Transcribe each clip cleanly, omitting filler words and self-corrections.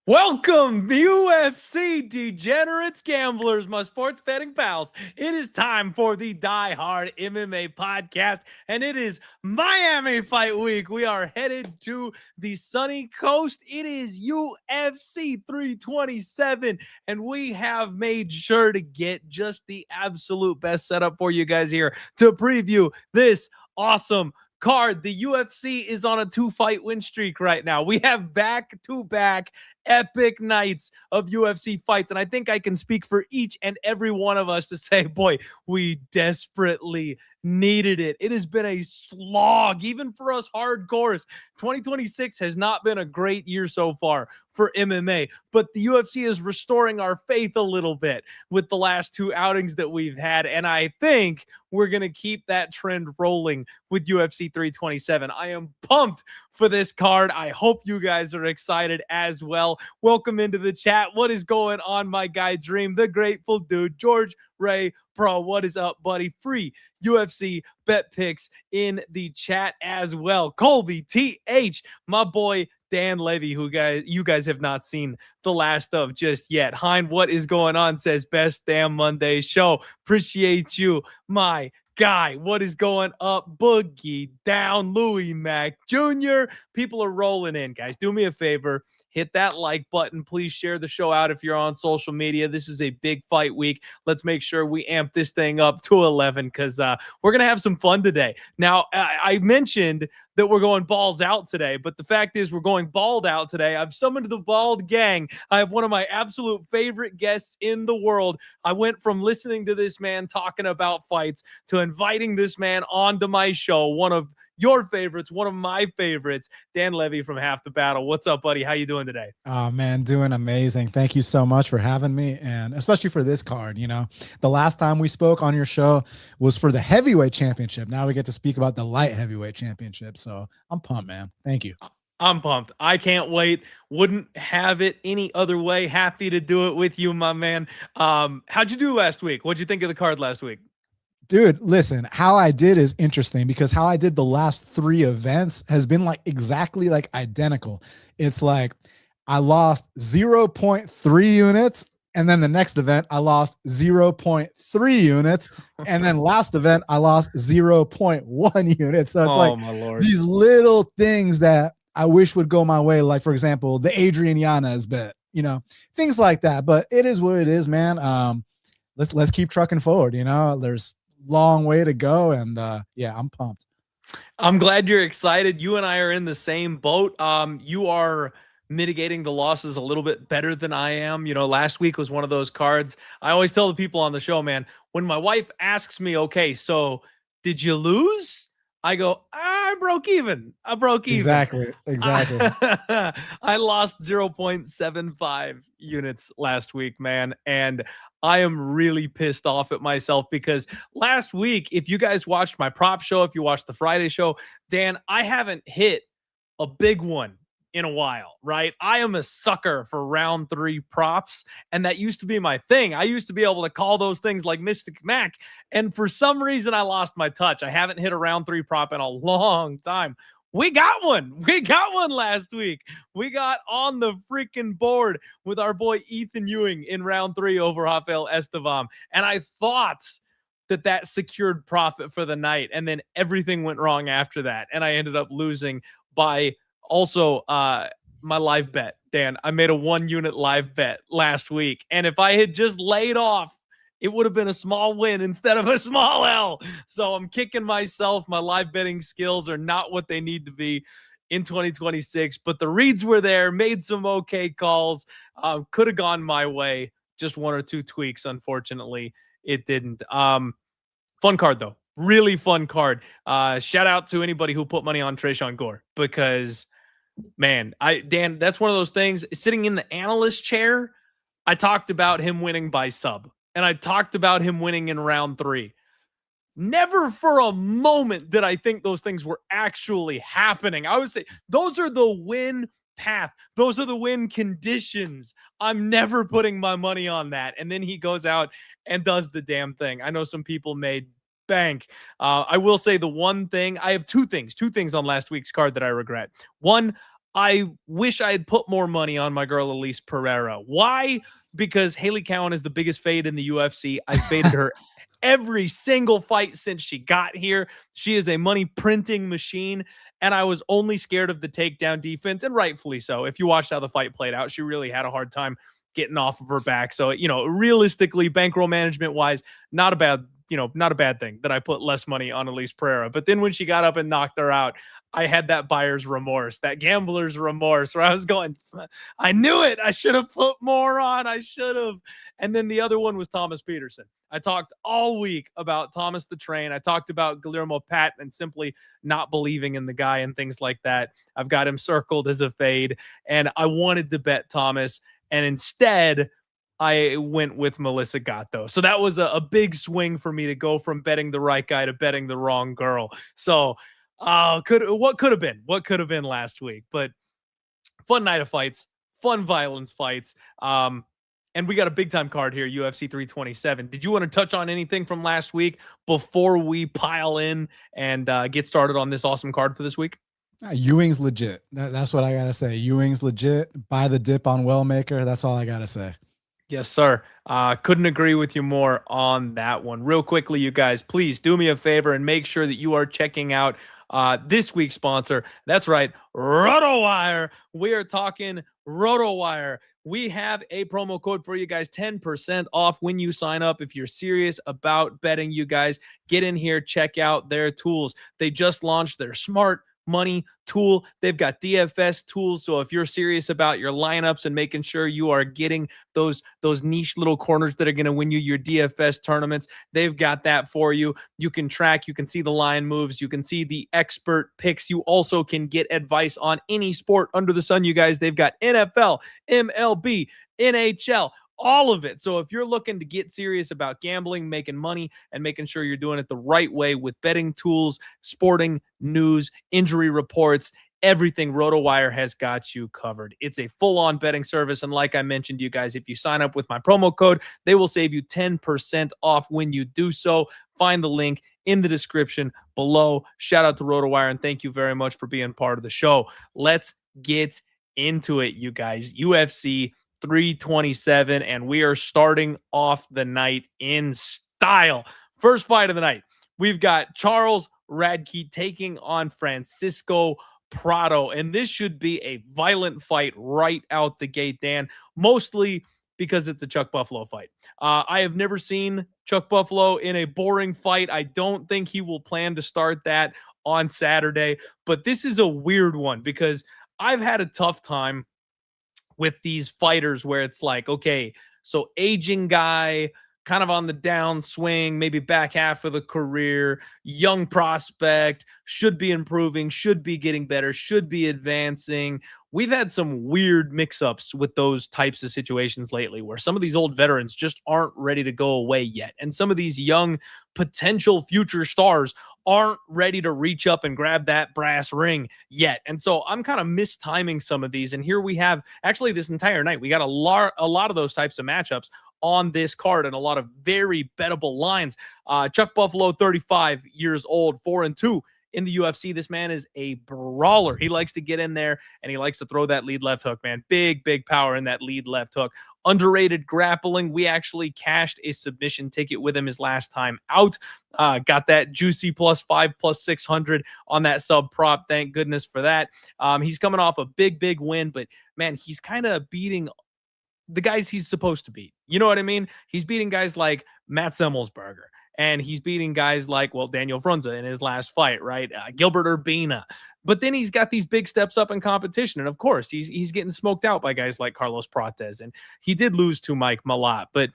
Welcome, UFC degenerates, gamblers, my sports betting pals. It is time for the Die Hard MMA podcast, and it is Miami Fight Week. We are headed to the sunny coast. It is UFC 327, and we have made sure to get just the absolute best setup for you guys here to preview this awesome card. The UFC is on a 2-fight win streak right now. We have back-to-back epic nights of UFC fights, and I think I can speak for each and every one of us to say, boy, we desperately needed it. It has been a slog, even for us hardcores. 2026 has not been a great year so far for MMA, but the UFC is restoring our faith a little bit with the last 2 outings that we've had, and I think we're going to keep that trend rolling with UFC 327. I am pumped for this card. I hope you guys are excited as well. Welcome into the chat. What is going on, my guy Dream, the Grateful Dude, George Ray Pro? What is up, buddy? Free UFC bet picks in the chat as well. Colby TH, my boy Dan Levy, who you guys have not seen the last of just yet. Hein, what is going on? Says best damn Monday show. Appreciate you, my guy. What is going up? Boogie down, Louis Mac Jr. People are rolling in, guys. Do me a favor. Hit that like button. Please share the show out if you're on social media. This is a big fight week. Let's make sure we amp this thing up to 11 because we're going to have some fun today. Now, I mentioned that we're going balls out today, but the fact is we're going bald out today. I've summoned the Bald Gang. I have one of my absolute favorite guests in the world. I went from listening to this man talking about fights to inviting this man onto my show, one of your favorites, one of my favorites, Dan Levy from Half the Battle. What's up, buddy? How you doing today? Oh, man, doing amazing. Thank you so much for having me, and especially for this card. You know, the last time we spoke on your show was for the heavyweight championship. Now we get to speak about the light heavyweight championship, so I'm pumped, man. Thank you. I'm pumped. I can't wait. Wouldn't have it any other way. Happy to do it with you, my man. How'd you do last week? What'd you think of the card last week? Dude, listen, how I did is interesting because how I did the last 3 events has been like exactly like identical. It's like I lost 0.3 units, and then the next event I lost 0.3 units, and then last event I lost 0.1 units. So it's like my Lord, these little things that I wish would go my way. Like, for example, the Adrian Yanez bet, you know, things like that. But it is what it is, man. Let's keep trucking forward. You know, there's long way to go, and yeah, I'm pumped. I'm glad you're excited. You and I are in the same boat. You are mitigating the losses a little bit better than I am. You know, last week was one of those cards. I always tell the people on the show, man, when my wife asks me, okay, so did you lose? I go, I broke even. Exactly. I lost 0.75 units last week, man. And I am really pissed off at myself because last week, if you guys watched my prop show, if you watched the Friday show, Dan, I haven't hit a big one in a while, right? I am a sucker for round 3 props, and that used to be my thing. I used to be able to call those things like Mystic Mac, and for some reason I lost my touch. I haven't hit a round 3 prop in a long time. We got one last week. We got on the freaking board with our boy Ethan Ewing in round 3 over Rafael Esteban, and I thought that secured profit for the night, and then everything went wrong after that, and I ended up losing by also my live bet. Dan, I made a 1-unit live bet last week, and if I had just laid off, it would have been a small win instead of a small L. So I'm kicking myself. My live betting skills are not what they need to be. in 2026. But the reads were there, made some okay calls. Could have gone my way. Just one or two tweaks. Unfortunately, it didn't. Fun card, though. Really fun card. Shout out to anybody who put money on Tresean Gore because, man, Dan, that's one of those things. Sitting in the analyst chair, I talked about him winning by sub, and I talked about him winning in round 3. Never for a moment did I think those things were actually happening. I would say those are the win path. Those are the win conditions. I'm never putting my money on that. And then he goes out and does the damn thing. I know some people made bank. I will say the one thing, I have two things on last week's card that I regret. One, I wish I had put more money on my girl Elise Pereira. Why? Because Haley Cowan is the biggest fade in the UFC. I faded her every single fight since she got here. She is a money printing machine, and I was only scared of the takedown defense, and rightfully so. If you watched how the fight played out, she really had a hard time getting off of her back. So, realistically, bankroll management wise, not a bad thing that I put less money on Elise Pereira. But then when she got up and knocked her out, I had that buyer's remorse, that gambler's remorse, where I was going, I knew it. I should have put more on. I should have. And then the other one was Thomas Peterson. I talked all week about Thomas the Train. I talked about Guillermo Pat and simply not believing in the guy and things like that. I've got him circled as a fade, and I wanted to bet Thomas, and instead I went with Melissa Gatto. So that was a big swing for me to go from betting the right guy to betting the wrong girl. So what could have been last week, but fun night of fights, fun violence fights. And we got a big time card here, UFC 327. Did you want to touch on anything from last week before we pile in and get started on this awesome card for this week? Ewing's legit. That's what I got to say. Ewing's legit. Buy the dip on Wellmaker. That's all I got to say. Yes, sir. Couldn't agree with you more on that one. Real quickly, you guys, please do me a favor and make sure that you are checking out this week's sponsor. That's right, RotoWire. We are talking RotoWire. We have a promo code for you guys, 10% off when you sign up. If you're serious about betting, you guys, get in here, check out their tools. They just launched their smart money tool. They've got DFS tools. So if you're serious about your lineups and making sure you are getting those niche little corners that are going to win you your DFS tournaments, they've got that for you. You can track, you can see the line moves, you can see the expert picks. You also can get advice on any sport under the sun, you guys. They've got NFL, MLB, NHL, all of it. So if you're looking to get serious about gambling, making money, and making sure you're doing it the right way with betting tools, sporting news, injury reports, everything, RotoWire has got you covered. It's a full-on betting service. And like I mentioned, you guys, if you sign up with my promo code, they will save you 10% off when you do so. Find the link in the description below. Shout out to RotoWire, and thank you very much for being part of the show. Let's get into it, you guys. UFC 327, and we are starting off the night in style. First fight of the night, we've got Charles Radtke taking on Francisco Prado, and this should be a violent fight right out the gate, Dan, mostly because it's a Chuck Buffalo fight. I have never seen Chuck Buffalo in a boring fight. I don't think he will plan to start that on Saturday, but this is a weird one because I've had a tough time with these fighters where it's like, okay, so aging guy, kind of on the downswing, maybe back half of the career, young prospect, should be improving, should be getting better, should be advancing. We've had some weird mix-ups with those types of situations lately where some of these old veterans just aren't ready to go away yet. And some of these young potential future stars aren't ready to reach up and grab that brass ring yet. And so I'm kind of mistiming some of these. And here we have actually this entire night, we got a lot of those types of matchups on this card and a lot of very bettable lines. Chuck Buffalo, 35 years old, 4-2 in the UFC. This man is a brawler. He likes to get in there and he likes to throw that lead left hook, man. Big power in that lead left hook. Underrated grappling. We actually cashed a submission ticket with him his last time out. Got that juicy +5, +600 on that sub prop. Thank goodness for that. He's coming off a big win, but man, he's kind of beating the guys he's supposed to beat. You know what I mean? He's beating guys like Matt Semmelsberger and he's beating guys like, well, Daniel Frunze in his last fight, right? Gilbert Urbina. But then he's got these big steps up in competition. And of course, he's getting smoked out by guys like Carlos Prates. And he did lose to Mike Malott, but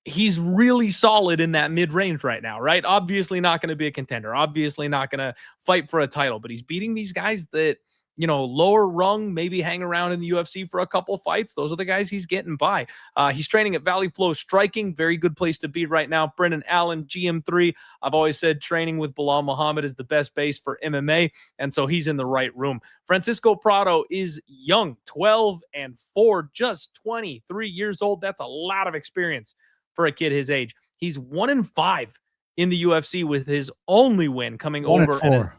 he's really solid in that mid-range right now, right? Obviously not going to be a contender. Obviously not going to fight for a title, but he's beating these guys that, lower rung, maybe hang around in the UFC for a couple fights. Those are the guys he's getting by. He's training at Valley Flow Striking. Very good place to be right now. Brendan Allen, GM3. I've always said training with Bilal Muhammad is the best base for MMA, and so he's in the right room. Francisco Prado is young, 12-4, just 23 years old. That's a lot of experience for a kid his age. He's 1-5 in the UFC with his only win coming over. 1-4.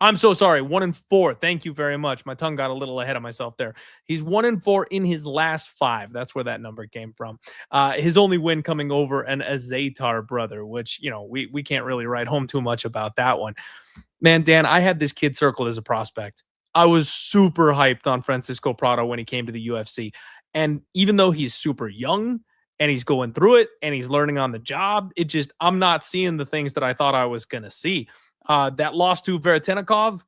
I'm so sorry. 1-4. Thank you very much. My tongue got a little ahead of myself there. He's 1-4 in his last 5. That's where that number came from. His only win coming over an Azatar brother, which, we can't really write home too much about that one. Man, Dan, I had this kid circled as a prospect. I was super hyped on Francisco Prado when he came to the UFC. And even though he's super young, and he's going through it, and he's learning on the job, I'm not seeing the things that I thought I was going to see. That loss to Veretennikov,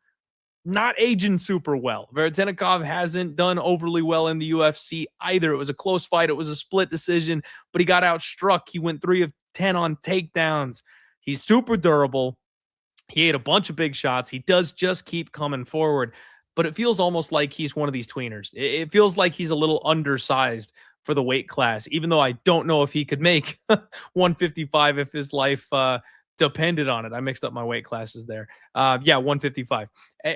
not aging super well. Veretennikov hasn't done overly well in the UFC either. It was a close fight. It was a split decision, but he got outstruck. He went 3 of 10 on takedowns. He's super durable. He ate a bunch of big shots. He does just keep coming forward, but it feels almost like he's one of these tweeners. It feels like he's a little undersized for the weight class, even though I don't know if he could make 155 if his life depended on it. I mixed up my weight classes there. 155.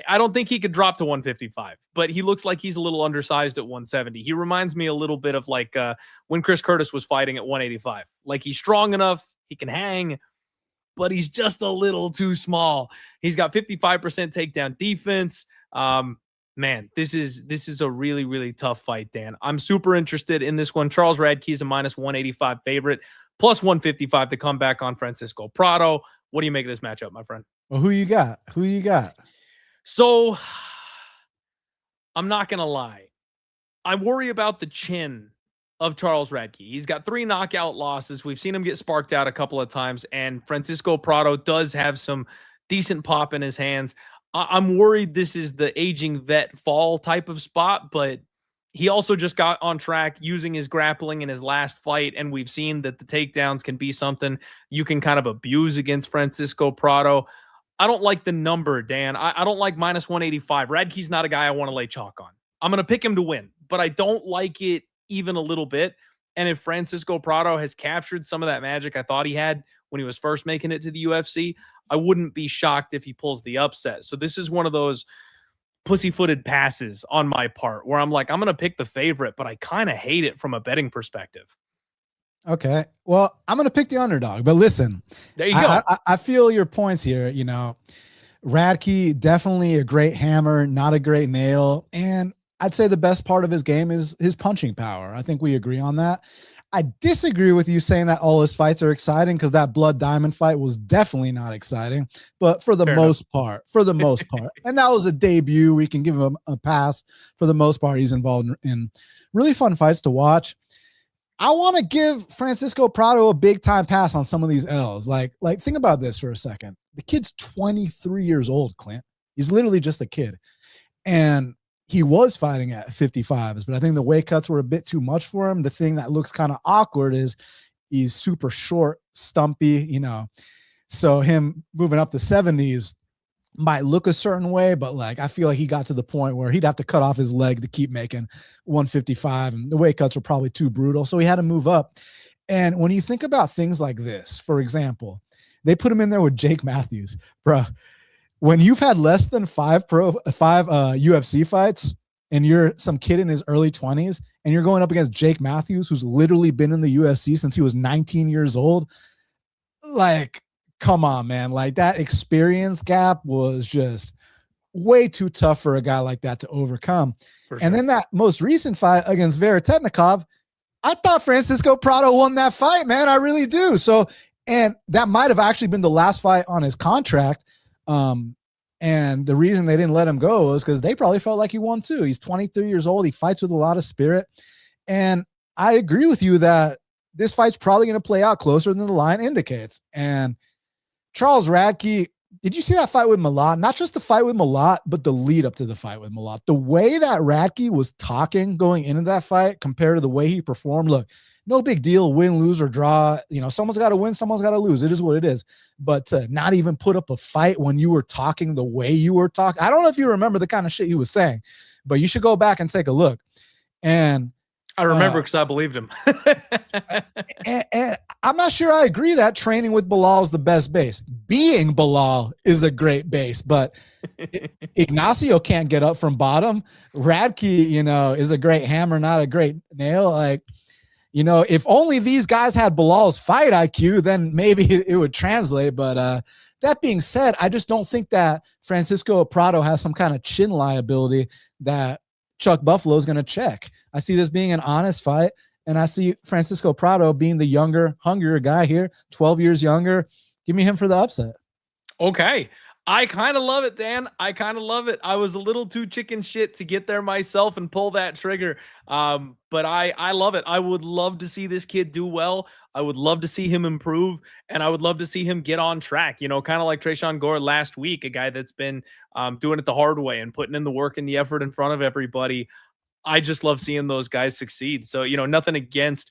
I don't think he could drop to 155, but he looks like he's a little undersized at 170. He reminds me a little bit of like when Chris Curtis was fighting at 185. Like he's strong enough, he can hang, but he's just a little too small. He's got 55% takedown defense. Man, this is a really, really tough fight, Dan. I'm super interested in this one. Charles Radtke is a -185 favorite, +155 to come back on Francisco Prado. What do you make of this matchup, my friend? Well, who you got? So, I'm not going to lie. I worry about the chin of Charles Radtke. He's got 3 knockout losses. We've seen him get sparked out a couple of times, and Francisco Prado does have some decent pop in his hands. I'm worried this is the aging vet fall type of spot, but he also just got on track using his grappling in his last fight, and we've seen that the takedowns can be something you can kind of abuse against Francisco Prado. I don't like the number, Dan. I don't like -185. Radke's not a guy I want to lay chalk on. I'm going to pick him to win, but I don't like it even a little bit. And if Francisco Prado has captured some of that magic I thought he had when he was first making it to the UFC, I wouldn't be shocked if he pulls the upset. So this is one of those pussy-footed passes on my part where I'm like, I'm going to pick the favorite, but I kind of hate it from a betting perspective. Okay. Well, I'm going to pick the underdog, but listen, there you go. I feel your points here. Radtke, definitely a great hammer, not a great nail. And I'd say the best part of his game is his punching power. I think we agree on that. I disagree with you saying that all his fights are exciting, because that Blood Diamond fight was definitely not exciting, but for the most part, and that was a debut. We can give him a pass. For the most part, he's involved in really fun fights to watch. I want to give Francisco Prado a big time pass on some of these L's. Like think about this for a second. The kid's 23 years old, Clint. He's literally just a kid. And he was fighting at 55s, but I think the weight cuts were a bit too much for him. The thing that looks kind of awkward is he's super short, stumpy, so him moving up to 70s might look a certain way, but I feel like he got to the point where he'd have to cut off his leg to keep making 155, and the weight cuts were probably too brutal. So he had to move up. And when you think about things like this, for example, they put him in there with Jake Matthews, bro. When you've had less than 5 UFC fights and you're some kid in his early 20s and you're going up against Jake Matthews, who's literally been in the UFC since he was 19 years old, come on, man. That experience gap was just way too tough for a guy like that to overcome. Sure. And then that most recent fight against Veretennikov, I thought Francisco Prado won that fight, man. I really do. So, and that might have actually been the last fight on his contract. And the reason they didn't let him go is because they probably felt like he won too. He's 23 years old. He fights with a lot of spirit. And I agree with you that this fight's probably going to play out closer than the line indicates. And Charles Radtke, did you see that fight with Malott? Not just the fight with Malott, but the lead up to the fight with Malott. The way that Radtke was talking going into that fight compared to the way he performed, look, no big deal, win, lose, or draw. You know, someone's got to win, someone's got to lose. It is what it is. But to not even put up a fight when you were talking the way you were talking, I don't know if you remember the kind of shit he was saying, but you should go back and take a look. And I remember because I believed him. and I'm not sure I agree that training with Bilal is the best base. Being Bilal is a great base, but Ignacio can't get up from bottom. Radtke, you know, is a great hammer, not a great nail. Like, you know, if only these guys had Bilal's fight IQ, then maybe it would translate. But that being said, I just don't think that Francisco Prado has some kind of chin liability that Chuck Buffalo is going to check. I see this being an honest fight, and I see Francisco Prado being the younger, hungrier guy here, 12 years younger. Give me him for the upset. Okay. I kind of love it, Dan. I kind of love it. I was a little too chicken shit to get there myself and pull that trigger. But I love it. I would love to see this kid do well. I would love to see him improve, and I would love to see him get on track, you know, kind of like Tresean Gore last week, a guy that's been doing it the hard way and putting in the work and the effort in front of everybody. I just love seeing those guys succeed. So, you know, nothing against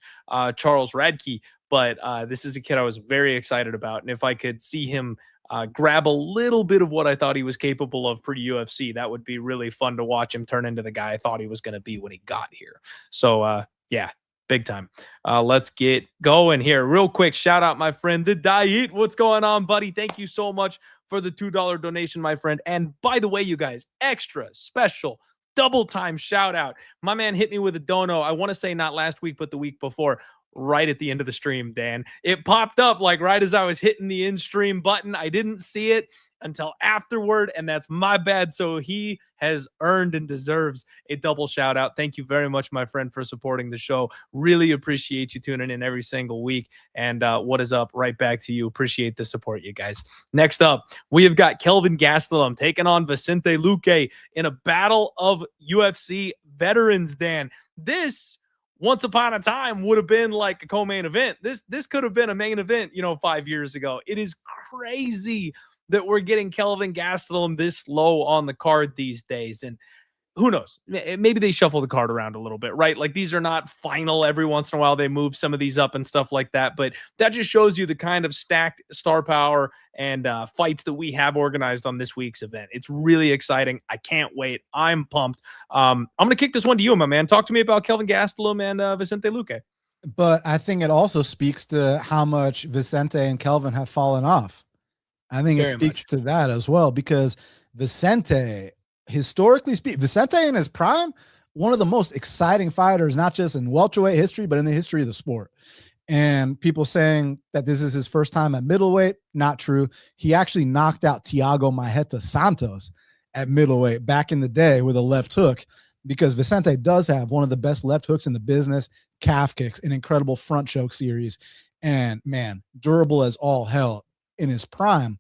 Charles Radtke, but this is a kid I was very excited about. And if I could see him grab a little bit of what I thought he was capable of pre-UFC, that would be really fun to watch him turn into the guy I thought he was going to be when he got here. So, yeah, big time. Let's get going here real quick. Shout out my friend, The Diet. What's going on, buddy? Thank you so much for the $2 donation, my friend. And by the way, you guys, extra special double time shout out. My man hit me with a dono. I want to say not last week, but the week before, right at the end of the stream, Dan. It popped up like right as I was hitting the in-stream button. I didn't see it until afterward, and that's my bad. So he has earned and deserves a double shout out. Thank you very much, my friend, for supporting the show. Really appreciate you tuning in every single week. And what is up? Right back to you. Appreciate the support, you guys. Next up, we have got Kelvin Gastelum taking on Vicente Luque in a battle of UFC veterans, Dan. This, once upon a time, would have been like a co-main event. This could have been a main event, you know, 5 years ago. It is crazy that we're getting Kelvin Gastelum this low on the card these days. And who knows? Maybe they shuffle the card around a little bit, right? Like, these are not final. Every once in a while, they move some of these up and stuff like that. But that just shows you the kind of stacked star power and fights that we have organized on this week's event. It's really exciting. I can't wait. I'm pumped. I'm going to kick this one to you, my man. Talk to me about Kelvin Gastelum and Vicente Luque. But I think it also speaks to how much Vicente and Kelvin have fallen off. I think it speaks to that as well, because Vicente, historically speaking, Vicente in his prime, one of the most exciting fighters, not just in welterweight history, but in the history of the sport. And people saying that this is his first time at middleweight, not true. He actually knocked out Thiago Maeta Santos at middleweight back in the day with a left hook, because Vicente does have one of the best left hooks in the business, calf kicks, an incredible front choke series, and man, durable as all hell in his prime.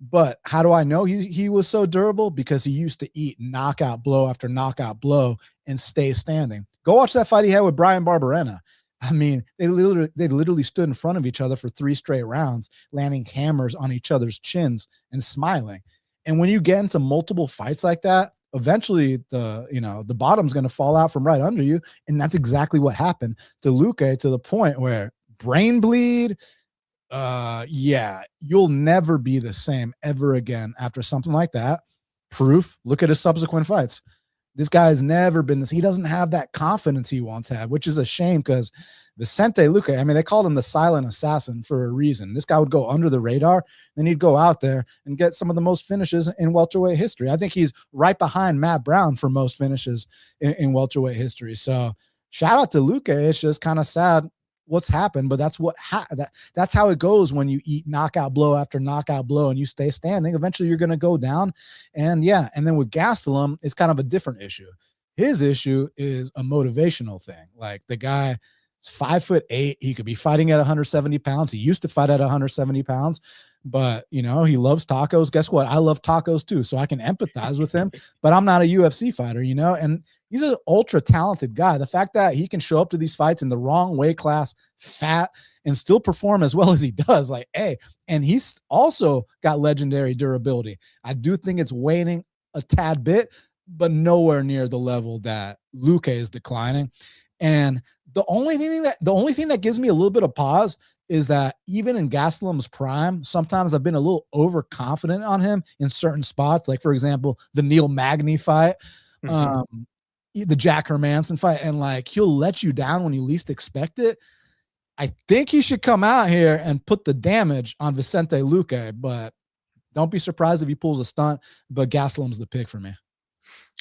But how do I know he was so durable? Because he used to eat knockout blow after knockout blow and stay standing. Go watch that fight he had with Brian Barberena. I mean, they literally stood in front of each other for 3 straight rounds, landing hammers on each other's chins and smiling. And when you get into multiple fights like that, eventually the bottom's going to fall out from right under you. And that's exactly what happened to Luque, to the point where brain bleed. Yeah, you'll never be the same ever again after something like that. Proof, look at his subsequent fights. This guy has never been this. He doesn't have that confidence he once had, which is a shame, because Vicente Luque, I mean, they called him the silent assassin for a reason. This guy would go under the radar, then he'd go out there and get some of the most finishes in welterweight history. I think he's right behind Matt Brown for most finishes in welterweight history. So shout out to Luque. It's just kind of sad what's happened, but that's that's how it goes when you eat knockout blow after knockout blow and you stay standing. Eventually you're going to go down. And yeah, and then with Gastelum, it's kind of a different issue. His issue is a motivational thing. Like, the guy is 5'8". He could be fighting at 170 pounds. He used to fight at 170 pounds, but you know, he loves tacos. Guess what? I love tacos too. So I can empathize with him, but I'm not a UFC fighter, you know, and he's an ultra talented guy. The fact that he can show up to these fights in the wrong weight class, fat, and still perform as well as he does, like, hey, and he's also got legendary durability. I do think it's waning a tad bit, but nowhere near the level that Luque is declining. And the only thing that gives me a little bit of pause is that even in Gastelum's prime, sometimes I've been a little overconfident on him in certain spots. Like, for example, the Neil Magny fight, the Jack Hermanson fight, and like, he'll let you down when you least expect it. I think he should come out here and put the damage on Vicente Luque, but don't be surprised if he pulls a stunt. But Gastelum's the pick for me.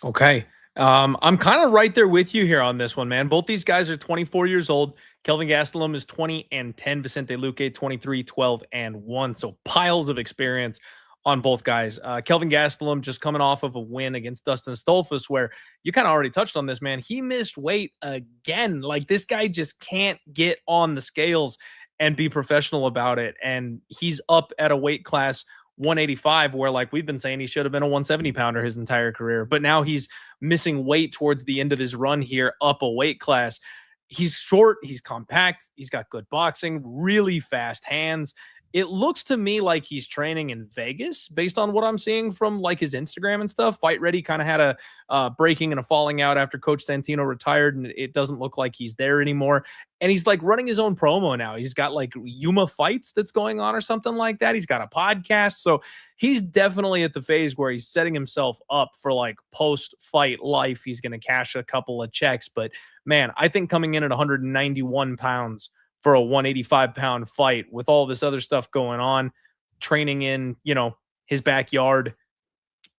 Okay. I'm kind of right there with you here on this one, man. Both these guys are 24 years old. Kelvin Gastelum is 20-10. Vicente Luque, 23, 12-1. So piles of experience on both guys. Kelvin Gastelum just coming off of a win against Dustin Stolfus, where you kind of already touched on this, man. He missed weight again. Like, this guy just can't get on the scales and be professional about it. And he's up at a weight class 185, where, like we've been saying, he should have been a 170 pounder his entire career, but now he's missing weight towards the end of his run here up a weight class. He's short, he's compact, he's got good boxing, really fast hands. It looks to me like he's training in Vegas based on what I'm seeing from like his Instagram and stuff. Fight Ready kind of had a breaking and a falling out after Coach Santino retired, and it doesn't look like he's there anymore. And he's like running his own promo now. He's got like Yuma Fights that's going on or something like that. He's got a podcast. So he's definitely at the phase where he's setting himself up for like post-fight life. He's going to cash a couple of checks. But man, I think coming in at 191 pounds for a 185-pound fight with all this other stuff going on, training in, you know, his backyard,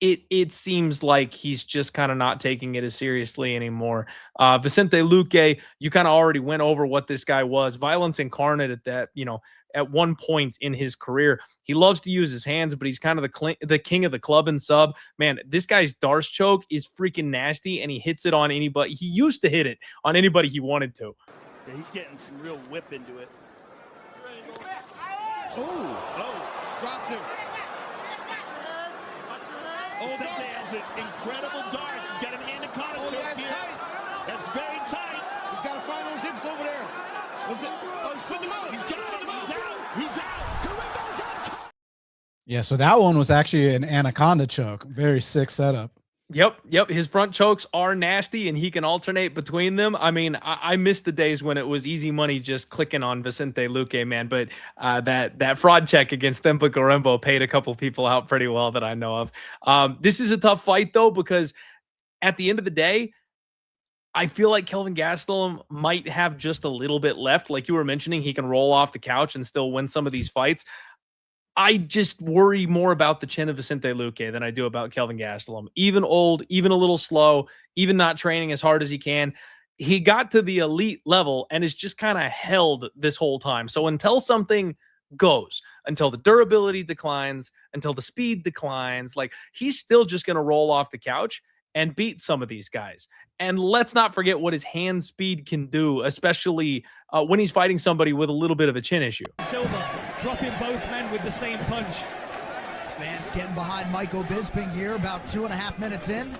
it seems like he's just kind of not taking it as seriously anymore. Vicente Luque, you kind of already went over what this guy was. Violence incarnate at that, you know, at one point in his career. He loves to use his hands, but he's kind of the king of the club and sub. Man, this guy's Darce choke is freaking nasty, and he hits it on anybody. He used to hit it on anybody he wanted to. Yeah, he's getting some real whip into it. Oh, dropped him. Vicente has an incredible Darce. He's got an anaconda choke here. Tight. That's very tight. He's got to find those hips over there. He's putting him out. He's got him. He's out. Yeah, so that one was actually an anaconda choke. Very sick setup. Yep. His front chokes are nasty, and he can alternate between them. I mean, I miss the days when it was easy money just clicking on Vicente Luque, man. But that fraud check against Thempa Gorembo paid a couple people out pretty well that I know of. This is a tough fight, though, because at the end of the day, I feel like Kelvin Gastelum might have just a little bit left. Like you were mentioning, he can roll off the couch and still win some of these fights. I just worry more about the chin of Vicente Luque than I do about Kelvin Gastelum. Even old, even a little slow, even not training as hard as he can. He got to the elite level and is just kind of held this whole time. So until something goes, until the durability declines, until the speed declines, like, he's still just going to roll off the couch and beat some of these guys. And let's not forget what his hand speed can do, especially when he's fighting somebody with a little bit of a chin issue. Silva dropping both men with the same punch. Fans getting behind Michael Bisping here, about 2.5 minutes in.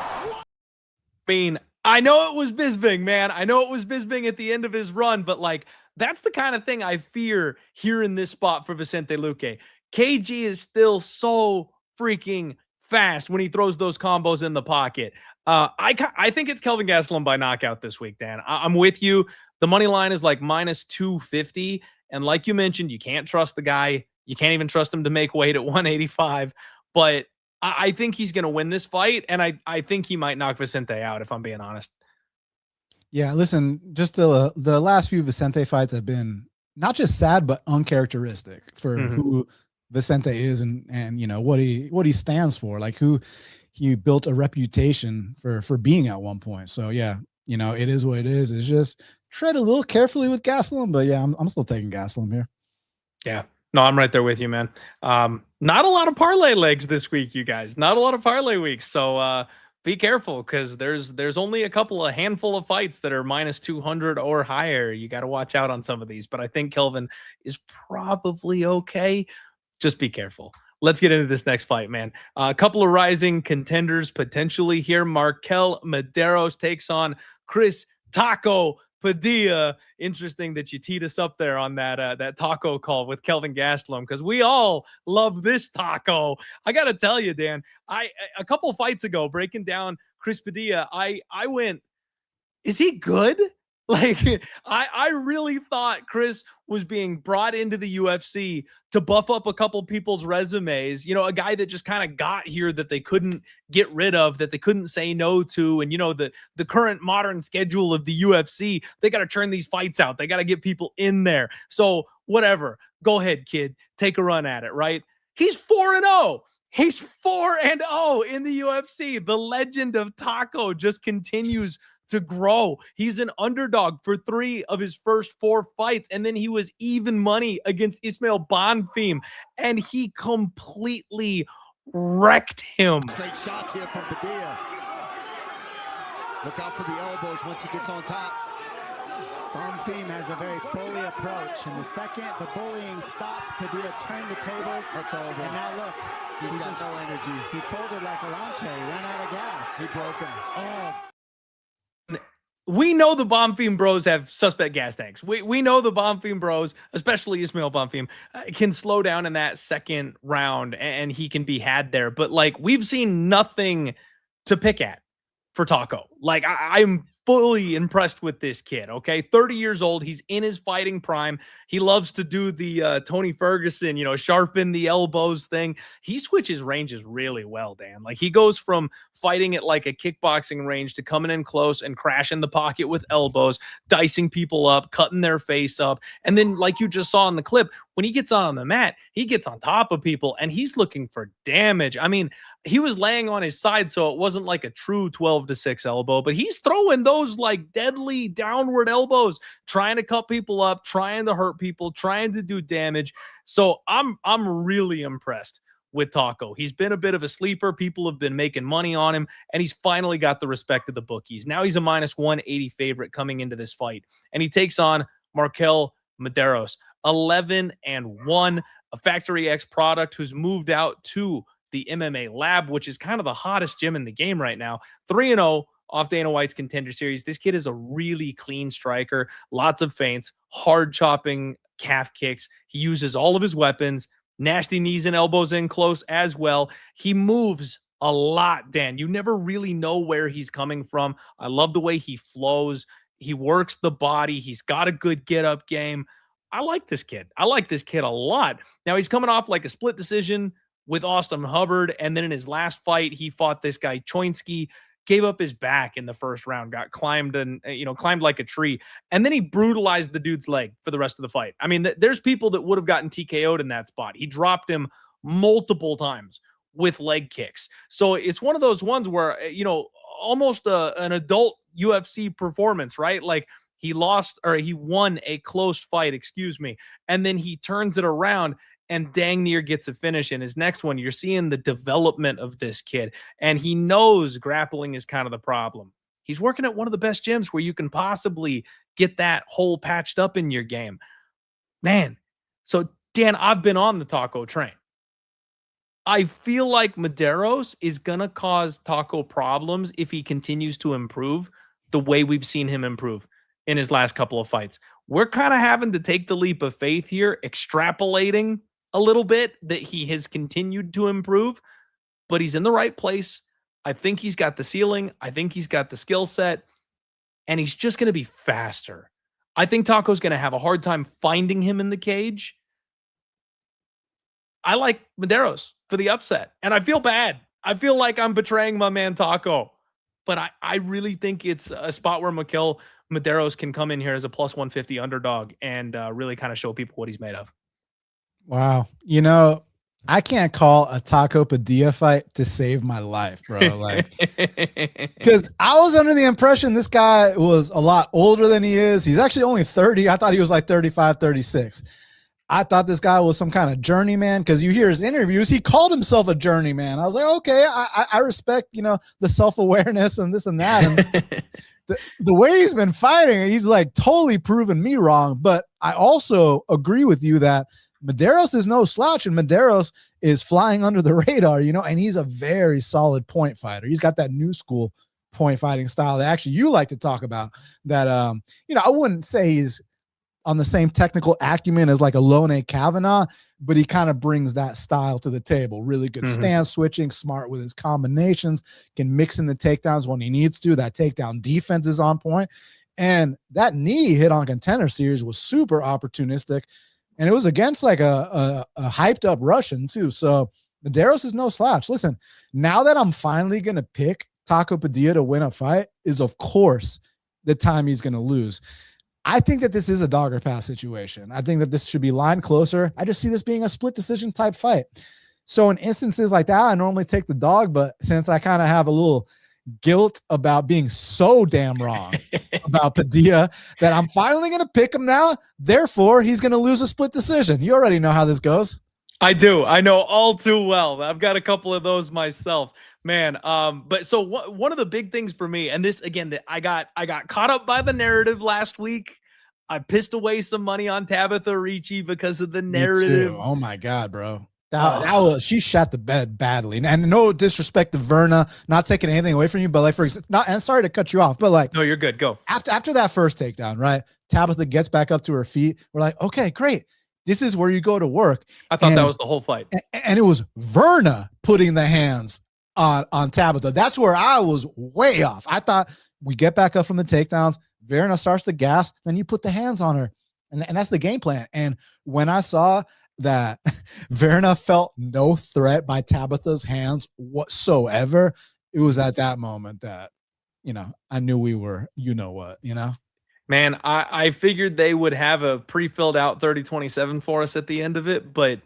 I mean, I know it was Bisping, man. I know it was Bisping at the end of his run, but like, that's the kind of thing I fear here in this spot for Vicente Luque. KG is still so freaking fast when he throws those combos in the pocket. I think it's Kelvin Gastelum by knockout this week, Dan. I'm with you. The money line is like -250. And like you mentioned, you can't trust the guy. You can't even trust him to make weight at 185. But I think he's going to win this fight. And I think he might knock Vicente out, if I'm being honest. Yeah, listen, just the last few Vicente fights have been not just sad, but uncharacteristic for who Vicente is and you know what he stands for. Like, who he built a reputation for being at one point. So yeah, you know, it is what it is. It's just tread a little carefully with Gastelum, but yeah, I'm still taking Gastelum here. Yeah. No, I'm right there with you, man. Not a lot of parlay legs this week, you guys. Not a lot of parlay weeks. So be careful, because there's only a handful of fights that are minus 200 or higher. You got to watch out on some of these, but I think Kelvin is probably okay. Just be careful. Let's get into this next fight, man. A couple of rising contenders potentially here. MarQuel Mederos takes on Chris Taco Padilla. Interesting that you teed us up there on that taco call with Kelvin Gastelum, because we all love this taco. I got to tell you, Dan, a couple fights ago, breaking down Chris Padilla, I went, is he good? Like, I really thought Chris was being brought into the UFC to buff up a couple people's resumes. A guy that just kind of got here that they couldn't get rid of, that they couldn't say no to. And, the current modern schedule of the UFC, they got to turn these fights out. They got to get people in there. So whatever, go ahead, kid, take a run at it, right? He's 4-0. He's 4-0 in the UFC. The legend of Taco just continues to grow. He's an underdog for 3 of his first 4 fights, and then he was even money against Ismail Bonfim, and he completely wrecked him. Straight shots here from Padilla. Look out for the elbows once he gets on top. Bonfim has a very bully approach, and the second the bullying stopped, Padilla turned the tables. That's over. And now look, He's got no energy. he folded like a lawn chair. He ran out of gas. He broke him. Oh, We know the Bonfim bros have suspect gas tanks. We know the Bonfim bros, especially Ismail Bonfim, can slow down in that second round, and he can be had there. But, like, we've seen nothing to pick at for Taco. Like, I'm fully impressed with this kid, okay? 30 years old. He's in his fighting prime. He loves to do the Tony Ferguson, sharpen the elbows thing. He switches ranges really well, Dan. Like, he goes from fighting at like a kickboxing range to coming in close and crashing the pocket with elbows, dicing people up, cutting their face up. And then, like you just saw in the clip, when he gets on the mat, he gets on top of people and he's looking for damage. I mean, he was laying on his side, so it wasn't like a true 12-6 elbow, but he's throwing those like deadly downward elbows, trying to cut people up, trying to hurt people, trying to do damage. So I'm really impressed with Taco. He's been a bit of a sleeper. People have been making money on him, and he's finally got the respect of the bookies. Now he's a minus 180 favorite coming into this fight, and he takes on MarQuel Mederos, 11-1, a Factory X product who's moved out to the MMA Lab, which is kind of the hottest gym in the game right now. 3-0 off Dana White's Contender Series. This kid is a really clean striker, lots of feints, hard chopping calf kicks. He uses all of his weapons, nasty knees and elbows in close as well. He moves a lot, Dan. You never really know where he's coming from. I love the way he flows. He works the body. He's got a good get-up game. I like this kid. I like this kid a lot. Now, he's coming off like a split decision with Austin Hubbard, and then in his last fight, he fought this guy Choinski, gave up his back in the first round, got climbed like a tree, and then he brutalized the dude's leg for the rest of the fight. I mean, there's people that would have gotten TKO'd in that spot. He dropped him multiple times with leg kicks. So it's one of those ones where, almost an adult UFC performance, right? Like, he won a close fight, and then he turns it around and dang near gets a finish in his next one. You're seeing the development of this kid, and he knows grappling is kind of the problem. He's working at one of the best gyms where you can possibly get that hole patched up in your game. Man, so Dan, I've been on the Taco train. I feel like Mederos is going to cause Taco problems if he continues to improve the way we've seen him improve in his last couple of fights. We're kind of having to take the leap of faith here, extrapolating a little bit that he has continued to improve, but he's in the right place. I think he's got the ceiling. I think he's got the skill set, and he's just going to be faster. I think Taco's going to have a hard time finding him in the cage. I like Mederos for the upset, and I feel bad. I feel like I'm betraying my man Taco, but I really think it's a spot where Mederos can come in here as a plus 150 underdog and really kind of show people what he's made of. Wow. I can't call a Taco Padilla fight to save my life, bro. Like, because I was under the impression this guy was a lot older than he is. He's actually only 30. I thought he was like 35, 36. I thought this guy was some kind of journeyman because you hear his interviews. He called himself a journeyman. I was like, okay, I respect, the self-awareness and this and that. And the way he's been fighting, he's like totally proven me wrong. But I also agree with you that Mederos is no slouch, and Mederos is flying under the radar, and he's a very solid point fighter. He's got that new school point fighting style that actually you like to talk about that, I wouldn't say he's on the same technical acumen as like a Lone Kavanaugh, but he kind of brings that style to the table. Really good stance switching, smart with his combinations, can mix in the takedowns when he needs to. That takedown defense is on point. And that knee hit on Contender Series was super opportunistic. And it was against like a hyped up Russian too. So Mederos is no slouch. Listen, now that I'm finally going to pick Taco Padilla to win a fight is of course the time he's going to lose. I think that this is a dog or pass situation. I think that this should be lined closer. I just see this being a split decision type fight. So in instances like that, I normally take the dog, but since I kind of have a little guilt about being so damn wrong about Padilla that I'm finally going to pick him now. Therefore, he's going to lose a split decision. You already know how this goes. I do. I know all too well. I've got a couple of those myself, man. But so one of the big things for me, and this again, that I got caught up by the narrative last week. I pissed away some money on Tabitha Ricci because of the narrative. Oh my God, bro. That was, she shot the bed badly. And no disrespect to Verna, not taking anything away from you, but like, for example, and sorry to cut you off, but like, no, you're good. Go. After that first takedown, right? Tabitha gets back up to her feet. We're like, okay, great. This is where you go to work. I thought that was the whole fight. And it was Verna putting the hands on Tabitha. That's where I was way off. I thought we get back up from the takedowns. Verna starts to gas, then you put the hands on her. And that's the game plan. And when I saw that Verna felt no threat by Tabitha's hands whatsoever, it was at that moment that, I knew we were, Man, I figured they would have a pre-filled out 30-27 for us at the end of it, but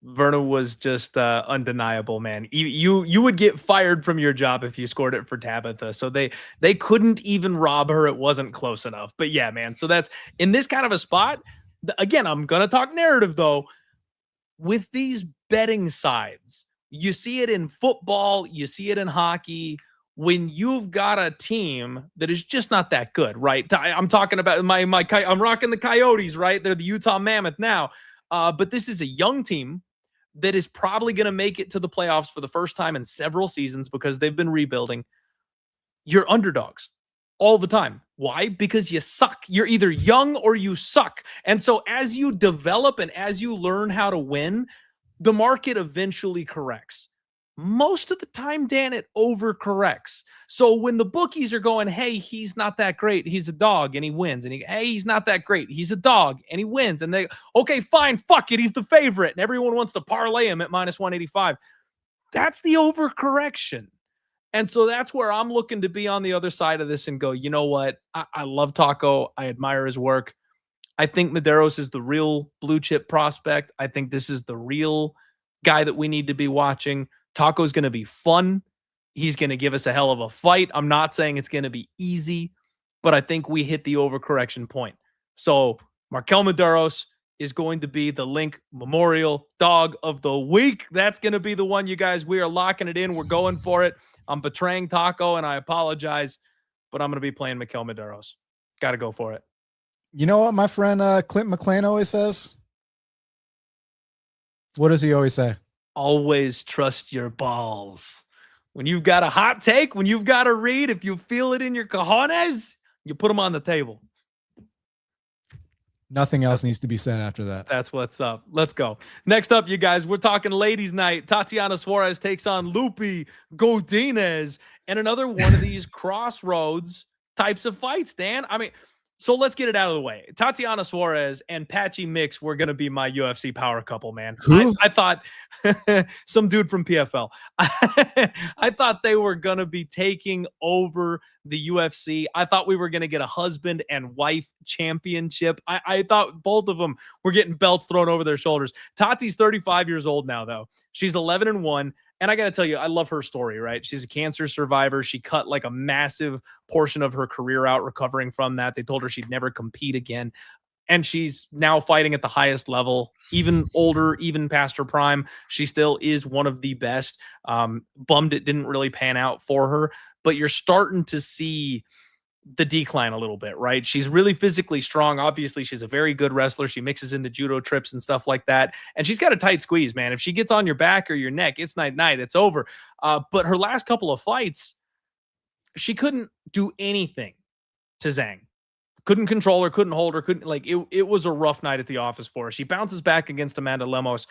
Verna was just undeniable, man. You would get fired from your job if you scored it for Tabitha. So they couldn't even rob her. It wasn't close enough. But yeah, man. So that's in this kind of a spot. Again, I'm going to talk narrative though. With these betting sides, you see it in football, you see it in hockey. When you've got a team that is just not that good, right? I'm talking about I'm rocking the Coyotes, right? They're the Utah Mammoth now. But this is a young team that is probably going to make it to the playoffs for the first time in several seasons because they've been rebuilding. You're underdogs all the time. Why? Because you suck. You're either young or you suck. And so as you develop and as you learn how to win, the market eventually corrects. Most of the time, Dan, it overcorrects. So when the bookies are going, hey, he's not that great, he's a dog, and he wins. And hey, he's not that great, he's a dog, and he wins. And they, okay, fine, fuck it, he's the favorite. And everyone wants to parlay him at minus 185. That's the overcorrection. And so that's where I'm looking to be on the other side of this and go, you know what? I love Taco. I admire his work. I think Mederos is the real blue chip prospect. I think this is the real guy that we need to be watching. Taco's going to be fun. He's going to give us a hell of a fight. I'm not saying it's going to be easy, but I think we hit the overcorrection point. So MarQuel Mederos is going to be the Link Memorial Dog of the Week. That's going to be the one, you guys. We are locking it in. We're going for it. I'm betraying Taco, and I apologize, but I'm going to be playing MarQuel Mederos. Got to go for it. You know what my friend Clint McClain always says? What does he always say? Always trust your balls. When you've got a hot take, when you've got a read, if you feel it in your cojones, you put them on the table. Nothing else needs to be said after that. That's what's up. Let's go. Next up, you guys, we're talking ladies' night. Tatiana Suarez takes on Lupe Godinez, and another one of these crossroads types of fights, Dan. I mean, so let's get it out of the way. Tatiana Suarez and Patchy Mix were going to be my UFC power couple, man. I thought some dude from PFL. I thought they were going to be taking over the UFC. I thought we were going to get a husband and wife championship. I thought both of them were getting belts thrown over their shoulders. Tati's 35 years old now, though. She's 11-1. And I got to tell you, I love her story, right? She's a cancer survivor. She cut like a massive portion of her career out recovering from that. They told her she'd never compete again. And she's now fighting at the highest level, even older, even past her prime. She still is one of the best. Bummed it didn't really pan out for her, but you're starting to see the decline a little bit, right? She's really physically strong. Obviously, she's a very good wrestler. She mixes in the judo trips and stuff like that. And she's got a tight squeeze, man. If she gets on your back or your neck, it's night-night. It's over. But her last couple of fights, she couldn't do anything to Zhang. Couldn't control her, couldn't hold her, it was a rough night at the office for her. She bounces back against Amanda Lemos,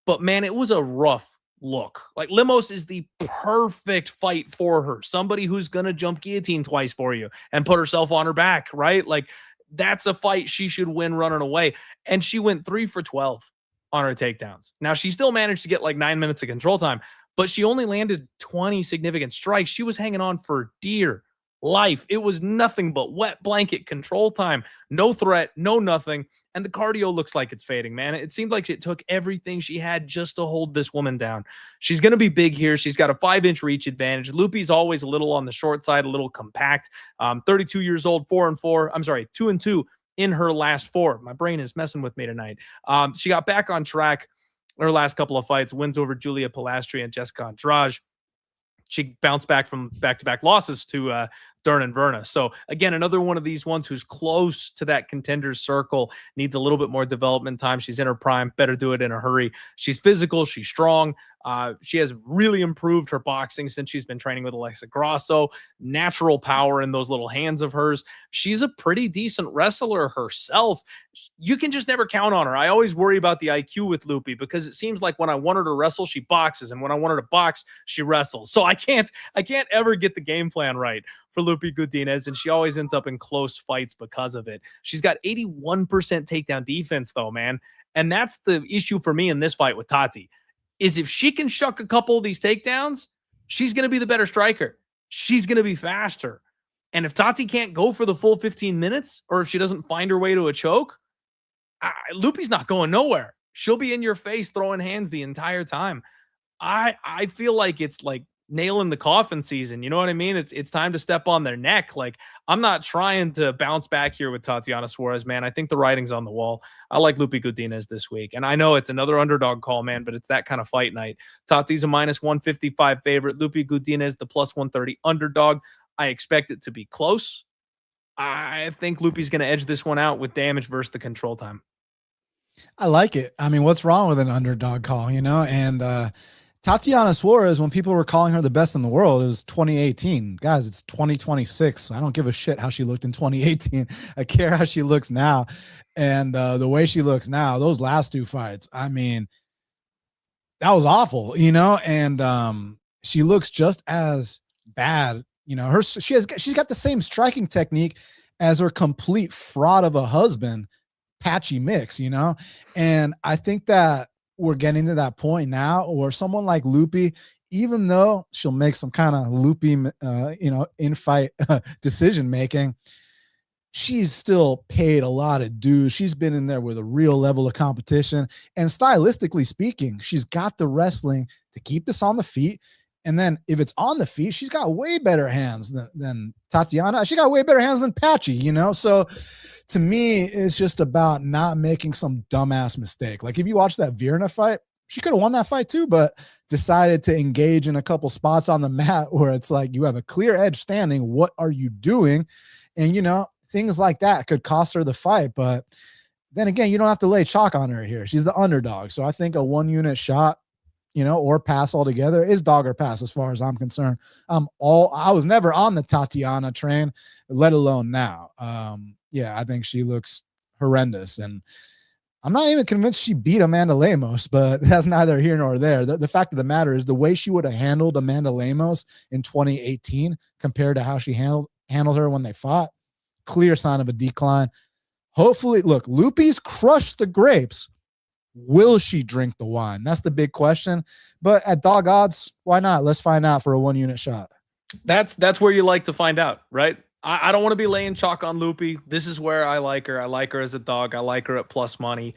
but man, it was a rough look. Like, Lemos is the perfect fight for her. Somebody who's going to jump guillotine twice for you and put herself on her back, right? Like, that's a fight she should win running away. And she went 3 for 12 on her takedowns. Now, she still managed to get like 9 minutes of control time, but she only landed 20 significant strikes. She was hanging on for dear life. It was nothing but wet blanket control time. No threat, no nothing. And the cardio looks like it's fading, man. It seemed like it took everything she had just to hold this woman down. She's going to be big here. She's got a 5-inch reach advantage. Lupi's always a little on the short side, a little compact. 32 years old, 4-4. I'm sorry, 2-2 in her last 4. My brain is messing with me tonight. She got back on track her last couple of fights, wins over Julia Pilastri and Jessica Andrade. She bounced back from back-to-back losses to Dern and Verna. So again, another one of these ones who's close to that contenders circle, needs a little bit more development time. She's in her prime, better do it in a hurry. She's physical, she's strong. She has really improved her boxing since she's been training with Alexa Grasso. Natural power in those little hands of hers. She's a pretty decent wrestler herself. You can just never count on her. I always worry about the IQ with Lupi because it seems like when I want her to wrestle, she boxes, and when I want her to box, she wrestles. So I can't ever get the game plan right for Lupi Godinez, and she always ends up in close fights because of it. She's got 81% takedown defense, though, man. And that's the issue for me in this fight with Tati, is if she can shuck a couple of these takedowns, she's going to be the better striker. She's going to be faster. And if Tati can't go for the full 15 minutes, or if she doesn't find her way to a choke, Lupi's not going nowhere. She'll be in your face throwing hands the entire time. I feel like it's like nail in the coffin season. You know what I mean? It's time to step on their neck. Like, I'm not trying to bounce back here with Tatiana Suarez, man. I think the writing's on the wall. I like Lupi Godinez this week. And I know it's another underdog call, man, but it's that kind of fight night. Tati's a -155 favorite. Lupi Godinez, the +130 underdog. I expect it to be close. I think Lupi's going to edge this one out with damage versus the control time. I like it. I mean, what's wrong with an underdog call, you know? And Tatiana Suarez, when people were calling her the best in the world, it was 2018. Guys, it's 2026. I don't give a shit how she looked in 2018. I care how she looks now. And the way she looks now, those last 2 fights, I mean, that was awful, you know? And she looks just as bad. You know, she's got the same striking technique as her complete fraud of a husband, Patchy Mix, you know? And I think that we're getting to that point now where someone like Lupi, even though she'll make some kind of Lupi, in-fight decision-making, she's still paid a lot of dues. She's been in there with a real level of competition. And stylistically speaking, she's got the wrestling to keep this on the feet. And then if it's on the feet, she's got way better hands than Tatiana. She got way better hands than Patchy, you know? So to me, it's just about not making some dumbass mistake. Like, if you watch that Virna fight, she could have won that fight too, but decided to engage in a couple spots on the mat where it's like, you have a clear edge standing. What are you doing? And, you know, things like that could cost her the fight. But then again, you don't have to lay chalk on her here. She's the underdog. So I think a 1-unit shot, you know, or pass altogether is dog or pass as far as I'm concerned. I was never on the Tatiana train, let alone now. Yeah, I think she looks horrendous. And I'm not even convinced she beat Amanda Lemos, but that's neither here nor there. The fact of the matter is the way she would have handled Amanda Lemos in 2018 compared to how she handled her when they fought, clear sign of a decline. Hopefully, look, Lupi's crushed the grapes. Will she drink the wine? That's the big question. But at dog odds, why not? Let's find out for a 1-unit shot. That's where you like to find out, right? I don't want to be laying chalk on Lupi. This is where I like her. I like her as a dog. I like her at plus money.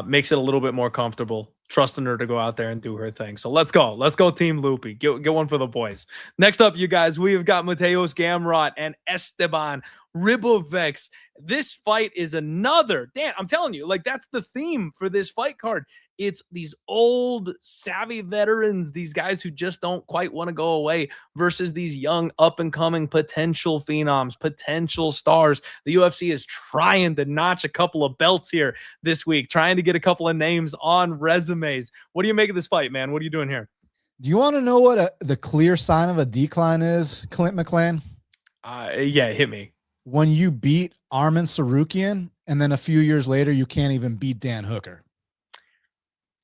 Makes it a little bit more comfortable. trusting her to go out there and do her thing. So let's go. Let's go, Team Loopy. Get one for the boys. Next up, you guys, we have got Mateusz Gamrot and Esteban Ribovics. This fight is another, Dan, I'm telling you, like, that's the theme for this fight card. It's these old, savvy veterans, these guys who just don't quite want to go away versus these young, up-and-coming potential phenoms, potential stars. The UFC is trying to notch a couple of belts here this week, trying to get a couple of names on resumes. What do you make of this fight, man? What are you doing here? Do you want to know what the clear sign of a decline is, Clint McClain? Yeah, hit me. When you beat Arman Sarukian, and then a few years later, you can't even beat Dan Hooker.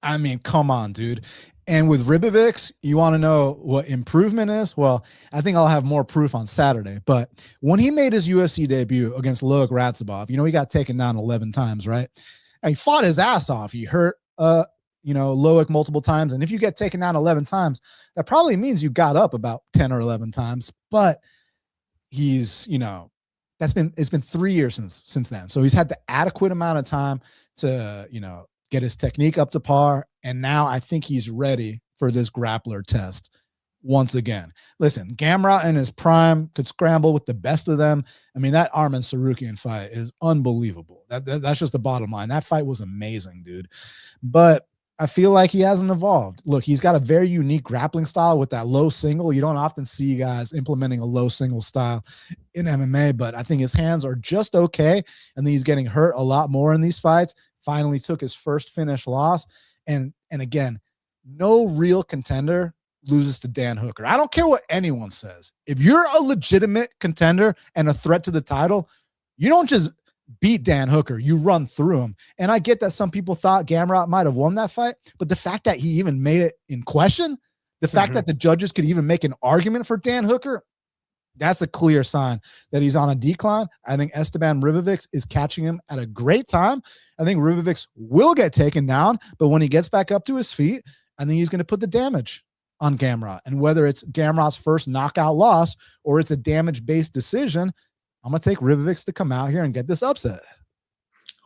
I mean, come on, dude. And with Ribovics, you want to know what improvement is? Well, I think I'll have more proof on Saturday. But when he made his UFC debut against Loic Ratzabov, he got taken down 11 times, right? And he fought his ass off. He hurt, Loic multiple times. And if you get taken down 11 times, that probably means you got up about 10 or 11 times. But he's, it's been 3 years since then. So he's had the adequate amount of time to, get his technique up to par. And now I think he's ready for this grappler test once again. Listen, Gamrot in his prime could scramble with the best of them. I mean, that Arman Sarukian fight is unbelievable. That's just the bottom line. That fight was amazing, dude. But I feel like he hasn't evolved. Look, he's got a very unique grappling style with that low single. You don't often see guys implementing a low single style in MMA, but I think his hands are just okay. And then he's getting hurt a lot more in these fights. Finally took his first finish loss. And again, no real contender loses to Dan Hooker. I don't care what anyone says. If you're a legitimate contender and a threat to the title, you don't just beat Dan Hooker, you run through him. And I get that some people thought Gamrot might have won that fight, but the fact that he even made it in question, the fact that the judges could even make an argument for Dan Hooker, that's a clear sign that he's on a decline. I think Esteban Ribovics is catching him at a great time. I think Ribovics will get taken down, but when he gets back up to his feet, I think he's going to put the damage on Gamrot. And whether it's Gamrot's first knockout loss or it's a damage-based decision, I'm going to take Ribovics to come out here and get this upset.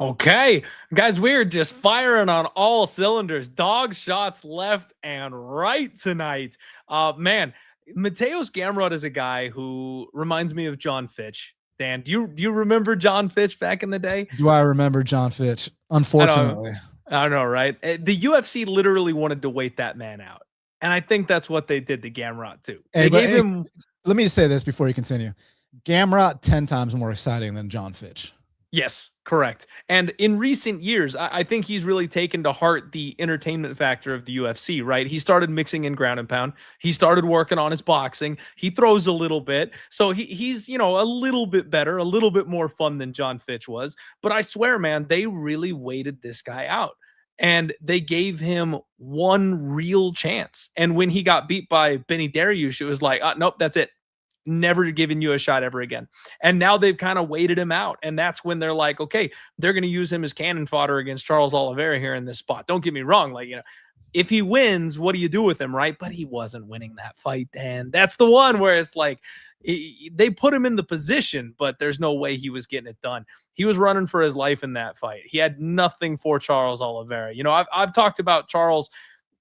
Okay, guys, we're just firing on all cylinders. Dog shots left and right tonight. Man, Mateusz Gamrot is a guy who reminds me of John Fitch. Dan, do you remember John Fitch back in the day? Do I remember John Fitch? Unfortunately. I don't know, right? The UFC literally wanted to wait that man out. And I think that's what they did to Gamrot too. They gave him. Let me just say this before you continue. Gamrot 10 times more exciting than John Fitch. Yes, correct. And in recent years, I think he's really taken to heart the entertainment factor of the UFC, right? He started mixing in ground and pound. He started working on his boxing. He throws a little bit. So he's, a little bit better, a little bit more fun than John Fitch was. But I swear, man, they really waited this guy out. And they gave him one real chance. And when he got beat by Benny Dariush, it was like, nope, that's it. Never giving you a shot ever again. And now they've kind of waited him out. And that's when they're like, okay, they're going to use him as cannon fodder against Charles Oliveira here in this spot. Don't get me wrong. Like, if he wins, what do you do with him? Right. But he wasn't winning that fight. And that's the one where it's like, they put him in the position, but there's no way he was getting it done. He was running for his life in that fight. He had nothing for Charles Oliveira. I've talked about Charles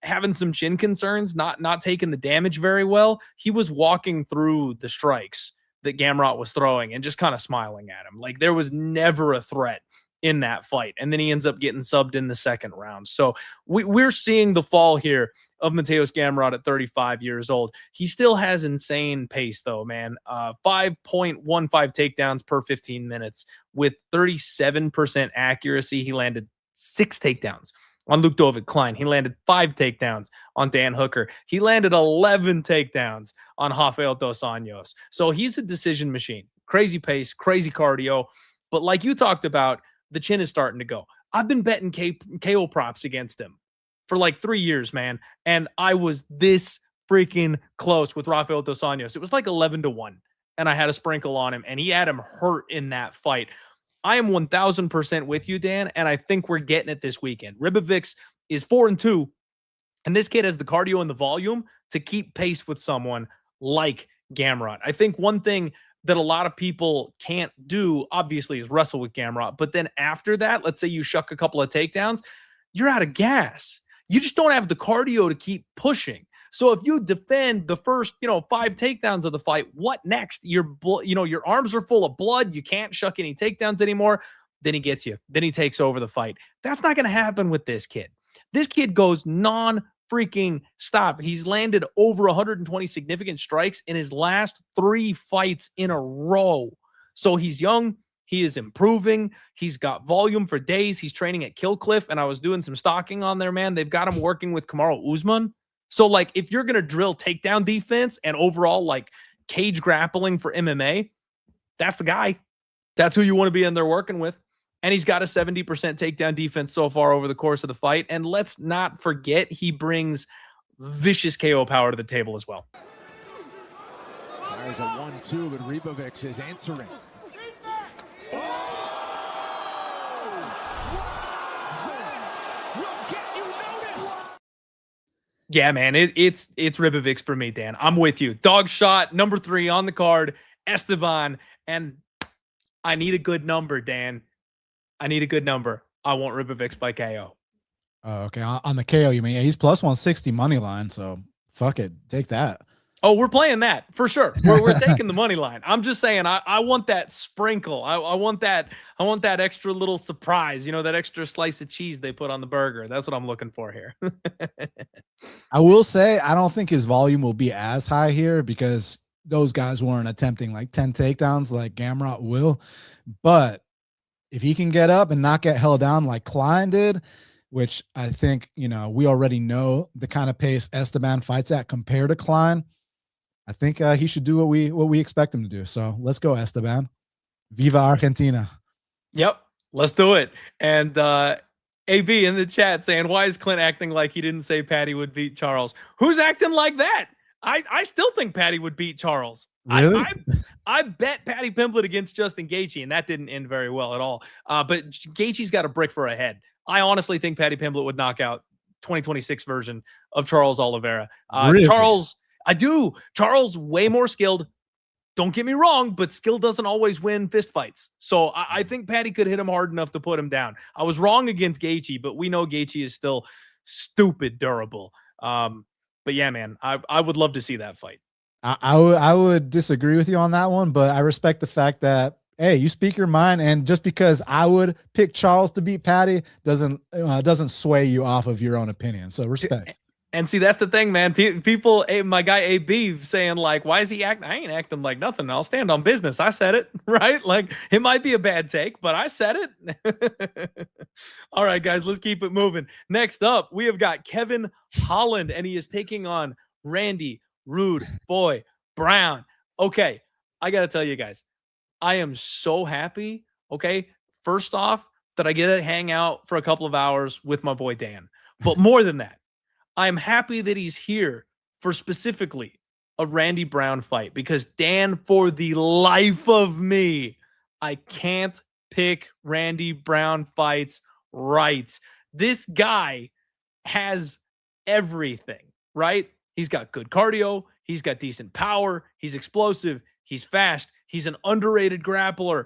having some chin concerns, not taking the damage very well. He was walking through the strikes that Gamrot was throwing and just kind of smiling at him. Like there was never a threat in that fight. And then he ends up getting subbed in the second round. So we're seeing the fall here of Mateusz Gamrot at 35 years old. He still has insane pace though, man. 5.15 takedowns per 15 minutes with 37% accuracy. He landed 6 takedowns on Luque Klein. He landed 5 takedowns on Dan Hooker. He landed 11 takedowns on Rafael dos Anjos. So he's a decision machine. Crazy pace, crazy cardio. But like you talked about, the chin is starting to go. I've been betting KO props against him for like 3 years, man. And I was this freaking close with Rafael dos Anjos. It was like 11-1. And I had a sprinkle on him. And he had him hurt in that fight. I am 1000% with you, Dan, and I think we're getting it this weekend. Ribovics is 4-2, and this kid has the cardio and the volume to keep pace with someone like Gamrot. I think one thing that a lot of people can't do, obviously, is wrestle with Gamrot, but then after that, let's say you shuck a couple of takedowns, you're out of gas. You just don't have the cardio to keep pushing. So if you defend the first, 5 takedowns of the fight, what next? Your arms are full of blood. You can't shuck any takedowns anymore. Then he gets you. Then he takes over the fight. That's not going to happen with this kid. This kid goes non-freaking stop. He's landed over 120 significant strikes in his last 3 fights in a row. So he's young. He is improving. He's got volume for days. He's training at Kill Cliff, and I was doing some stalking on there, man. They've got him working with Kamaru Usman. So, like, if you're going to drill takedown defense and overall, like, cage grappling for MMA, that's the guy. That's who you want to be in there working with. And he's got a 70% takedown defense so far over the course of the fight. And let's not forget, he brings vicious KO power to the table as well. There's a 1-2, but Ribovics is answering. Yeah, man, it's Ribovics for me, Dan. I'm with you. Dog shot, number 3 on the card, Esteban. And I need a good number, Dan. I need a good number. I want Ribovics by KO. Oh, okay. On the KO, you mean? Yeah, he's plus 160 money line, so fuck it. Take that. Oh, we're playing that for sure. We're taking the money line. I'm just saying, I want that sprinkle. I want that extra little surprise, that extra slice of cheese they put on the burger. That's what I'm looking for here. I will say, I don't think his volume will be as high here because those guys weren't attempting like 10 takedowns like Gamrot will. But if he can get up and not get held down like Klein did, which I think, we already know the kind of pace Esteban fights at compared to Klein, I think he should do what we expect him to do. So let's go, Esteban. Viva Argentina. Yep, let's do it. And AB in the chat saying, why is Clint acting like he didn't say Patty would beat Charles? Who's acting like that? I still think Patty would beat Charles. Really? I bet Patty Pimblett against Justin Gaethje, and that didn't end very well at all. But Gaethje's got a brick for a head. I honestly think Patty Pimblett would knock out 2026 version of Charles Oliveira. Really? I do. Charles, way more skilled. Don't get me wrong, but skill doesn't always win fist fights. So I think Patty could hit him hard enough to put him down. I was wrong against Gaethje, but we know Gaethje is still stupid durable. But yeah, man, I would love to see that fight. I would disagree with you on that one, but I respect the fact that, hey, you speak your mind, and just because I would pick Charles to beat Patty doesn't sway you off of your own opinion. So respect. And see, that's the thing, man. People, my guy AB saying like, why is he acting? I ain't acting like nothing. I'll stand on business. I said it, right? Like, it might be a bad take, but I said it. All right, guys, let's keep it moving. Next up, we have got Kevin Holland, and he is taking on Randy Rude Boy Brown. Okay, I got to tell you guys, I am so happy, okay, first off, that I get to hang out for a couple of hours with my boy Dan. But more than that, I'm happy that he's here for specifically a Randy Brown fight, because Dan, for the life of me, I can't pick Randy Brown fights right. This guy has everything, right? He's got good cardio. He's got decent power. He's explosive. He's fast. He's an underrated grappler,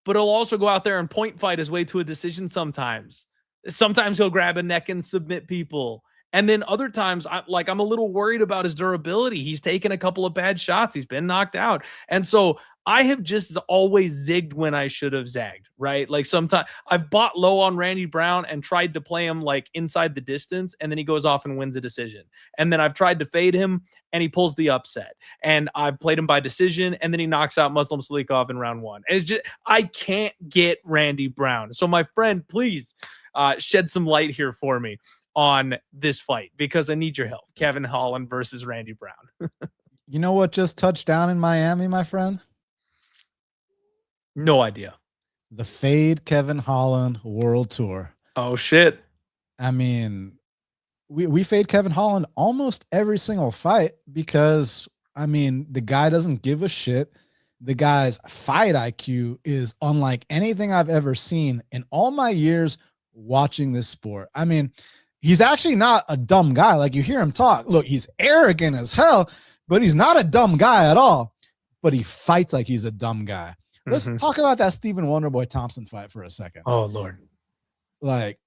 but he'll also go out there and point fight his way to a decision sometimes. Sometimes he'll grab a neck and submit people. And then other times, I'm a little worried about his durability. He's taken a couple of bad shots. He's been knocked out. And so I have just always zigged when I should have zagged, right? Like, sometimes I've bought low on Randy Brown and tried to play him like inside the distance, and then he goes off and wins a decision. And then I've tried to fade him and he pulls the upset. And I've played him by decision, and then he knocks out Muslim Salikhov in round 1. And it's just, I can't get Randy Brown. So my friend, please shed some light here for me on this fight, because I need your help. Kevin Holland versus Randy Brown. You know what just touched down in Miami, my friend? No idea. The Fade Kevin Holland World Tour. Oh, shit. I mean, we fade Kevin Holland almost every single fight because, I mean, the guy doesn't give a shit. The guy's fight IQ is unlike anything I've ever seen in all my years watching this sport. I mean, he's actually not a dumb guy. Like, you hear him talk. Look, he's arrogant as hell, but he's not a dumb guy at all. But he fights like he's a dumb guy. Let's talk about that Stephen Wonderboy Thompson fight for a second. Oh, Lord. Like,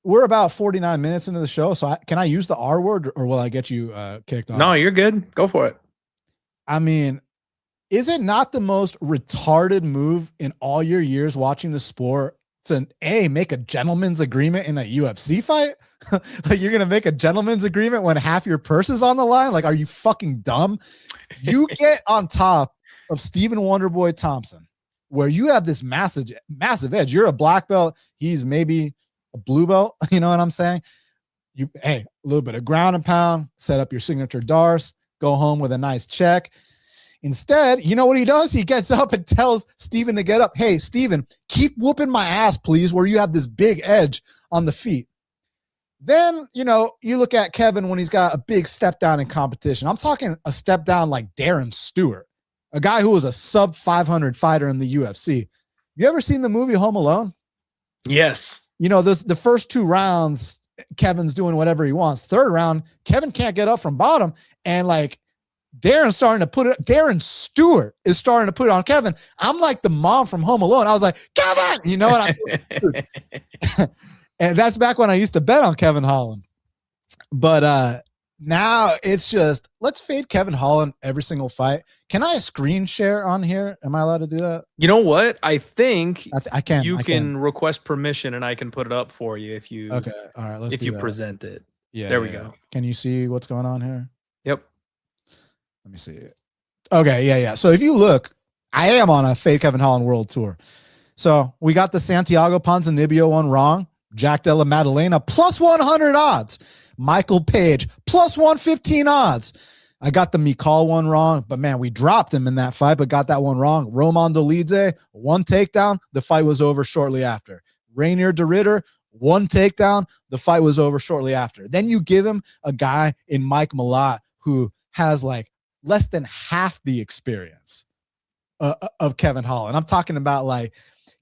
we're about 49 minutes into the show. So can I use the R word or will I get you kicked off? No, you're good. Go for it. I mean, is it not the most retarded move in all your years watching the sport to make a gentleman's agreement in a UFC fight? Like you're going to make a gentleman's agreement when half your purse is on the line? Like, are you fucking dumb? You get on top of Stephen Wonderboy Thompson, where you have this massive edge. You're a black belt. He's maybe a blue belt. You know what I'm saying? A little bit of ground and pound, set up your signature darce, go home with a nice check. Instead, you know what he does? He gets up and tells Steven to get up. Hey, Steven, keep whooping my ass, please, where you have this big edge on the feet. Then, you look at Kevin when he's got a big step down in competition. I'm talking a step down like Darren Stewart, a guy who was a sub 500 fighter in the UFC. You ever seen the movie Home Alone? Yes. The first 2 rounds, Kevin's doing whatever he wants. Third round, Kevin can't get up from bottom. And like Darren Stewart is starting to put it on Kevin. I'm like the mom from Home Alone. I was like, Kevin, you know what And that's back when I used to bet on Kevin Holland. But now it's just, let's fade Kevin Holland every single fight. Can I screen share on here? Am I allowed to do that? You know what? I think I can. You can request permission and I can put it up for you if you. Okay. All right. Let's. If you present it. Yeah. There we go. Can you see what's going on here? Yep. Let me see it. Okay. Yeah. So if you look, I am on a fade Kevin Holland world tour. So we got the Santiago Ponzinibbio one wrong. Jack Della Maddalena plus 100 odds. Michael Page plus 115 odds. I got the Mikal one wrong, but man, we dropped him in that fight, but got that one wrong. Roman Dolidze, 1 takedown. The fight was over shortly after. Rainier de Ritter, 1 takedown. The fight was over shortly after. Then you give him a guy in Mike Malott who has like less than half the experience of Kevin Holland. I'm talking about like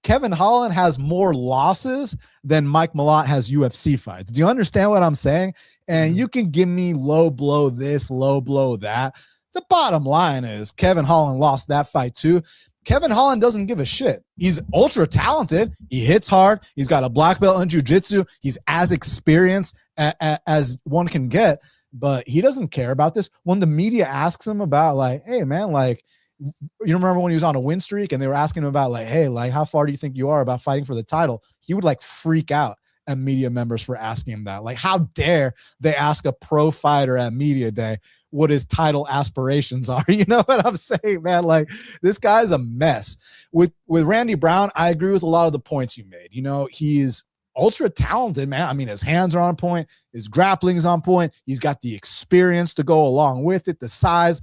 Kevin Holland has more losses than Mike Malott has UFC fights. Do you understand what I'm saying? And you can give me low blow this, low blow that. The bottom line is Kevin Holland lost that fight too. Kevin Holland doesn't give a shit. He's ultra talented. He hits hard. He's got a black belt in jiu-jitsu. He's as experienced as one can get, but he doesn't care about this. When the media asks him about like, hey man, like, you remember when he was on a win streak and they were asking him about like, hey, like how far do you think you are about fighting for the title? He would like freak out at media members for asking him that. Like, how dare they ask a pro fighter at media day what his title aspirations are? You know what I'm saying, man? Like, this guy's a mess. With Randy Brown, I agree with a lot of the points you made. He's ultra talented, man. I mean, his hands are on point. His grappling's on point. He's got the experience to go along with it, the size.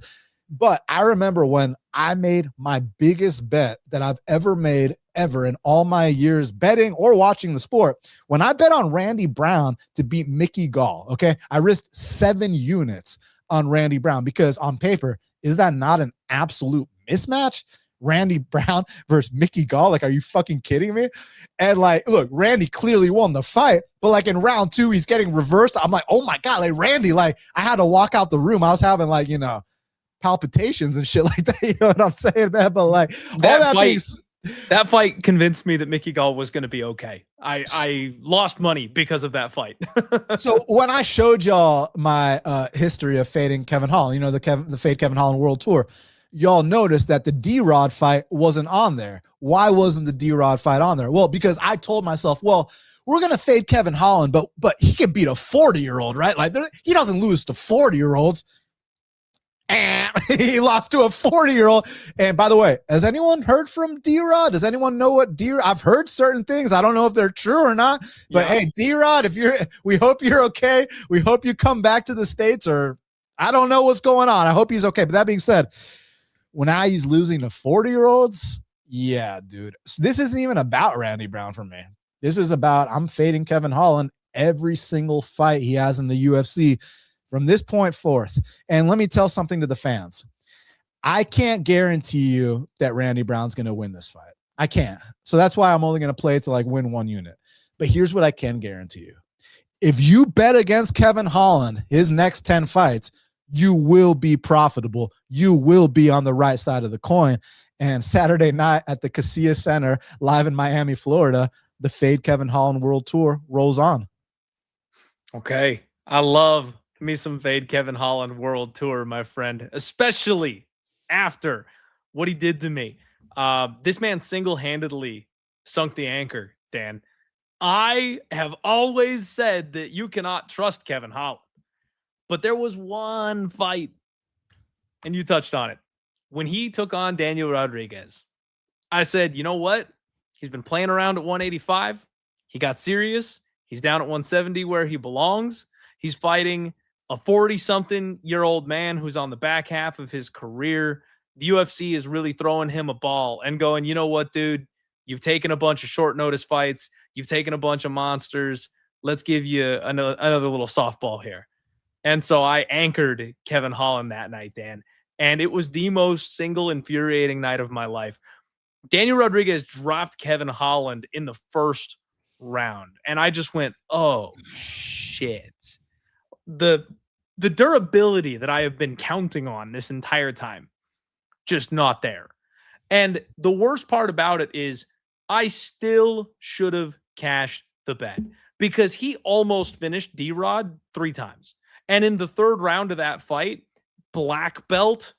But I remember when I made my biggest bet that I've ever made in all my years betting or watching the sport. When I bet on Randy Brown to beat Mickey Gall, okay, I risked 7 units on Randy Brown because on paper, is that not an absolute mismatch? Randy Brown versus Mickey Gall? Like, are you fucking kidding me? And like, look, Randy clearly won the fight, but like in round 2, he's getting reversed. I'm like, oh my God, like Randy, like I had to walk out the room. I was having like, palpitations and shit like that. You know what I'm saying, man? But like that fight convinced me that Mickey Gall was going to be okay. I lost money because of that fight. So when I showed y'all my history of fading Kevin Holland, the fade Kevin Holland World Tour, y'all noticed that the D-Rod fight wasn't on there. Why wasn't the D-Rod fight on there? Well, because I told myself, well, we're going to fade Kevin Holland, but he can beat a 40-year-old, right? Like he doesn't lose to 40-year-olds. And he lost to a 40-year-old. And by the way, has anyone heard from D-Rod? Does anyone know what D-Rod? I've heard certain things. I don't know if they're true or not. But Hey, D-Rod, we hope you're okay. We hope you come back to the States, or I don't know what's going on. I hope he's okay. But that being said, when he's losing to 40-year-olds, yeah, dude. So this isn't even about Randy Brown for me. This is about I'm fading Kevin Holland every single fight he has in the UFC from this point forth. And let me tell something to the fans. I can't guarantee you that Randy Brown's going to win this fight. I can't. So that's why I'm only going to play it to like win 1 unit. But here's what I can guarantee you. If you bet against Kevin Holland, his next 10 fights, you will be profitable. You will be on the right side of the coin. And Saturday night at the Casillas Center, live in Miami, Florida, the Fade Kevin Holland World Tour rolls on. Okay. I love me some Fade Kevin Holland World Tour, my friend, especially after what he did to me. This man single-handedly sunk the anchor, Dan. I have always said that you cannot trust Kevin Holland, but there was one fight, and you touched on it. When he took on Daniel Rodriguez, I said, you know what? He's been playing around at 185. He got serious. He's down at 170 where he belongs. He's fighting a 40-something-year-old man who's on the back half of his career. The UFC is really throwing him a ball and going, you know what, dude? You've taken a bunch of short notice fights. You've taken a bunch of monsters. Let's give you another little softball here. And so I anchored Kevin Holland that night, Dan. And it was the most single infuriating night of my life. Daniel Rodriguez dropped Kevin Holland in the first round. And I just went, oh, shit. The durability that I have been counting on this entire time, just not there. And the worst part about it is I still should have cashed the bet because he almost finished D-Rod 3 times. And in the third round of that fight, black belt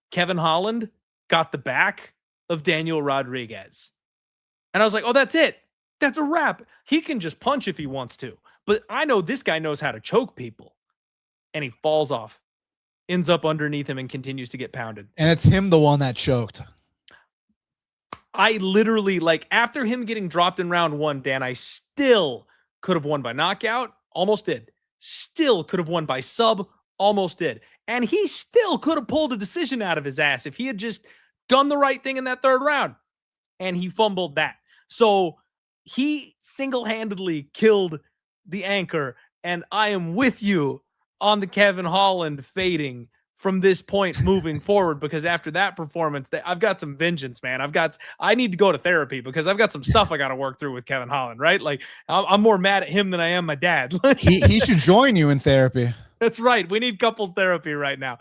Kevin Holland got the back of Daniel Rodriguez. And I was like, oh, that's it. That's a wrap. He can just punch if he wants to. But I know this guy knows how to choke people. And he falls off, ends up underneath him, and continues to get pounded. And it's him the one that choked. I literally, like, after him getting dropped in round 1, Dan, I still could have won by knockout. Almost did. Still could have won by sub. Almost did. And he still could have pulled a decision out of his ass if he had just done the right thing in that third round. And he fumbled that. So he single-handedly killed the anchor. And I am with you on the Kevin Holland fading from this point moving forward, because after that performance, I've got some vengeance, man. I need to go to therapy because I've got some stuff I got to work through with Kevin Holland, right? Like, I'm more mad at him than I am my dad. he should join you in therapy. That's right. We need couples therapy right now.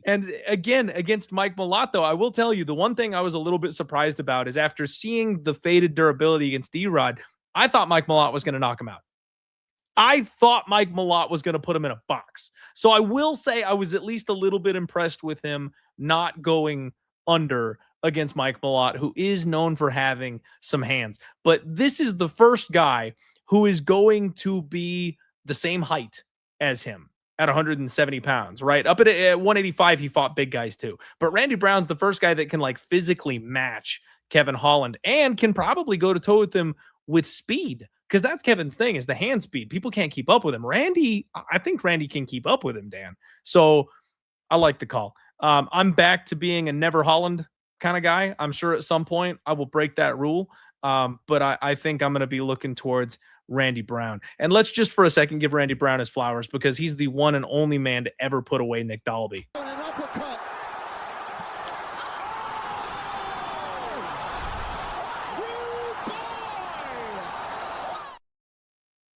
And again, against Mike Mulatto, I will tell you, the one thing I was a little bit surprised about is after seeing the faded durability against D-Rod, I thought Mike Mulatto was going to knock him out. I thought Mike Mulatto was going to put him in a box. So I will say I was at least a little bit impressed with him not going under against Mike Mulatto, who is known for having some hands. But this is the first guy who is going to be the same height as him at 170 pounds, right? Up at 185, he fought big guys too. But Randy Brown's the first guy that can like physically match Kevin Holland and can probably go to toe with him with speed. Because that's Kevin's thing, is the hand speed. People can't keep up with him. I think Randy can keep up with him, Dan. So I like the call. I'm back to being a never Holland kind of guy. I'm sure at some point I will break that rule. But I think I'm going to be looking towards Randy Brown. And let's just for a second give Randy Brown his flowers, because he's the one and only man to ever put away Nick Dalby.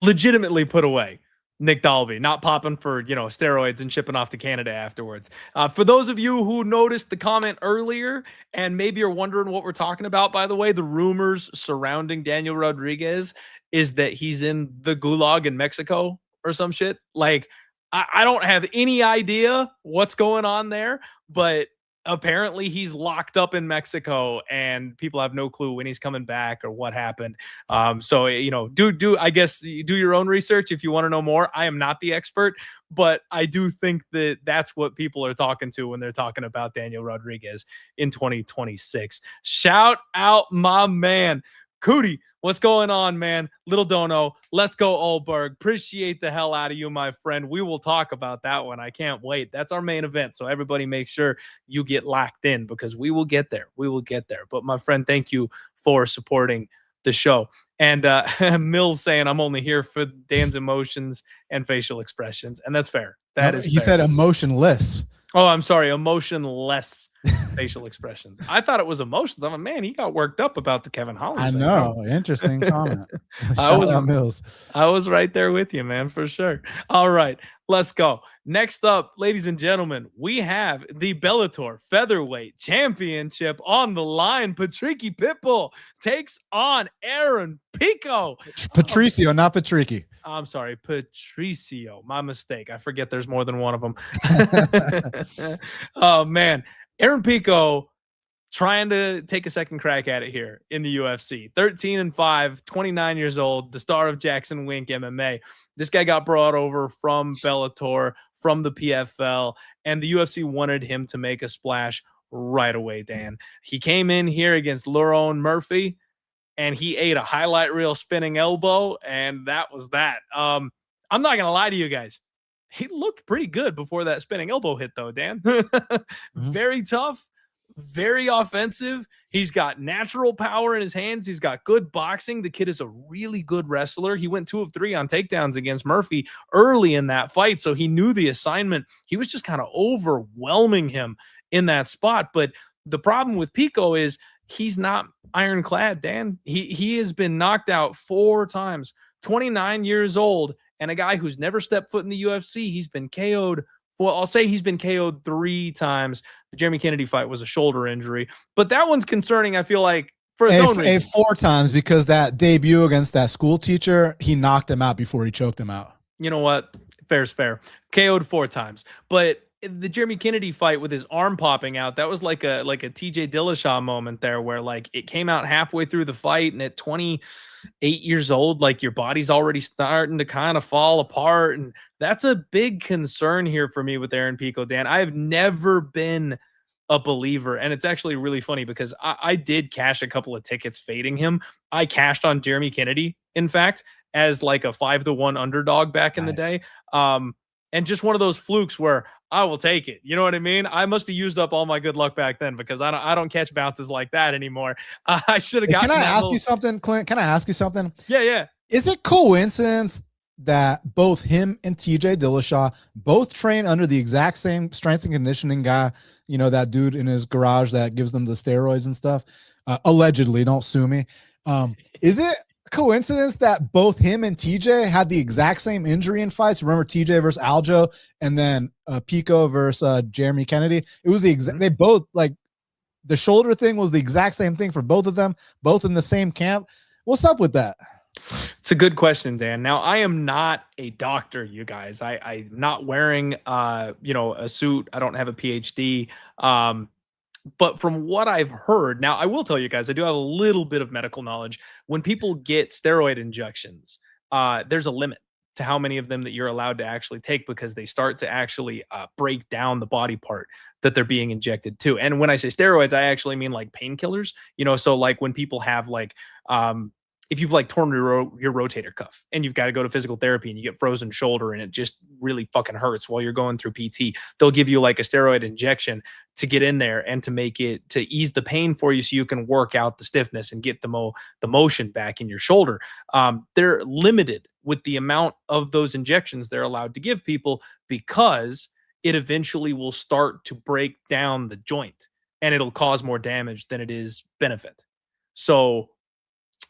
Legitimately put away Nick Dalby, not popping for, steroids and shipping off to Canada afterwards. For those of you who noticed the comment earlier and maybe are wondering what we're talking about, by the way, the rumors surrounding Daniel Rodriguez is that he's in the gulag in Mexico or some shit. Like, I don't have any idea what's going on there, but apparently he's locked up in Mexico and people have no clue when he's coming back or what happened. So, I guess you do your own research if you want to know more. I am not the expert, but I do think that that's what people are talking to when they're talking about Daniel Rodriguez in 2026. Shout out my man, Cootie. What's going on, man? Little Dono. Let's go, Ulberg. Appreciate the hell out of you, my friend. We will talk about that one. I can't wait. That's our main event. So everybody make sure you get locked in, because we will get there. We will get there. But my friend, thank you for supporting the show. And Mills saying I'm only here for Dan's emotions and facial expressions. And that's fair. That is He fair. said emotionless. Oh, I'm sorry. Emotionless. facial expressions. I thought it was emotions. I'm like, man, he got worked up about the Kevin Holland I thing, know. bro. Interesting comment. I Shout was- out Mills. I was right there with you, man, for sure. All right, let's go. Next up, ladies and gentlemen, we have the Bellator Featherweight Championship on the line. Patricio Pitbull takes on Aaron Pico. Patricio, not Patricky. I'm sorry, Patricio. My mistake. I forget there's more than one of them. Oh, man. Aaron Pico trying to take a second crack at it here in the UFC. 13-5, 29 years old, the star of Jackson Wink MMA. This guy got brought over from Bellator, from the PFL, and the UFC wanted him to make a splash right away, Dan. He came in here against Lerone Murphy, and he ate a highlight reel spinning elbow, and that was that. I'm not going to lie to you guys. He looked pretty good before that spinning elbow hit, though, Dan. Very tough. Very offensive. He's got natural power in his hands. He's got good boxing. The kid is a really good wrestler. He went 2 of 3 on takedowns against Murphy early in that fight, so he knew the assignment. He was just kind of overwhelming him in that spot. But the problem with Pico is he's not ironclad, Dan. He has been knocked out 4 times, 29 years old, and a guy who's never stepped foot in the UFC. He's been KO'd. Well, I'll say he's been KO'd 3 times. The Jeremy Kennedy fight was a shoulder injury, but that one's concerning, I feel like, for its own reason. 4 times, because that debut against that school teacher, he knocked him out before he choked him out. You know what? Fair's fair. KO'd 4 times. But the Jeremy Kennedy fight with his arm popping out, that was like a TJ Dillashaw moment there, where like it came out halfway through the fight, and at 28 years old, like your body's already starting to kind of fall apart. And that's a big concern here for me with Aaron Pico, Dan. I've never been a believer, and it's actually really funny because I did cash a couple of tickets fading him. I cashed on Jeremy Kennedy, in fact, as like a 5-1 underdog back in the day. And just one of those flukes where I will take it. You know what I mean? I must have used up all my good luck back then, because I don't catch bounces like that anymore. I should have gotten. Can I ask you something, Clint? Can I ask you something? Yeah. Is it coincidence that both him and TJ Dillashaw both train under the exact same strength and conditioning guy? You know, that dude in his garage that gives them the steroids and stuff. Allegedly, don't sue me. Is it coincidence that both him and TJ had the exact same injury in fights? Remember TJ versus Aljo, and then Pico versus Jeremy Kennedy? It was the exact. They both, like, the shoulder thing was the exact same thing for both of them, both in the same camp. What's up with that? It's a good question, Dan. Now, I am not a doctor, you guys. I'm not wearing a suit. I don't have a PhD. But from what I've heard, now I will tell you guys, I do have a little bit of medical knowledge. When people get steroid injections, there's a limit to how many of them that you're allowed to actually take, because they start to actually break down the body part that they're being injected to. And when I say steroids, I actually mean like painkillers, so like when people have like, if you've like torn your rotator cuff and you've got to go to physical therapy and you get frozen shoulder and it just really fucking hurts while you're going through PT, they'll give you like a steroid injection to get in there and to make it, to ease the pain for you so you can work out the stiffness and get the motion back in your shoulder. They're limited with the amount of those injections they're allowed to give people, because it eventually will start to break down the joint and it'll cause more damage than it is benefit. So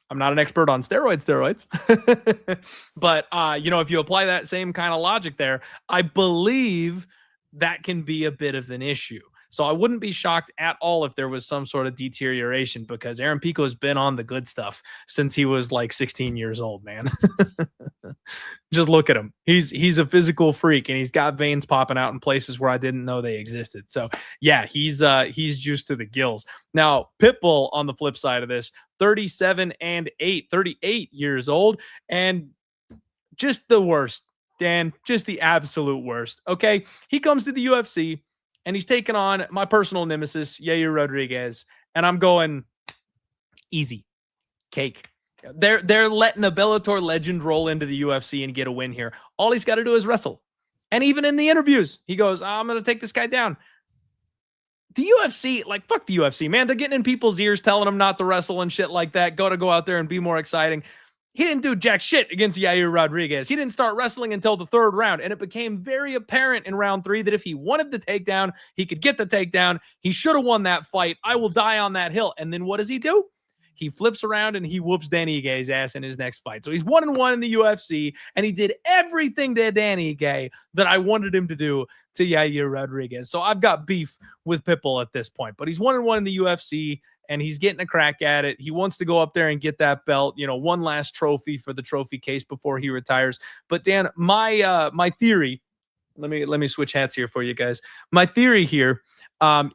I'm not an expert on steroids, but if you apply that same kind of logic there, I believe that can be a bit of an issue. So I wouldn't be shocked at all if there was some sort of deterioration, because Aaron Pico has been on the good stuff since he was like 16 years old, man. Just look at him. He's a physical freak, and he's got veins popping out in places where I didn't know they existed. So yeah, he's juiced to the gills. Now, Pitbull on the flip side of this, 37-8, 38 years old, and just the worst, Dan, just the absolute worst. Okay, he comes to the UFC and he's taking on my personal nemesis, Yair Rodriguez, and I'm going easy, cake. They're letting a Bellator legend roll into the UFC and get a win here. All he's got to do is wrestle. And even in the interviews, he goes, I'm going to take this guy down. The UFC, like, fuck the UFC, man. They're getting in people's ears telling them not to wrestle and shit like that. Go out there and be more exciting. he didn't do jack shit against Yair Rodriguez. He didn't start wrestling until the 3rd round, and it became very apparent in round 3 that if he wanted the takedown, he could get the takedown. He should have won that fight. I will die on that hill. And then what does he do? He flips around and he whoops Danny Igue's ass in his next fight. So he's 1-1 in the UFC, and he did everything to Danny Ige that I wanted him to do to Yair Rodriguez. So I've got beef with Pitbull at this point, but he's 1-1 in the UFC, and he's getting a crack at it. He wants to go up there and get that belt, one last trophy for the trophy case before he retires. But Dan, my theory, let me switch hats here for you guys. My theory here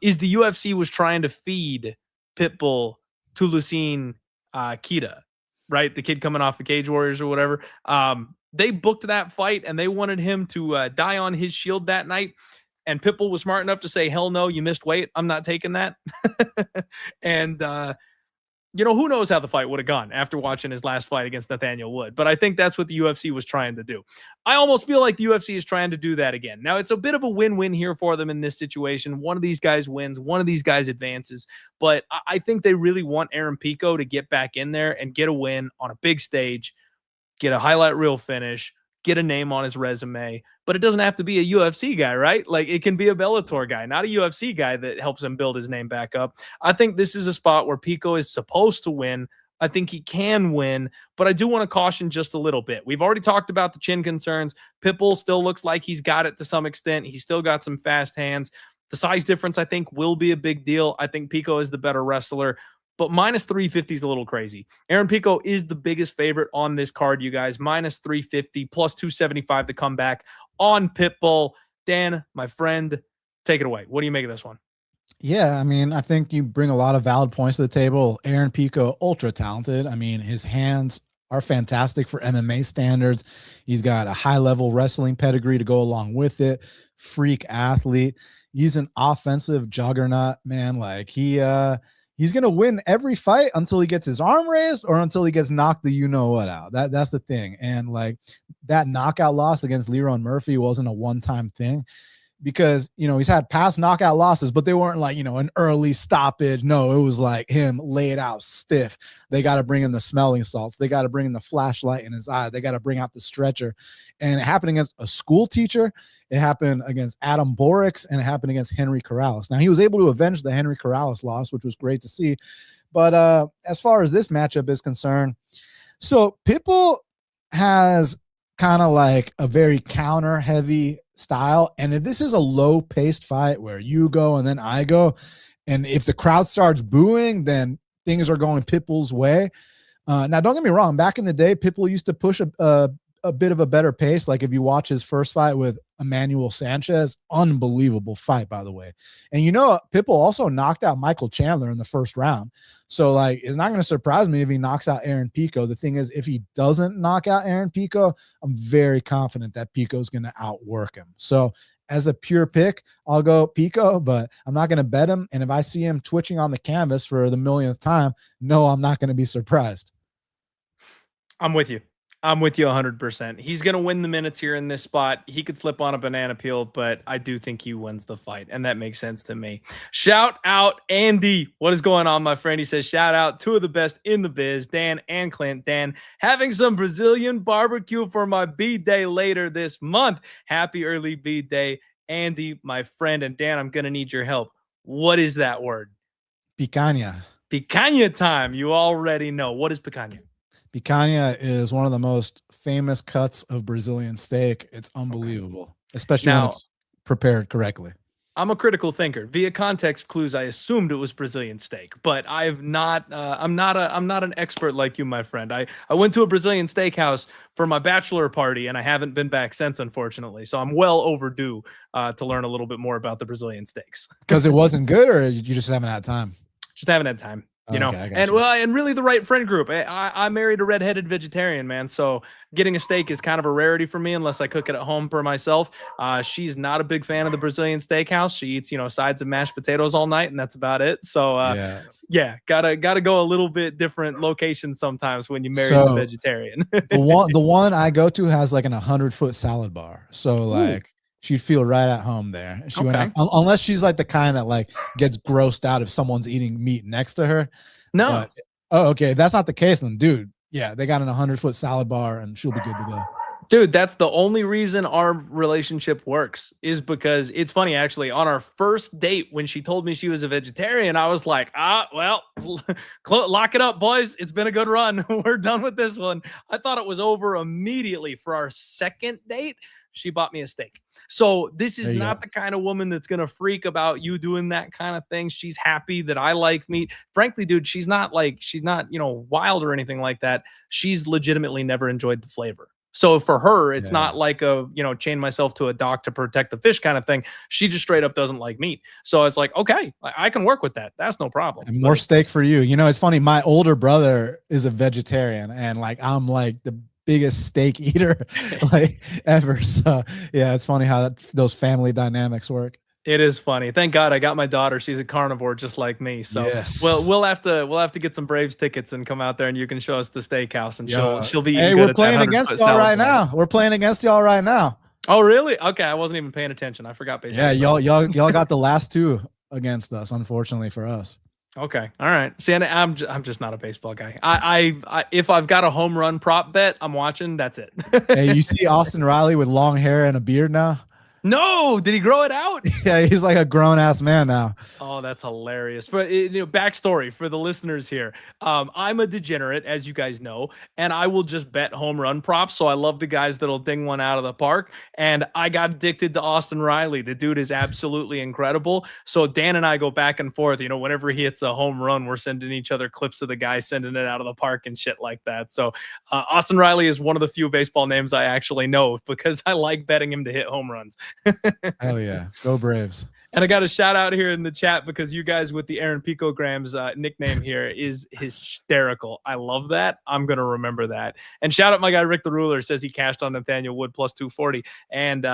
is the UFC was trying to feed Pitbull to Lucien Kita, right? The kid coming off the Cage Warriors or whatever. They booked that fight, and they wanted him to die on his shield that night. And Pitbull was smart enough to say, hell no, you missed weight. I'm not taking that. And, who knows how the fight would have gone after watching his last fight against Nathaniel Wood. But I think that's what the UFC was trying to do. I almost feel like the UFC is trying to do that again. Now, it's a bit of a win-win here for them in this situation. One of these guys wins. One of these guys advances. But I think they really want Aaron Pico to get back in there and get a win on a big stage, get a highlight reel finish, get a name on his resume. But it doesn't have to be a UFC guy, right? Like, it can be a Bellator guy, not a UFC guy that helps him build his name back up. I think this is a spot where Pico is supposed to win. I think he can win, but I do want to caution just a little bit. We've already talked about the chin concerns. Pitbull still looks like he's got it to some extent. He's still got some fast hands. The size difference, I think, will be a big deal. I think Pico is the better wrestler. But minus 350 is a little crazy. Aaron Pico is the biggest favorite on this card, you guys. Minus 350, plus 275 to come back on Pitbull. Dan, my friend, take it away. What do you make of this one? Yeah, I mean, I think you bring a lot of valid points to the table. Aaron Pico, ultra talented. I mean, his hands are fantastic for MMA standards. He's got a high-level wrestling pedigree to go along with it. Freak athlete. He's an offensive juggernaut, man. Like, he's going to win every fight until he gets his arm raised or until he gets knocked the you-know-what out. That's the thing. And, like, that knockout loss against Leron Murphy wasn't a one-time thing because, he's had past knockout losses, but they weren't like, an early stoppage. No, it was like him laid out stiff. They got to bring in the smelling salts. They got to bring in the flashlight in his eye. They got to bring out the stretcher. And it happened against a school teacher. It happened against Adam Borix, and it happened against Henry Corrales. Now, he was able to avenge the Henry Corrales loss, which was great to see. But as far as this matchup is concerned, so Pitbull has kind of like a very counter-heavy style, and if this is a low-paced fight where you go and then I go, and if the crowd starts booing, then things are going Pitbull's way. Now, don't get me wrong. Back in the day, Pitbull used to push a bit of a better pace. Like if you watch his first fight with Emmanuel Sanchez, unbelievable fight, by the way. And Pitbull also knocked out Michael Chandler in the first round. So like, it's not going to surprise me if he knocks out Aaron Pico. The thing is, if he doesn't knock out Aaron Pico, I'm very confident that Pico's going to outwork him. So as a pure pick, I'll go Pico, but I'm not going to bet him. And if I see him twitching on the canvas for the millionth time, no, I'm not going to be surprised. I'm with you. I'm with you 100%. He's going to win the minutes here in this spot. He could slip on a banana peel, but I do think he wins the fight, and that makes sense to me. Shout out Andy. What is going on, my friend? He says, shout out two of the best in the biz, Dan and Clint. Dan, having some Brazilian barbecue for my B-Day later this month. Happy early B-Day, Andy, my friend. And Dan, I'm going to need your help. What is that word? Picanha. Picanha time. You already know. What is picanha? Picanha is one of the most famous cuts of Brazilian steak. It's unbelievable, especially when it's prepared correctly. I'm a critical thinker. Via context clues, I assumed it was Brazilian steak, but I'm not an expert like you, my friend. I went to a Brazilian steakhouse for my bachelor party, and I haven't been back since, unfortunately. So I'm well overdue to learn a little bit more about the Brazilian steaks. Because it wasn't good, or you just haven't had time? Just haven't had time. And really the right friend group. I married a redheaded vegetarian, man. So getting a steak is kind of a rarity for me unless I cook it at home for myself. She's not a big fan of the Brazilian steakhouse. She eats, sides of mashed potatoes all night, and that's about it. So gotta go a little bit different locations sometimes when you marry the vegetarian. the one I go to has like an 100-foot salad bar. So like, she'd feel right at home there. She wouldn't have, unless she's like the kind that like gets grossed out if someone's eating meat next to her. No. But, okay. If that's not the case, then dude, Yeah, they got an 100-foot salad bar, and she'll be good to go. Dude, that's the only reason our relationship works, is because it's funny, actually. On our first date, when she told me she was a vegetarian, I was like, well, lock it up, boys. It's been a good run. We're done with this one. I thought it was over immediately. For our second date, she bought me a steak. So this is not the kind of woman that's going to freak about you doing that kind of thing. She's happy that I like meat. Frankly, dude, she's not, wild or anything like that. She's legitimately never enjoyed the flavor. So for her, it's not like a, chain myself to a dock to protect the fish kind of thing. She just straight up doesn't like meat. So it's like, okay, I can work with that. That's no problem. And more steak for you. It's funny. My older brother is a vegetarian, and I'm like the biggest steak eater ever. So yeah, it's funny how those family dynamics work. It is funny. Thank God I got my daughter. She's a carnivore just like me. So we'll have to get some Braves tickets and come out there, and you can show us the steakhouse, and she'll be. Hey, we're playing against y'all right now. We're playing against y'all right now. Oh, really? Okay, I wasn't even paying attention. I forgot baseball. Yeah, y'all got the last two against us, unfortunately for us. Okay, all right. See, I'm just not a baseball guy. I if I've got a home run prop bet, I'm watching. That's it. Hey, you see Austin Riley with long hair and a beard now? No, did he grow it out? Yeah, he's like a grown-ass man now. Oh, that's hilarious. For backstory for the listeners here, I'm a degenerate, as you guys know, and I will just bet home run props. So I love the guys that'll ding one out of the park, and I got addicted to Austin Riley. The dude is absolutely incredible. So Dan and I go back and forth. Whenever he hits a home run, we're sending each other clips of the guy sending it out of the park and shit like that. So Austin Riley is one of the few baseball names I actually know, because I like betting him to hit home runs. Hell yeah, go Braves. And I got a shout out here in the chat, because you guys with the Aaron Picograms nickname here is hysterical. I love that. I'm going to remember that. And shout out my guy Rick the Ruler, says he cashed on Nathaniel Wood plus 240 and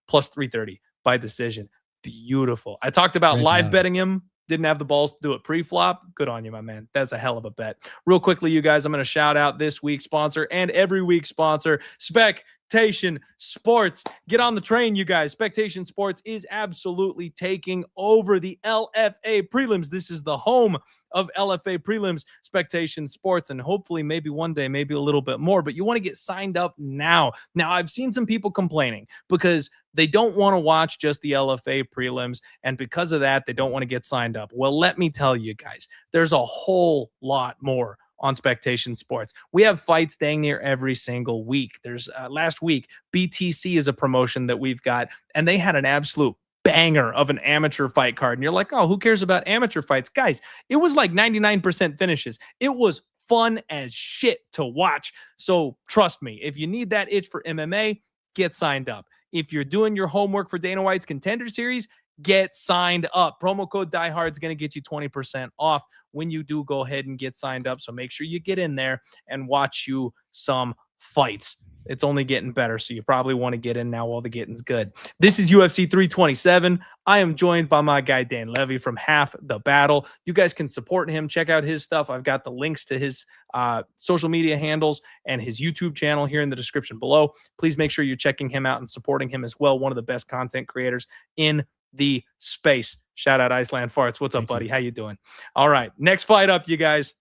plus 330 by decision. Beautiful. I talked about live betting him. Didn't have the balls to do it pre-flop. Good on you, my man. That's a hell of a bet. Real quickly, you guys, I'm going to shout out this week's sponsor and every week's sponsor, Spectation Sports. Get on the train, you guys. Spectation Sports is absolutely taking over the LFA prelims. This is the home of LFA prelims, Spectation Sports, and hopefully maybe one day, maybe a little bit more, but you want to get signed up now. Now, I've seen some people complaining because they don't want to watch just the LFA prelims, and because of that, they don't want to get signed up. Well, let me tell you guys, there's a whole lot more on Spectation Sports. We have fights dang near every single week. There's last week, BTC is a promotion that we've got, and they had an absolute banger of an amateur fight card. And you're like, oh, who cares about amateur fights? Guys, it was like 99% finishes. It was fun as shit to watch. So trust me, if you need that itch for MMA, get signed up. If you're doing your homework for Dana White's Contender Series, get signed up. Promo code DIEHARD is going to get you 20% off when you do go ahead and get signed up. So make sure you get in there and watch you some fights. It's only getting better, so you probably want to get in now while the getting's good. This is UFC 327. I am joined by my guy Dan Levy from Half the Battle. You guys can support him. Check out his stuff. I've got the links to his social media handles and his YouTube channel here in the description below. Please make sure you're checking him out and supporting him as well. One of the best content creators in the space. Shout out Iceland Farts. What's up, buddy? How you doing? All right, next fight up, you guys.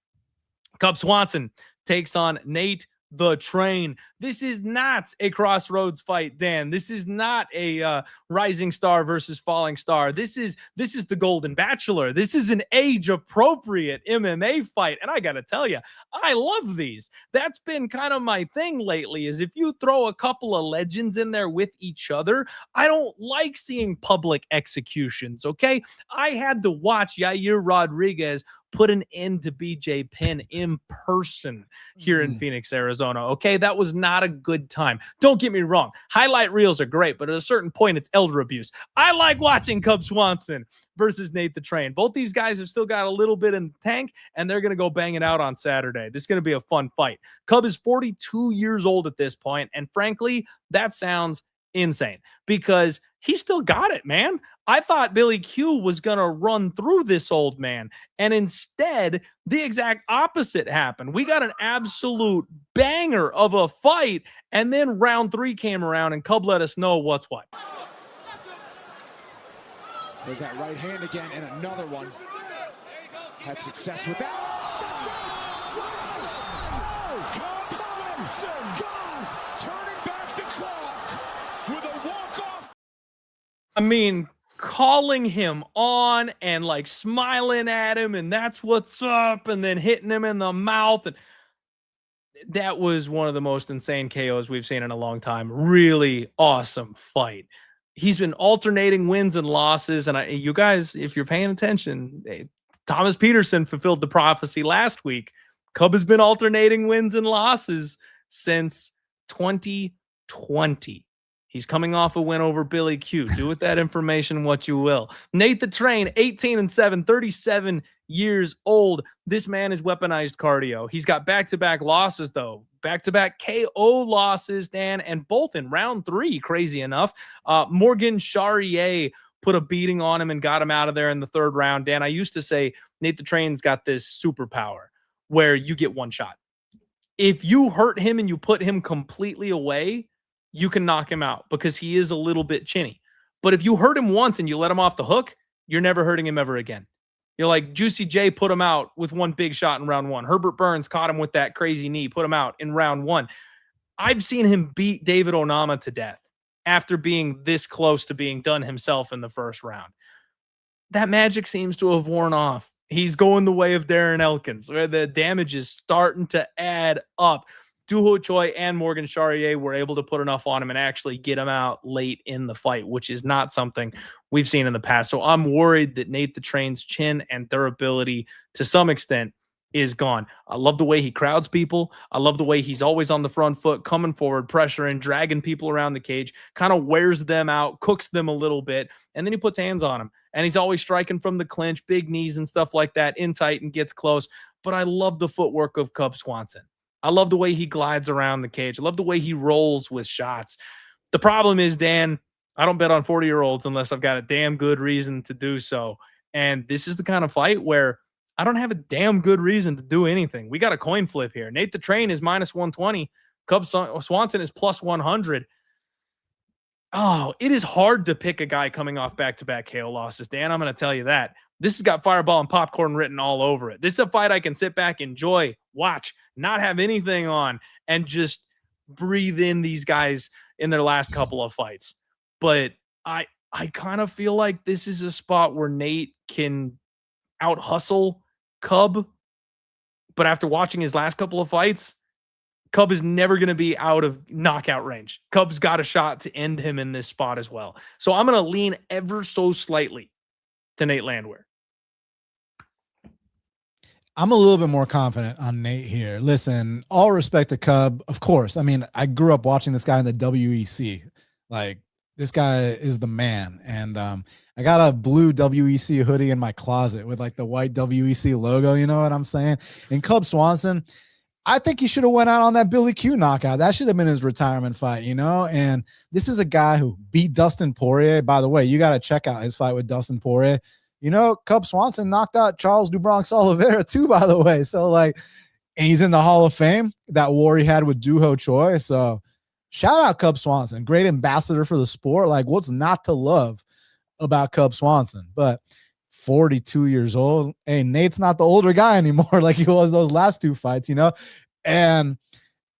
Cub Swanson takes on Nate the Train. This is not a crossroads fight, Dan. This is not a rising star versus falling star. This is the Golden Bachelor. This is an age-appropriate MMA fight. And I got to tell you, I love these. That's been kind of my thing lately, is if you throw a couple of legends in there with each other, I don't like seeing public executions, okay? I had to watch Yair Rodriguez put an end to BJ Penn in person here in Phoenix, Arizona. Okay, that was not a good time. Don't get me wrong. Highlight reels are great, but at a certain point, it's elder abuse. I like watching Cub Swanson versus Nate the Train. Both these guys have still got a little bit in the tank, and they're going to go bang it out on Saturday. This is going to be a fun fight. Cub is 42 years old at this point, and frankly, that sounds insane because he still got it, man. I thought Billy Q was going to run through this old man, and instead, the exact opposite happened. We got an absolute banger of a fight, and then round 3 came around, and Cub let us know what's what. There's that right hand again, and another one. Had success with that. Cub Swanson goes, turning back the clock with a walk-off. I mean, calling him on and like smiling at him, and that's what's up, and then hitting him in the mouth. And that was one of the most insane KOs we've seen in a long time. Really awesome fight. He's been alternating wins and losses. And you guys, if you're paying attention, Thomas Peterson fulfilled the prophecy last week. Cub has been alternating wins and losses since 2020. He's coming off a win over Billy Q. Do with that information what you will. Nate the Train, 18-7, 37 years old. This man is weaponized cardio. He's got back-to-back losses, though. Back-to-back KO losses, Dan, and both in round 3, crazy enough. Morgan Charrier put a beating on him and got him out of there in the 3rd round. Dan, I used to say Nate the Train's got this superpower where you get one shot. If you hurt him and you put him completely away, you can knock him out because he is a little bit chinny. But if you hurt him once and you let him off the hook, you're never hurting him ever again. You're like Juicy J put him out with one big shot in round 1. Herbert Burns caught him with that crazy knee, put him out in round 1. I've seen him beat David Onama to death after being this close to being done himself in the 1st round. That magic seems to have worn off. He's going the way of Darren Elkins, where the damage is starting to add up. Duho Choi and Morgan Charrier were able to put enough on him and actually get him out late in the fight, which is not something we've seen in the past. So I'm worried that Nate the Train's chin and durability to some extent is gone. I love the way he crowds people. I love the way he's always on the front foot, coming forward, pressuring, dragging people around the cage, kind of wears them out, cooks them a little bit, and then he puts hands on them. And he's always striking from the clinch, big knees and stuff like that, in tight and gets close. But I love the footwork of Cub Swanson. I love the way he glides around the cage. I love the way he rolls with shots. The problem is, Dan, I don't bet on 40-year-olds unless I've got a damn good reason to do so. And this is the kind of fight where I don't have a damn good reason to do anything. We got a coin flip here. Nate the Train is minus 120. Cub Swanson is plus 100. Oh, it is hard to pick a guy coming off back-to-back KO losses, Dan. I'm going to tell you that. This has got fireball and popcorn written all over it. This is a fight I can sit back, enjoy, watch, not have anything on, and just breathe in these guys in their last couple of fights. But I kind of feel like this is a spot where Nate can out-hustle Cub. But after watching his last couple of fights, Cub is never going to be out of knockout range. Cub's got a shot to end him in this spot as well. So I'm going to lean ever so slightly to Nate Landwehr. I'm a little bit more confident on Nate here. Listen, all respect to Cub, of course. I mean, I grew up watching this guy in the WEC. Like, this guy is the man. And I got a blue WEC hoodie in my closet with like the white WEC logo. You know what I'm saying? And Cub Swanson, I think he should have went out on that Billy Q knockout. That should have been his retirement fight, you know? And this is a guy who beat Dustin Poirier. By the way, you got to check out his fight with Dustin Poirier. You know, Cub Swanson knocked out Charles DuBronx Oliveira too, by the way. So, like, and he's in the Hall of Fame, that war he had with Duho Choi. So, shout out Cub Swanson. Great ambassador for the sport. Like, what's not to love about Cub Swanson? But 42 years old. Hey, Nate's not the older guy anymore like he was those last 2 fights, you know? And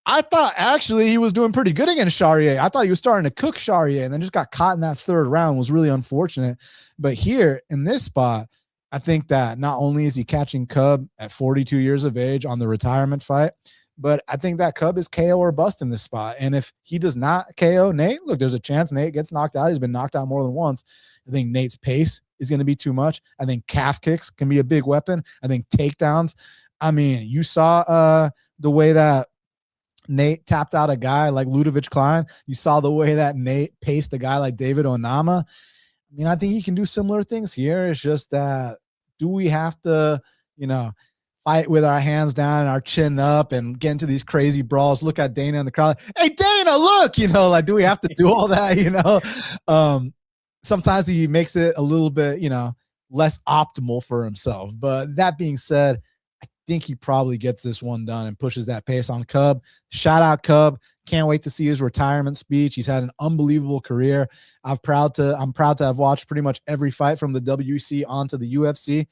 I thought actually he was doing pretty good against Charrier. I thought he was starting to cook Charrier and then just got caught in that 3rd round. Was really unfortunate. But here in this spot, I think that not only is he catching Cub at 42 years of age on the retirement fight, but I think that Cub is KO or bust in this spot. And if he does not KO Nate, look, there's a chance Nate gets knocked out. He's been knocked out more than once. I think Nate's pace is going to be too much. I think calf kicks can be a big weapon. I think takedowns. I mean, you saw the way that Nate tapped out a guy like Ludovic Klein. You saw the way that Nate paced a guy like David Onama. I mean, I think he can do similar things here. It's just that, do we have to, you know, fight with our hands down and our chin up and get into these crazy brawls? Look at Dana in the crowd. Hey, Dana, look, you know, like, do we have to do all that, you know? Sometimes he makes it a little bit, you know, less optimal for himself. But that being said, I think he probably gets this one done and pushes that pace on Cub. Shout out Cub. Can't wait to see his retirement speech. He's had an unbelievable career. I'm proud to have watched pretty much every fight from the WC onto the UFC.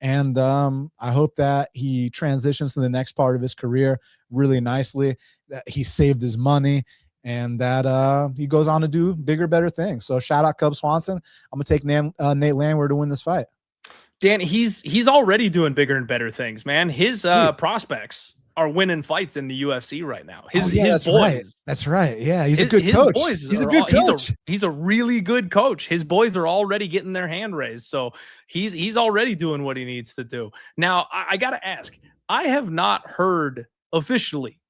And I hope that he transitions to the next part of his career really nicely, that he saved his money, and that he goes on to do bigger, better things. So shout out Cub Swanson. I'm going to take Nate Landwehr to win this fight. Dan, he's already doing bigger and better things, man. His prospects are winning fights in the UFC right now. His boys. Right. That's right. Yeah, he's a good coach. He's a good coach. He's a really good coach. His boys are already getting their hand raised. So he's already doing what he needs to do. Now, I got to ask, I have not heard officially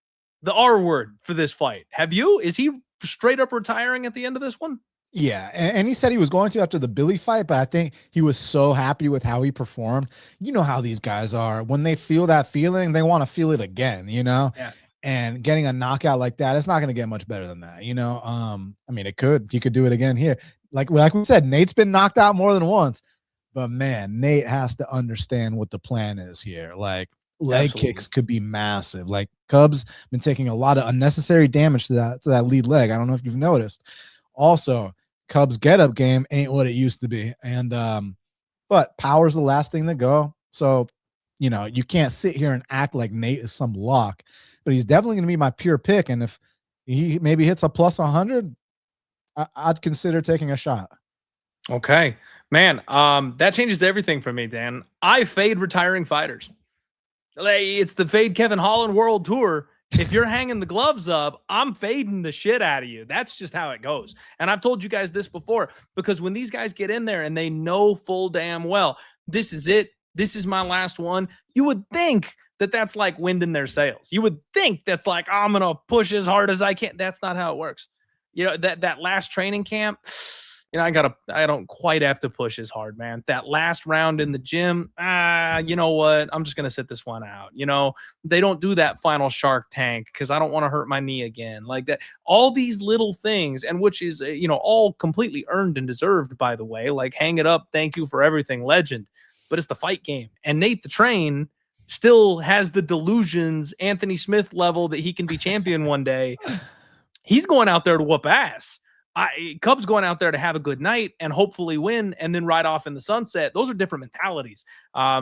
the R word for this fight. Have you? Is he straight up retiring at the end of this one? Yeah, and he said he was going to after the Billy fight, but I think he was so happy with how he performed. You know how these guys are. When they feel that feeling, they want to feel it again, you know? Yeah. And getting a knockout like that, it's not going to get much better than that, you know? I mean, it could. He could do it again here. Like we said, Nate's been knocked out more than once. But, man, Nate has to understand what the plan is here. Like, leg kicks could be massive. Like, Cubs been taking a lot of unnecessary damage to that lead leg. I don't know if you've noticed. Also, Cubs get-up game ain't what it used to be. And but power's the last thing to go. So, you know, you can't sit here and act like Nate is some lock. But he's definitely going to be my pure pick. And if he maybe hits a plus 100, I'd consider taking a shot. Okay. Man, that changes everything for me, Dan. I fade retiring fighters. Like, it's the Fade Kevin Holland World Tour. If you're hanging the gloves up, I'm fading the shit out of you. That's just how it goes. And I've told you guys this before, because when these guys get in there and they know full damn well, this is it. This is my last one. You would think that that's like wind in their sails. You would think that's like, oh, I'm going to push as hard as I can. That's not how it works. You know, that last training camp, you know, I don't quite have to push as hard, man. That last round in the gym, you know what? I'm just going to sit this one out. You know, they don't do that final Shark Tank because I don't want to hurt my knee again. Like that, all these little things, and which is, you know, all completely earned and deserved, by the way. Like, hang it up. Thank you for everything, legend. But it's the fight game. And Nate the Train still has the delusions, Anthony Smith level, that he can be champion one day. He's going out there to whoop ass. Cubs going out there to have a good night and hopefully win and then ride off in the sunset. Those are different mentalities.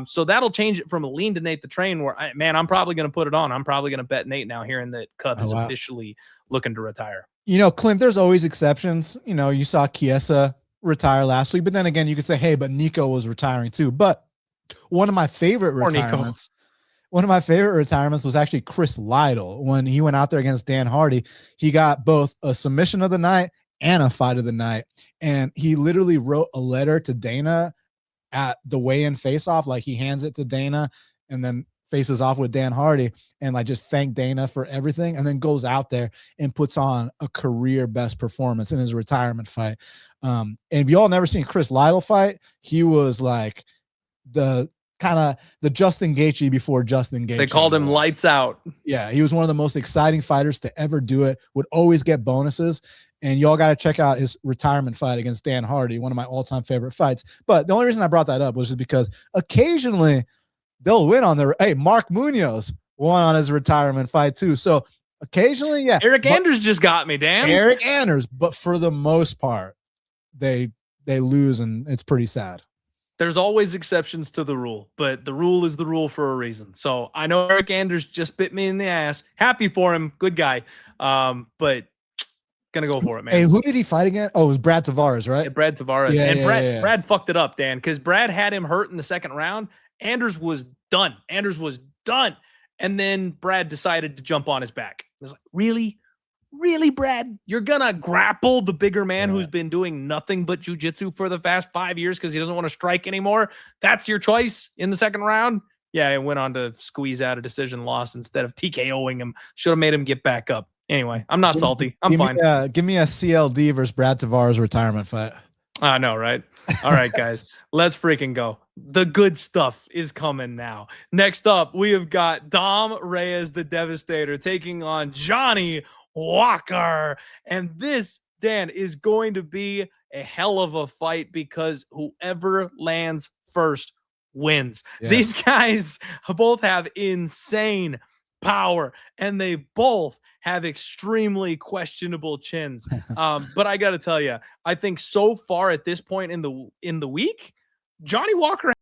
So that'll change it from a lean to Nate the Train, where, man, I'm probably going to put it on. I'm probably going to bet Nate now, hearing that Cubs is officially looking to retire. You know, Clint, there's always exceptions. You know, you saw Chiesa retire last week, but then again, you could say, hey, but Nico was retiring too. But one of my favorite retirements was actually Chris Lytle. When he went out there against Dan Hardy, he got both a submission of the night and a fight of the night. And he literally wrote a letter to Dana at the weigh-in face-off. Like, he hands it to Dana and then faces off with Dan Hardy and like just thank Dana for everything, and then goes out there and puts on a career best performance in his retirement fight. And if y'all never seen Chris Lytle fight, he was like the Justin Gaethje before Justin Gaethje. They called him lights out. Yeah, he was one of the most exciting fighters to ever do it, would always get bonuses. And y'all got to check out his retirement fight against Dan Hardy, one of my all-time favorite fights. But the only reason I brought that up was just because occasionally they'll win on their – hey, Mark Munoz won on his retirement fight too. So occasionally, yeah. Eric Anders just got me, Dan. Eric Anders. But for the most part, they lose, and it's pretty sad. There's always exceptions to the rule, but the rule is the rule for a reason. So I know Eric Anders just bit me in the ass. Happy for him. Good guy. But gonna go for it, man. Hey, who did he fight again? Oh, it was Brad Tavares, right? Yeah, Brad Tavares. Yeah, and Brad fucked it up, Dan, because Brad had him hurt in the second round. Anders was done. And then Brad decided to jump on his back. I was like, really? Really, Brad? You're gonna grapple the bigger man who's been doing nothing but jiu-jitsu for the past 5 years because he doesn't want to strike anymore? That's your choice in the second round? Yeah, it went on to squeeze out a decision loss instead of TKOing him. Should have made him get back up. Anyway, I'm not salty. I'm fine. Give me a CLD versus Brad Tavares retirement fight. I know, right? All right, guys, let's freaking go. The good stuff is coming now. Next up, we have got Dom Reyes, the Devastator, taking on Johnny Walker. And this, Dan, is going to be a hell of a fight because whoever lands first wins. Yes. These guys both have insane power, and they both have extremely questionable chins. But I got to tell you, I think so far at this point in the week, Johnny Walker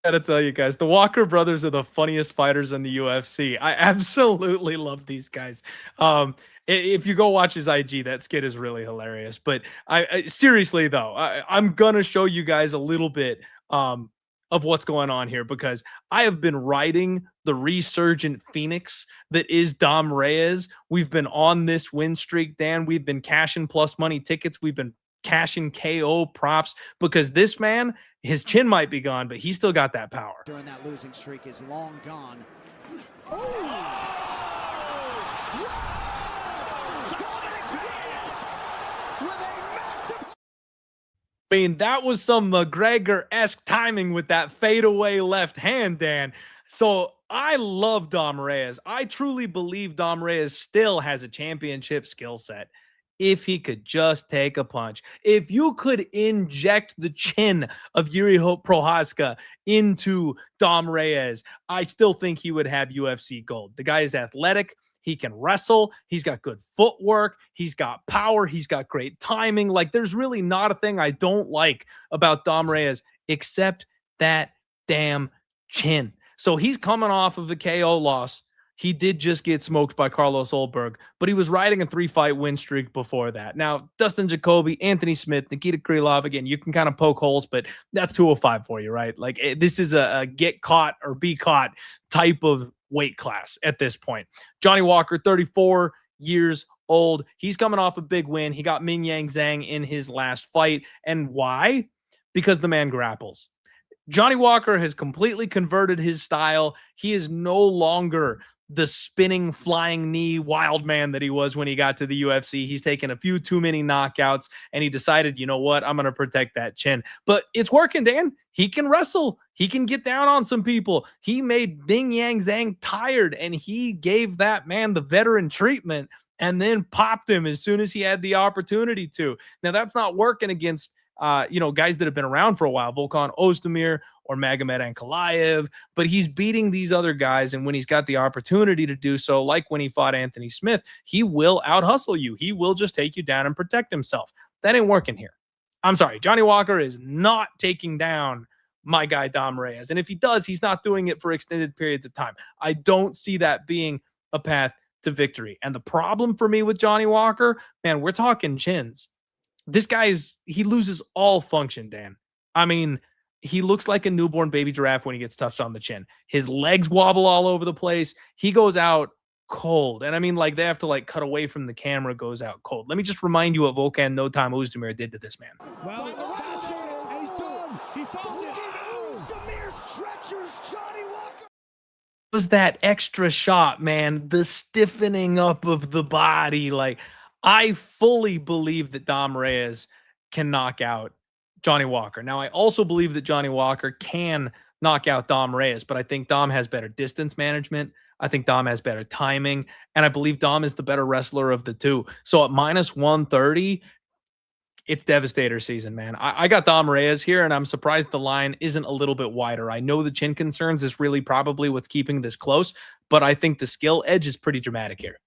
Gotta tell you guys, the Walker brothers are the funniest fighters in the UFC. I absolutely love these guys. If you go watch his IG, that skit is really hilarious. But I seriously though, I'm gonna show you guys a little bit of what's going on here, because I have been riding the resurgent phoenix that is Dom Reyes. We've been on this win streak, Dan. We've been cashing plus money tickets. We've been cashing KO props, because this man, his chin might be gone, but he's still got that power. During that losing streak is long gone. I mean, that was some McGregor-esque timing with that fadeaway left hand, Dan. So I love Dom Reyes. I truly believe Dom Reyes still has a championship skill set if he could just take a punch. If you could inject the chin of Jiri Prochazka into Dom Reyes, I still think he would have UFC gold. The guy is athletic. He can wrestle. He's got good footwork. He's got power. He's got great timing. Like, there's really not a thing I don't like about Dom Reyes except that damn chin. So he's coming off of a KO loss. He did just get smoked by Carlos Ulberg, but he was riding a 3-fight win streak before that. Now, Dustin Jacoby, Anthony Smith, Nikita Krylov, again, you can kind of poke holes, but that's 205 for you, right? Like, this is a get caught or be caught type of weight class at this point. Johnny Walker, 34 years old. He's coming off a big win. He got Ming Yang Zhang in his last fight. And why? Because the man grapples. Johnny Walker has completely converted his style. He is no longer the spinning, flying knee wild man that he was when he got to the UFC. He's taken a few too many knockouts, and he decided, you know what, I'm going to protect that chin. But it's working, Dan. He can wrestle. He can get down on some people. He made Ming Yang Zhang tired, and he gave that man the veteran treatment and then popped him as soon as he had the opportunity to. Now, that's not working against guys that have been around for a while, Volkan Ozdemir or Magomed Ankalaev, but he's beating these other guys. And when he's got the opportunity to do so, like when he fought Anthony Smith, he will out-hustle you. He will just take you down and protect himself. That ain't working here. I'm sorry. Johnny Walker is not taking down my guy Dom Reyes. And if he does, he's not doing it for extended periods of time. I don't see that being a path to victory. And the problem for me with Johnny Walker, man, we're talking chins. This guy he loses all function, Dan. I mean, he looks like a newborn baby giraffe when he gets touched on the chin. His legs wobble all over the place. He goes out cold. And I mean, like, they have to like cut away from the camera, goes out cold. Let me just remind you what Volkan No Time Ozdemir did to this man. Well, that's it. He's done. He found it. Ozdemir stretchers Johnny Walker. Was that extra shot, man, the stiffening up of the body. Like, I fully believe that Dom Reyes can knock out Johnny Walker. Now, I also believe that Johnny Walker can knock out Dom Reyes, but I think Dom has better distance management. I think Dom has better timing, and I believe Dom is the better wrestler of the two. So at minus 130, it's devastator season, man. I got Dom Reyes here, and I'm surprised the line isn't a little bit wider. I know the chin concerns is really probably what's keeping this close, but I think the skill edge is pretty dramatic here.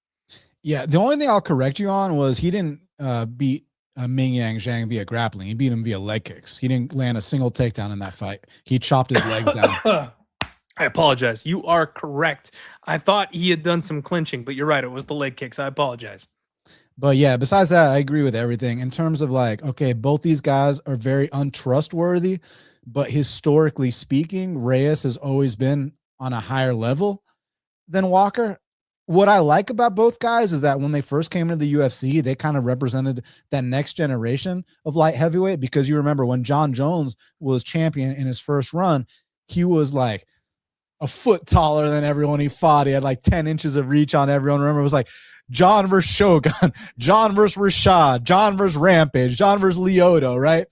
Yeah, the only thing I'll correct you on was he didn't beat Ming Yang Zhang via grappling. He beat him via leg kicks. He didn't land a single takedown in that fight. He chopped his legs down. I apologize. You are correct. I thought he had done some clinching, but you're right. It was the leg kicks. I apologize. But yeah, besides that, I agree with everything. In terms of like, okay, both these guys are very untrustworthy, but historically speaking, Reyes has always been on a higher level than Walker. What I like about both guys is that when they first came into the UFC, they kind of represented that next generation of light heavyweight, because you remember when John Jones was champion in his first run, he was like a foot taller than everyone he fought. He had like 10 inches of reach on everyone. Remember, it was like John versus Shogun, John versus Rashad, John versus Rampage, John versus Lyoto, right?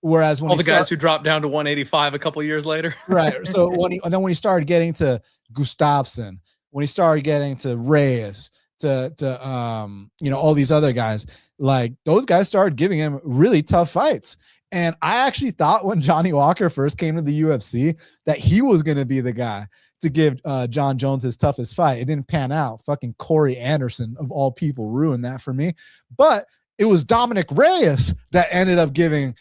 Whereas when all the guys who dropped down to 185 a couple years later. Right. So when he started getting to Gustafsson, when he started getting to Reyes, to all these other guys, like those guys started giving him really tough fights. And I actually thought when Johnny Walker first came to the UFC that he was going to be the guy to give John Jones his toughest fight. It didn't pan out. Fucking Corey Anderson, of all people, ruined that for me. But it was Dominick Reyes that ended up giving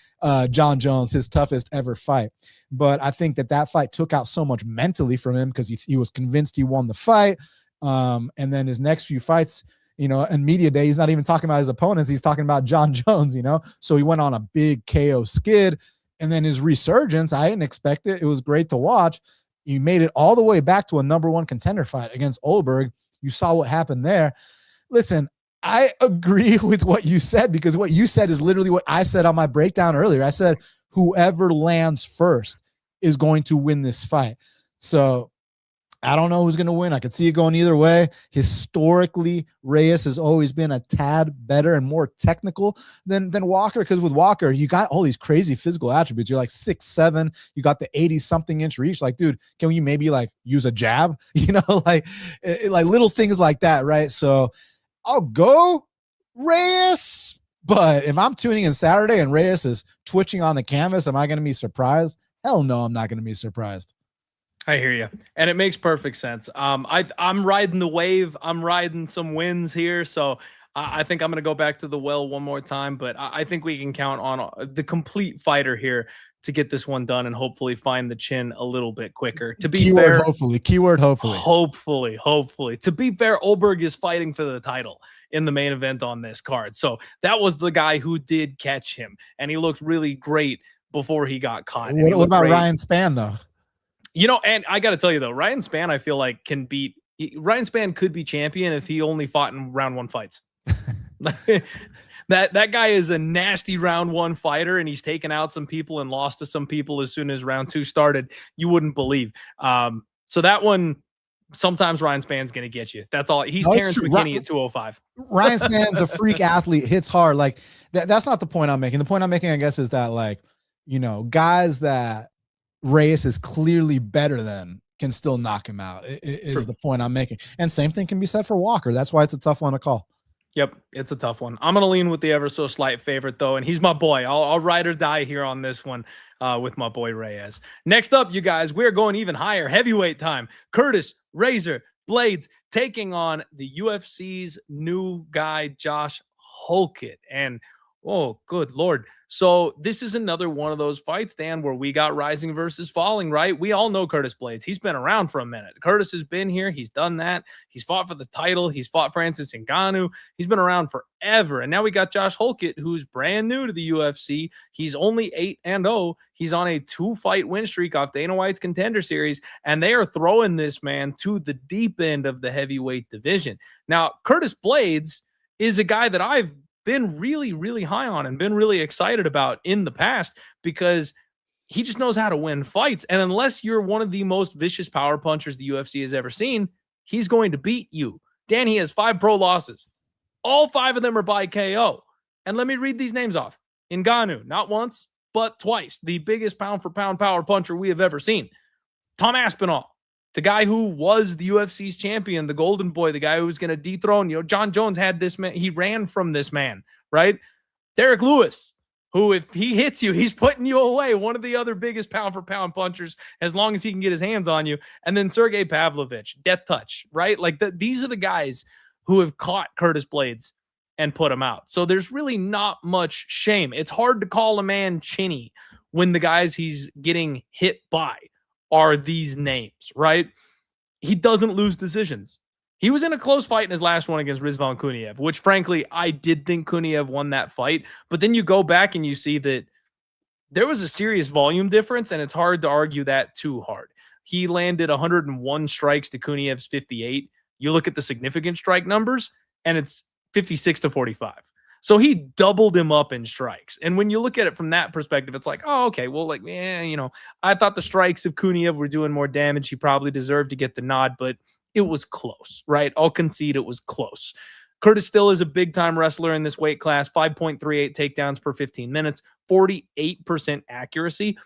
John Jones his toughest ever fight. But I think that fight took out so much mentally from him because he was convinced he won the fight. And then his next few fights, in media day, he's not even talking about his opponents. He's talking about John Jones, So he went on a big KO skid. And then his resurgence, I didn't expect it. It was great to watch. He made it all the way back to a number 1 contender fight against Ulberg. You saw what happened there. Listen, I agree with what you said, because what you said is literally what I said on my breakdown earlier. I said, whoever lands first is going to win this fight. So I don't know who's going to win. I could see it going either way. Historically, Reyes has always been a tad better and more technical than Walker, because with Walker, you got all these crazy physical attributes. You're like 6'7", you got the 80-something inch reach. Like, dude, can you maybe like use a jab? Like little things like that, right? So I'll go Reyes, but if I'm tuning in Saturday and Reyes is twitching on the canvas, am I going to be surprised? Hell no, I'm not going to be surprised. I hear you, and it makes perfect sense. I'm riding the wave. I'm riding some wins here, so I think I'm going to go back to the well one more time. But I think we can count on the complete fighter here to get this one done and hopefully find the chin a little bit quicker. To be fair, keyword hopefully. To be fair, Ulberg is fighting for the title in the main event on this card, so that was the guy who did catch him, and he looked really great before he got caught. What about Ryan Spann though? And I got to tell you though, Ryan Spann, I feel like Ryan Spann could be champion if he only fought in round 1 fights. That guy is a nasty round 1 fighter, and he's taken out some people and lost to some people as soon as round 2 started. You wouldn't believe. So that one, sometimes Ryan Spann's going to get you. That's all. He's Terrence McKinney at 205. Ryan Spann's a freak athlete, hits hard. Like that's not the point I'm making. The point I'm making, I guess, is that guys that Reyes is clearly better than can still knock him out is the point I'm making. And same thing can be said for Walker. That's why it's a tough one to call. Yep, it's a tough one. I'm going to lean with the ever so slight favorite though, and he's my boy. I'll ride or die here on this one with my boy Reyes. Next up, you guys, we're going even higher. Heavyweight time. Curtis Razor Blaydes taking on the UFC's new guy, Josh Hokit. And oh, good Lord. So this is another one of those fights, Dan, where we got rising versus falling, right? We all know Curtis Blaydes. He's been around for a minute. Curtis has been here. He's done that. He's fought for the title. He's fought Francis Ngannou. He's been around forever. And now we got Josh Hokit, who's brand new to the UFC. He's only 8-0. He's on a 2-fight win streak off Dana White's Contender Series, and they are throwing this man to the deep end of the heavyweight division. Now, Curtis Blaydes is a guy that I've been really, really high on and been really excited about in the past, because he just knows how to win fights. And unless you're one of the most vicious power punchers the UFC has ever seen, he's going to beat you. Dan, he has 5 pro losses. All 5 of them are by KO. And let me read these names off. Ngannou, not once, but twice. The biggest pound for pound power puncher we have ever seen. Tom Aspinall, the guy who was the UFC's champion, the golden boy, the guy who was going to dethrone, John Jones had this man. He ran from this man, right? Derek Lewis, who if he hits you, he's putting you away. One of the other biggest pound for pound punchers, as long as he can get his hands on you. And then Sergey Pavlovich, death touch, right? Like these are the guys who have caught Curtis Blaydes and put him out. So there's really not much shame. It's hard to call a man chinny when the guys he's getting hit by are these names, right? He doesn't lose decisions. He was in a close fight in his last one against Rizvan Kuniev, which frankly, I did think Kuniev won that fight. But then you go back and you see that there was a serious volume difference, and it's hard to argue that too hard. He landed 101 strikes to Kuniev's 58. You look at the significant strike numbers, and it's 56-45. So he doubled him up in strikes. And when you look at it from that perspective, it's like, oh, okay, well, like, I thought the strikes of Kuniev were doing more damage. He probably deserved to get the nod, but it was close, right? I'll concede it was close. Curtis still is a big-time wrestler in this weight class, 5.38 takedowns per 15 minutes, 48% accuracy.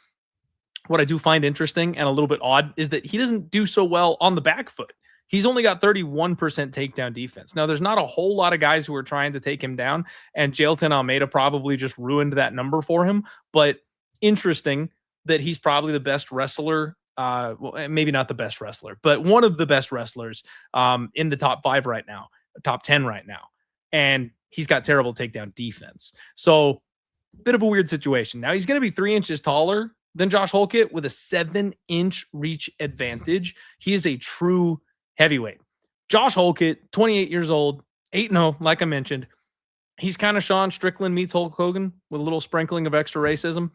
What I do find interesting and a little bit odd is that he doesn't do so well on the back foot. He's only got 31% takedown defense. Now, there's not a whole lot of guys who are trying to take him down, and Jailton Almeida probably just ruined that number for him. But interesting that he's probably the best wrestler, well, maybe not the best wrestler, but one of the best wrestlers in the top 5 right now, top 10 right now. And he's got terrible takedown defense. So, bit of a weird situation. Now, he's going to be 3 inches taller than Josh Hokit with a 7-inch reach advantage. He is a true heavyweight. Josh Hokit, 28 years old, 8-0, like I mentioned. He's kind of Sean Strickland meets Hulk Hogan with a little sprinkling of extra racism.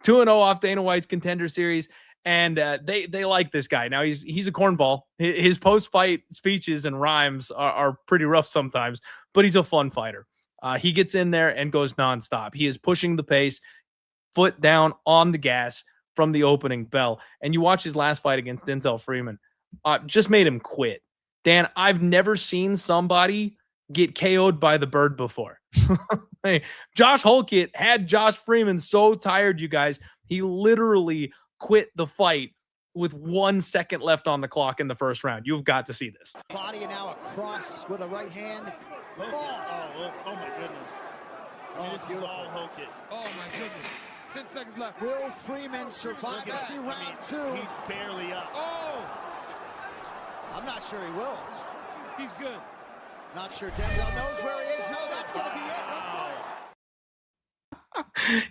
2-0 off Dana White's Contender Series. And they like this guy. Now, he's a cornball. His post-fight speeches and rhymes are pretty rough sometimes, but he's a fun fighter. He gets in there and goes nonstop. He is pushing the pace, foot down on the gas from the opening bell. And you watch his last fight against Denzel Freeman, just made him quit. Dan, I've never seen somebody get KO'd by the bird before. Hey, Josh Hokit had Josh Freeman so tired, you guys, he literally quit the fight with 1 second left on the clock in the first round. You've got to see this. Body and now a cross with a right hand. Oh my goodness. Oh, This is all Hokit. Oh my goodness. 10 seconds left. Will Freeman survive to see round two? He's barely up. Oh, I'm not sure he will. he's good. Not sure Denzel knows where he is. No, that's going to be it.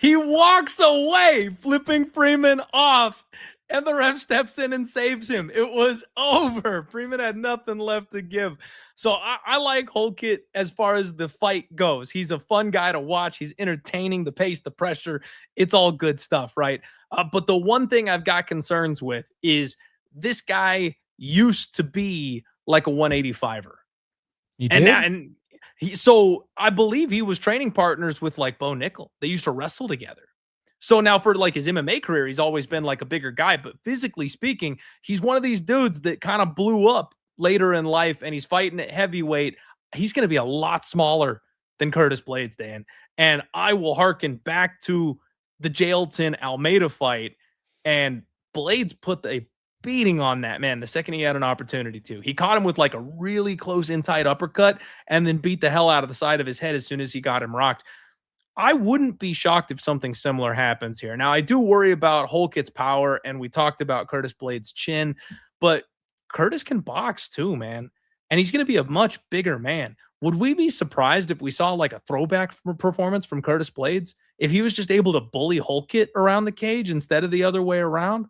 He walks away, flipping Freeman off, and the ref steps in and saves him. It was over. Freeman had nothing left to give. So I like Hokit as far as the fight goes. He's a fun guy to watch. He's entertaining, the pace, the pressure. It's all good stuff, right? But the one thing I've got concerns with is this guy used to be like a 185er. You did? So I believe he was training partners with like Bo Nickel. They used to wrestle together. So now for like his MMA career, he's always been like a bigger guy, but physically speaking, he's one of these dudes that kind of blew up later in life, and he's fighting at heavyweight. He's going to be a lot smaller than Curtis Blaydes, Dan. And I will hearken back to the Jailton Almeida fight, and Blaydes put a beating on that man the second he had an opportunity to. He caught him with like a really close in-tight uppercut and then beat the hell out of the side of his head as soon as he got him rocked. I wouldn't be shocked if something similar happens here. Now, I do worry about Holkit's power, and we talked about Curtis Blaydes' chin, but Curtis can box too, man. And he's going to be a much bigger man. Would we be surprised if we saw like a throwback performance from Curtis Blaydes if he was just able to bully Hokit around the cage instead of the other way around?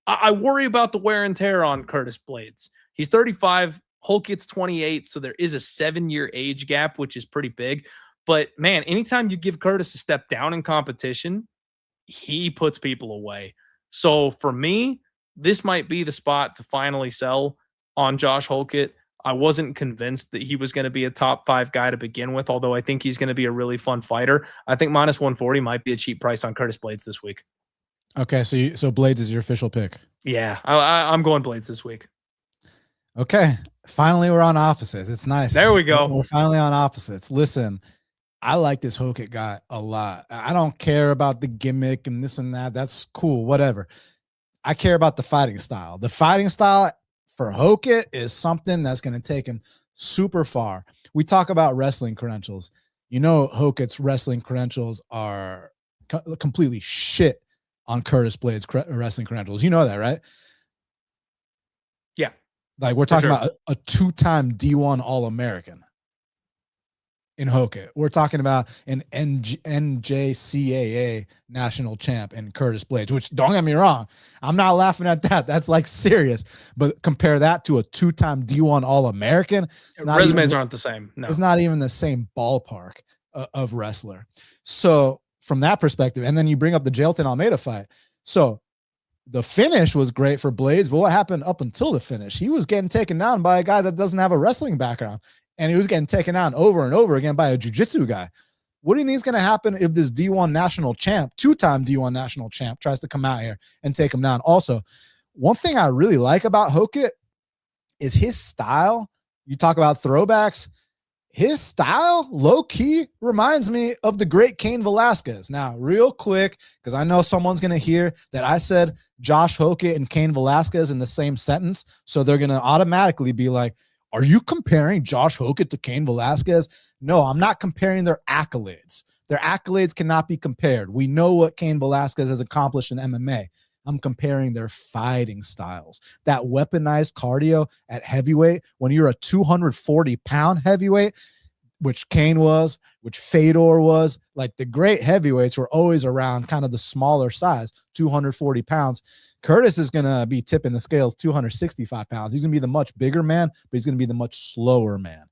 I worry about the wear and tear on Curtis Blaydes. He's 35, Hokit's 28, so there is a 7-year age gap, which is pretty big. But, man, anytime you give Curtis a step down in competition, he puts people away. So, for me, this might be the spot to finally sell on Josh Hokit. I wasn't convinced that he was going to be a top 5 guy to begin with, although I think he's going to be a really fun fighter. I think minus 140 might be a cheap price on Curtis Blaydes this week. Okay, so Blaydes is your official pick. Yeah, I'm going Blaydes this week. Okay, finally we're on opposites. It's nice. There we go. We're finally on opposites. Listen, I like this Hokit guy a lot. I don't care about the gimmick and this and that. That's cool, whatever. I care about the fighting style. The fighting style for Hokit is something that's going to take him super far. We talk about wrestling credentials. You know, Hokit's wrestling credentials are completely shit on Curtis Blaydes' wrestling credentials. You know that, right? Yeah. Like we're talking about a 2-time D1 All-American in Hokit. We're talking about an NJCAA national champ in Curtis Blaydes, which don't get me wrong, I'm not laughing at that. That's like serious. But compare that to a 2-time D1 All-American. Resumes aren't the same. No. It's not even the same ballpark of wrestler. So from that perspective, and then you bring up the Jailton Almeida fight. So the finish was great for Blaydes, but what happened up until the finish? He was getting taken down by a guy that doesn't have a wrestling background, and he was getting taken down over and over again by a jiu-jitsu guy. What do you think is going to happen if this D1 national champ, 2-time D1 national champ, tries to come out here and take him down? Also, one thing I really like about Hokit is his style. You talk about throwbacks. His style, low-key, reminds me of the great Cain Velasquez. Now, real quick, because I know someone's going to hear that I said Josh Hokit and Cain Velasquez in the same sentence, so they're going to automatically be like, are you comparing Josh Hokit to Cain Velasquez? No, I'm not comparing their accolades. Their accolades cannot be compared. We know what Cain Velasquez has accomplished in MMA. I'm comparing their fighting styles. That weaponized cardio at heavyweight, when you're a 240-pound heavyweight, which Kane was, which Fedor was. Like the great heavyweights were always around kind of the smaller size, 240 pounds. Curtis is going to be tipping the scales 265 pounds. He's going to be the much bigger man, but he's going to be the much slower man.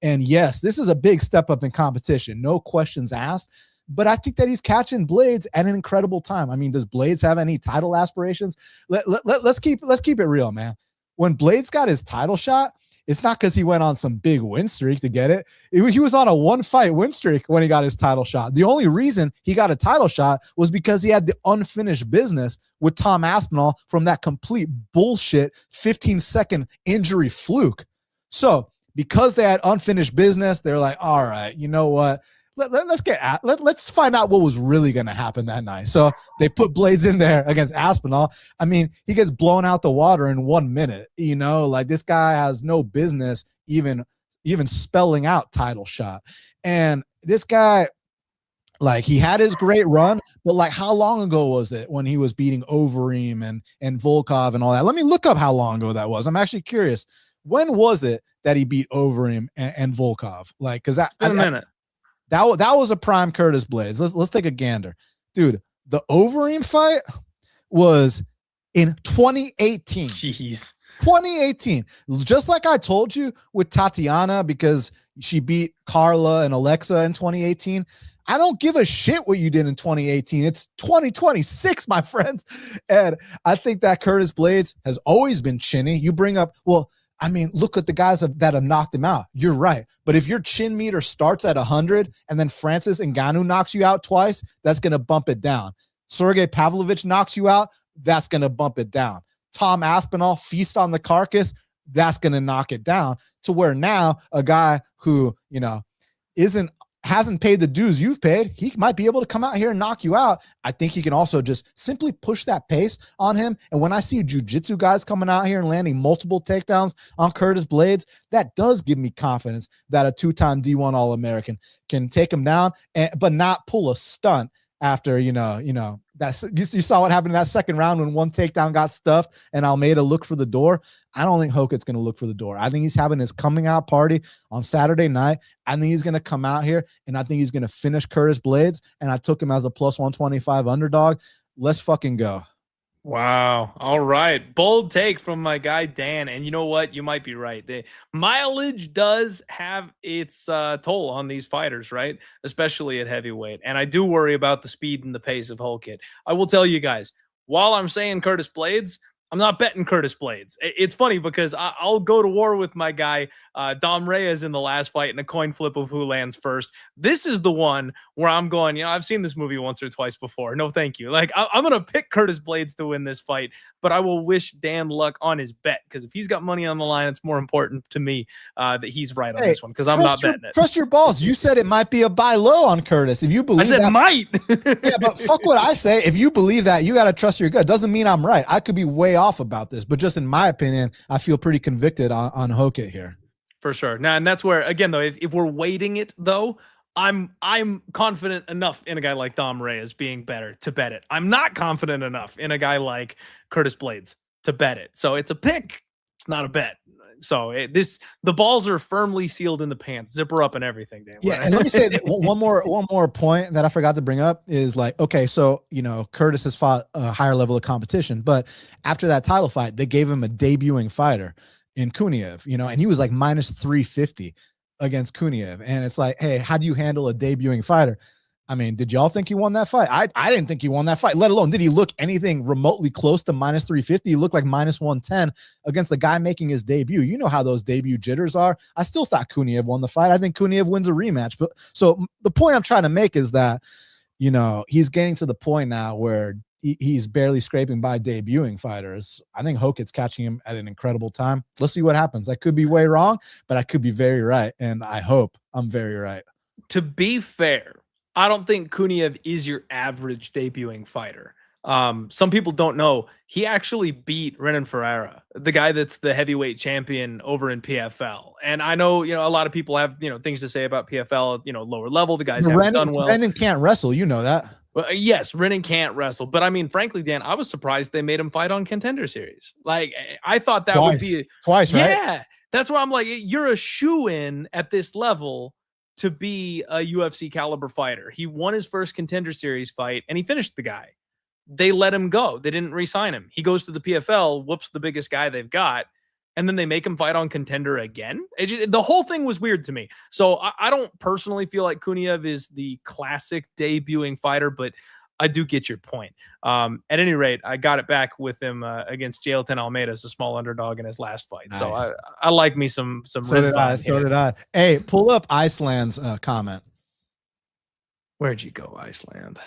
And yes, this is a big step up in competition. No questions asked. But I think that he's catching Blaydes at an incredible time. I mean, does Blaydes have any title aspirations? Let's keep it real, man. When Blaydes got his title shot, it's not because he went on some big win streak to get it. He was on a 1-fight win streak when he got his title shot. The only reason he got a title shot was because he had the unfinished business with Tom Aspinall from that complete bullshit 15-second injury fluke. So because they had unfinished business, they're like, all right, you know what? Let's find out what was really going to happen that night. So they put Blaydes in there against Aspinall. I mean, he gets blown out the water in 1 minute. You know, like this guy has no business even spelling out title shot. And this guy, like, he had his great run, but like, how long ago was it when he was beating Overeem and Volkov and all that? Let me look up how long ago that was. I'm actually curious. When was it that he beat Overeem and Volkov? Like, because that in a minute. That was a prime Curtis Blaydes. Let's take a gander. Dude, the Overeem fight was in 2018. Jeez. 2018. Just like I told you with Tatiana, because she beat Carla and Alexa in 2018. I don't give a shit what you did in 2018. It's 2026, my friends. And I think that Curtis Blaydes has always been chinny. You bring up, well, I mean, look at the guys that have knocked him out. You're right. But if your chin meter starts at 100 and then Francis Ngannou knocks you out twice, that's going to bump it down. Sergey Pavlovich knocks you out, that's going to bump it down. Tom Aspinall, feast on the carcass, that's going to knock it down to where now a guy who, you know, hasn't paid the dues you've paid, he might be able to come out here and knock you out. I think he can also just simply push that pace on him. And when I see jiu-jitsu guys coming out here and landing multiple takedowns on Curtis Blaydes, that does give me confidence that a 2-time D1 All-American can take him down, but not pull a stunt after, you know, that's, you saw what happened in that second round when one takedown got stuffed and Almeida looked for the door. I don't think Hokit's going to look for the door. I think he's having his coming out party on Saturday night. I think he's going to come out here and I think he's going to finish Curtis Blaydes. And I took him as a plus 125 underdog. Let's fucking go. Wow. All right. Bold take from my guy, Dan. And you know what? You might be right. The mileage does have its toll on these fighters, right? Especially at heavyweight. And I do worry about the speed and the pace of Hokit. I will tell you guys, while I'm saying Curtis Blaydes, I'm not betting Curtis Blaydes. It's funny because I'll go to war with my guy, Dom Reyes, in the last fight in a coin flip of who lands first. This is the one where I'm going, you know, I've seen this movie once or twice before. No, thank you. Like, I'm going to pick Curtis Blaydes to win this fight, but I will wish Dan luck on his bet because if he's got money on the line, it's more important to me that he's right on this one because I'm not betting it. Trust your balls. You said it might be a buy low on Curtis. If you believe I said that, might. yeah, but fuck what I say. If you believe that, you got to trust your gut. Doesn't mean I'm right. I could be way off about this, but just in my opinion, I feel pretty convicted on Hokit here. For sure. Now, and that's where, again, though, if we're weighting it, though, I'm confident enough in a guy like Dom Reyes being better to bet it. I'm not confident enough in a guy like Curtis Blaydes to bet it. So it's a pick. It's not a bet. So the balls are firmly sealed in the pants, zipper up and everything. Dan. Yeah, and let me say that one more point that I forgot to bring up is like, okay, so you know Curtis has fought a higher level of competition, but after that title fight, they gave him a debuting fighter in Kuniev, you know, and he was like minus 350 against Kuniev, and it's like, hey, how do you handle a debuting fighter? I mean, did y'all think he won that fight? I didn't think he won that fight, let alone did he look anything remotely close to minus 350. He looked like minus 110 against the guy making his debut. You know how those debut jitters are. I still thought Kuniev won the fight. I think Kuniev wins a rematch. But so the point I'm trying to make is that, you know, he's getting to the point now where he's barely scraping by debuting fighters. I think Hokit's catching him at an incredible time. Let's see what happens. I could be way wrong, but I could be very right. And I hope I'm very right. To be fair, I don't think Kuniev is your average debuting fighter. Some people don't know he actually beat Renan Ferreira, the guy that's the heavyweight champion over in PFL. And I know, you know, a lot of people have, you know, things to say about PFL, you know, lower level. The guys haven't done well. Renan can't wrestle. You know that. Well, yes, Renan can't wrestle. But I mean, frankly, Dan, I was surprised they made him fight on Contender Series. Like, I thought that would be twice, right? Yeah. That's why I'm like, you're a shoe-in at this level to be a UFC caliber fighter. He won his first Contender Series fight and he finished the guy. They let him go. They didn't re-sign him. He goes to the PFL, whoops the biggest guy they've got, and then they make him fight on Contender again. The whole thing was weird to me. So I don't personally feel like Kuniev is the classic debuting fighter, but I do get your point. At any rate, I got it back with him against Jailton Almeida as a small underdog in his last fight. Nice. So I like me some. So did I. Hey, pull up Iceland's comment. Where'd you go, Iceland?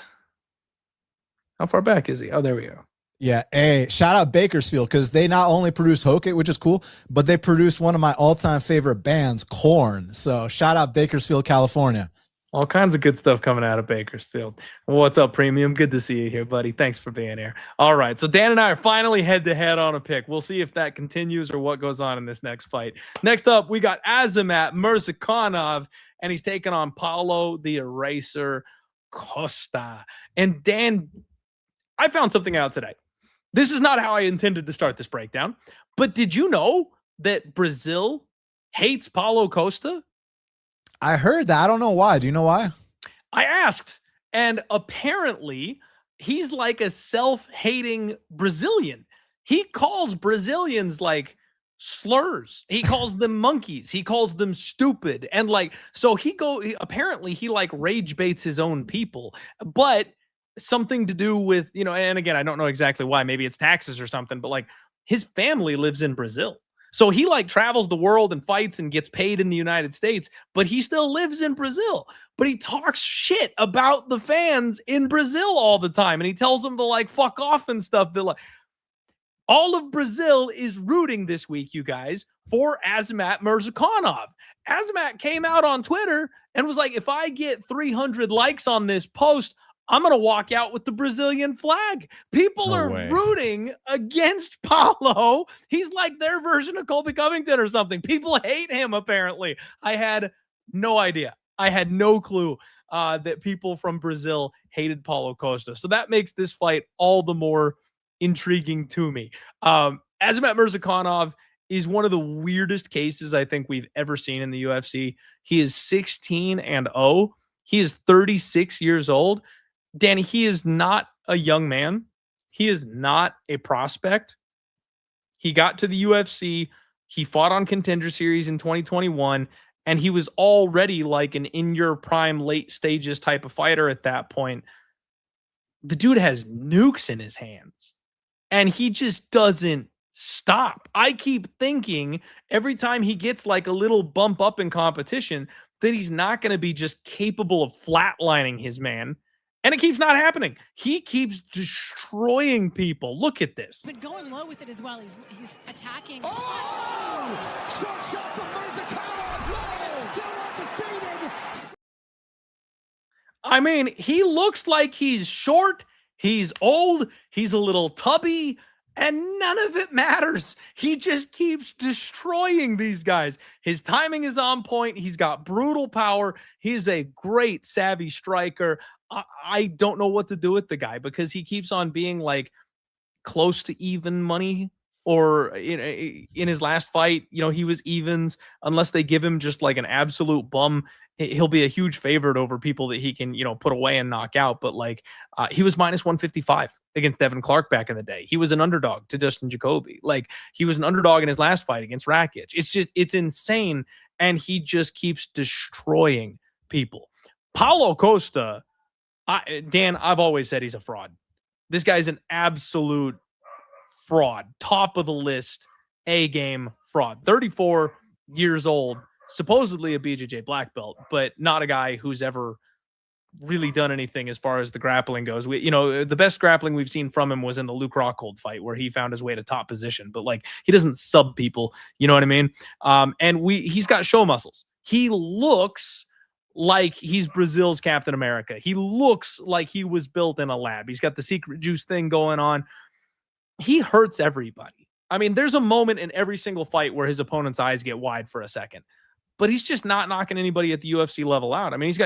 How far back is he? Oh, there we go. Yeah. Hey, shout out Bakersfield because they not only produce Hokit, which is cool, but they produce one of my all-time favorite bands, Korn. So shout out Bakersfield, California. All kinds of good stuff coming out of Bakersfield. What's up, Premium? Good to see you here, buddy. Thanks for being here. All right, so Dan and I are finally head-to-head on a pick. We'll see if that continues or what goes on in this next fight. Next up, we got Azamat Murzakanov, and he's taking on Paulo the Eraser Costa. And Dan, I found something out today. This is not how I intended to start this breakdown, but did you know that Brazil hates Paulo Costa? I heard that. I don't know why. Do you know why? I asked, and apparently he's like a self-hating Brazilian. He calls Brazilians like slurs. He calls them monkeys. He calls them stupid. And like, so apparently he like rage baits his own people, but something to do with, you know, and again, I don't know exactly why, maybe it's taxes or something, but like his family lives in Brazil. So he like travels the world and fights and gets paid in the United States, but he still lives in Brazil. But he talks shit about the fans in Brazil all the time. And he tells them to like fuck off and stuff. That like all of Brazil is rooting this week, you guys, for Azamat Murzakanov. Azamat came out on Twitter and was like, if I get 300 likes on this post, I'm going to walk out with the Brazilian flag. People are rooting against Paulo. He's like their version of Colby Covington or something. People hate him, apparently. I had no idea. I had no clue that people from Brazil hated Paulo Costa. So that makes this fight all the more intriguing to me. Azamat Murzakanov is one of the weirdest cases I think we've ever seen in the UFC. He is 16-0. He is 36 years old. Danny, he is not a young man. He is not a prospect. He got to the UFC. He fought on Contender Series in 2021, and he was already like an in-your-prime late stages type of fighter at that point. The dude has nukes in his hands, and he just doesn't stop. I keep thinking every time he gets like a little bump up in competition that he's not going to be just capable of flatlining his man. And it keeps not happening. He keeps destroying people. Look at this. But going low with it as well. He's attacking. Oh! Short shot from Murzakanov. Still undefeated. I mean, he looks like he's short. He's old. He's a little tubby. And none of it matters. He just keeps destroying these guys. His timing is on point. He's got brutal power. He's a great savvy striker. I don't know what to do with the guy because he keeps on being like close to even money, or in his last fight, you know, he was evens. Unless they give him just like an absolute bum, he'll be a huge favorite over people that he can, you know, put away and knock out. But like he was minus 155 against Devin Clark back in the day. He was an underdog to Dustin Jacoby. Like he was an underdog in his last fight against Rakic. It's insane. And he just keeps destroying people. Paulo Costa, Dan, I've always said he's a fraud. This guy's an absolute fraud. Top of the list, A-game fraud. 34 years old, supposedly a BJJ black belt, but not a guy who's ever really done anything as far as the grappling goes. The best grappling we've seen from him was in the Luke Rockhold fight where he found his way to top position, but like he doesn't sub people, you know what I mean? He's got show muscles. He looks like he's Brazil's Captain America. He looks like he was built in a lab. He's got the secret juice thing going on. He hurts everybody. I mean, there's a moment in every single fight where his opponent's eyes get wide for a second, but he's just not knocking anybody at the UFC level out. I mean, he's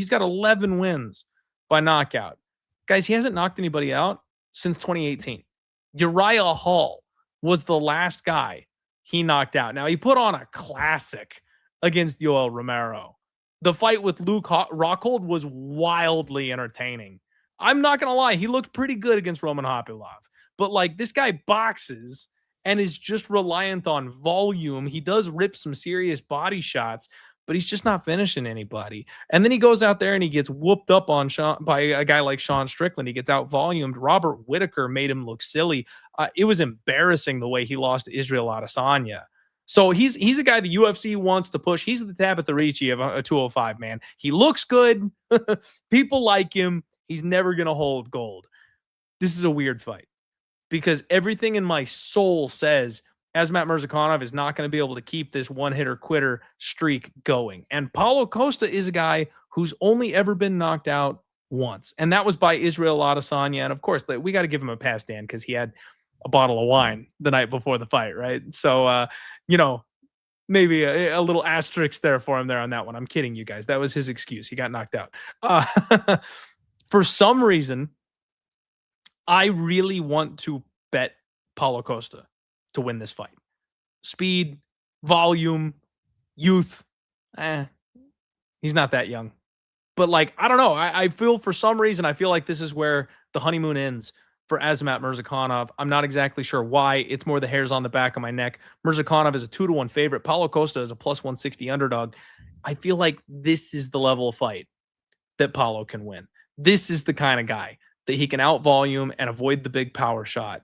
got 11 wins by knockout. Guys, he hasn't knocked anybody out since 2018. Uriah Hall was the last guy he knocked out. Now, he put on a classic against Yoel Romero. The fight with Luke Rockhold was wildly entertaining. I'm not going to lie. He looked pretty good against Roman Hopilov. But like this guy boxes and is just reliant on volume. He does rip some serious body shots, but he's just not finishing anybody. And then he goes out there and he gets whooped up on by a guy like Sean Strickland. He gets out volumed. Robert Whitaker made him look silly. It was embarrassing the way he lost to Israel Adesanya. So he's a guy the UFC wants to push. He's the Tabitha Ricci of a 205, man. He looks good. People like him. He's never going to hold gold. This is a weird fight because everything in my soul says Azamat Murzakanov is not going to be able to keep this one-hitter quitter streak going. And Paulo Costa is a guy who's only ever been knocked out once, and that was by Israel Adesanya. And of course, we got to give him a pass, Dan, because he had a bottle of wine the night before the fight, right? So, maybe a little asterisk there for him there on that one. I'm kidding you guys. That was his excuse. He got knocked out. For some reason, I really want to bet Paulo Costa to win this fight. Speed, volume, youth. He's not that young. But like, I don't know. I feel for some reason, I feel like this is where the honeymoon ends for Azamat Murzakanov. I'm not exactly sure why. It's more the hairs on the back of my neck. Murzakanov is a 2-1 favorite. Paulo Costa is a plus 160 underdog. I feel like this is the level of fight that Paulo can win. This is the kind of guy that he can out volume and avoid the big power shot,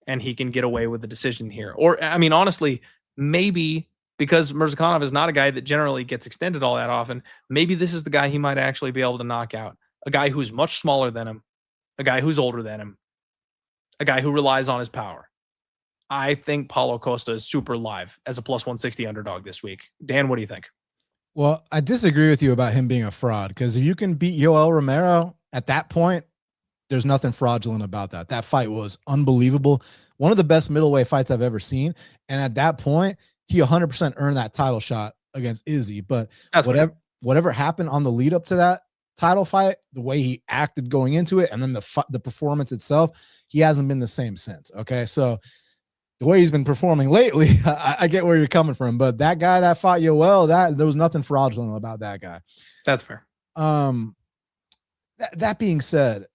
and he can get away with the decision here. Or, I mean, honestly, maybe because Murzakanov is not a guy that generally gets extended all that often, maybe this is the guy he might actually be able to knock out. A guy who's much smaller than him, a guy who's older than him, a guy who relies on his power. I think Paulo Costa is super live as a plus 160 underdog this week. Dan, what do you think? Well, I disagree with you about him being a fraud, because if you can beat Yoel Romero at that point, there's nothing fraudulent about that. That fight was unbelievable. One of the best middleweight fights I've ever seen. And at that point, he 100% earned that title shot against Izzy. But whatever happened on the lead up to that title fight, the way he acted going into it, and then the performance itself, he hasn't been the same since. Okay, so the way he's been performing lately, I get where you're coming from. But that guy that fought Yoel, there was nothing fraudulent about that guy. That's fair. That being said,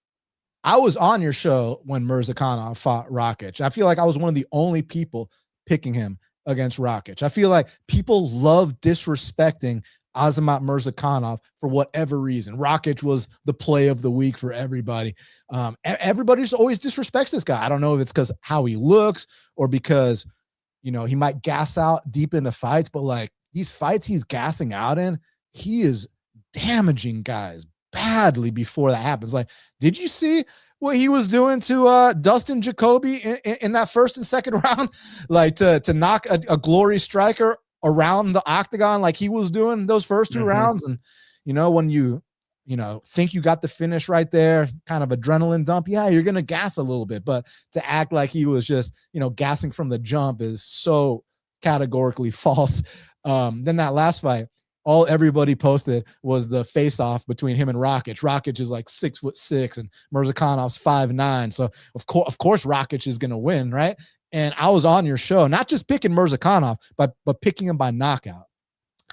I was on your show when Murzakanov fought Rakic. I feel like I was one of the only people picking him against Rakic. I feel like people love disrespecting Azamat Murzakanov for whatever reason. Rakic was the play of the week for everybody. Everybody just always disrespects this guy. I don't know if it's because how he looks or because, he might gas out deep into fights, but like these fights he's gassing out in, he is damaging guys badly before that happens. Like, did you see what he was doing to Dustin Jacoby in that first and second round? Like to knock a glory striker around the octagon like he was doing those first two rounds. And, when you think you got the finish right there, kind of adrenaline dump, yeah, you're going to gas a little bit. But to act like he was just, gassing from the jump is so categorically false. Then that last fight, all everybody posted was the face-off between him and Rakic. Rakic is like 6'6" and Murzakanov's 5'9". So of course Rakic is going to win, right? And I was on your show, not just picking Murzakanov, but picking him by knockout.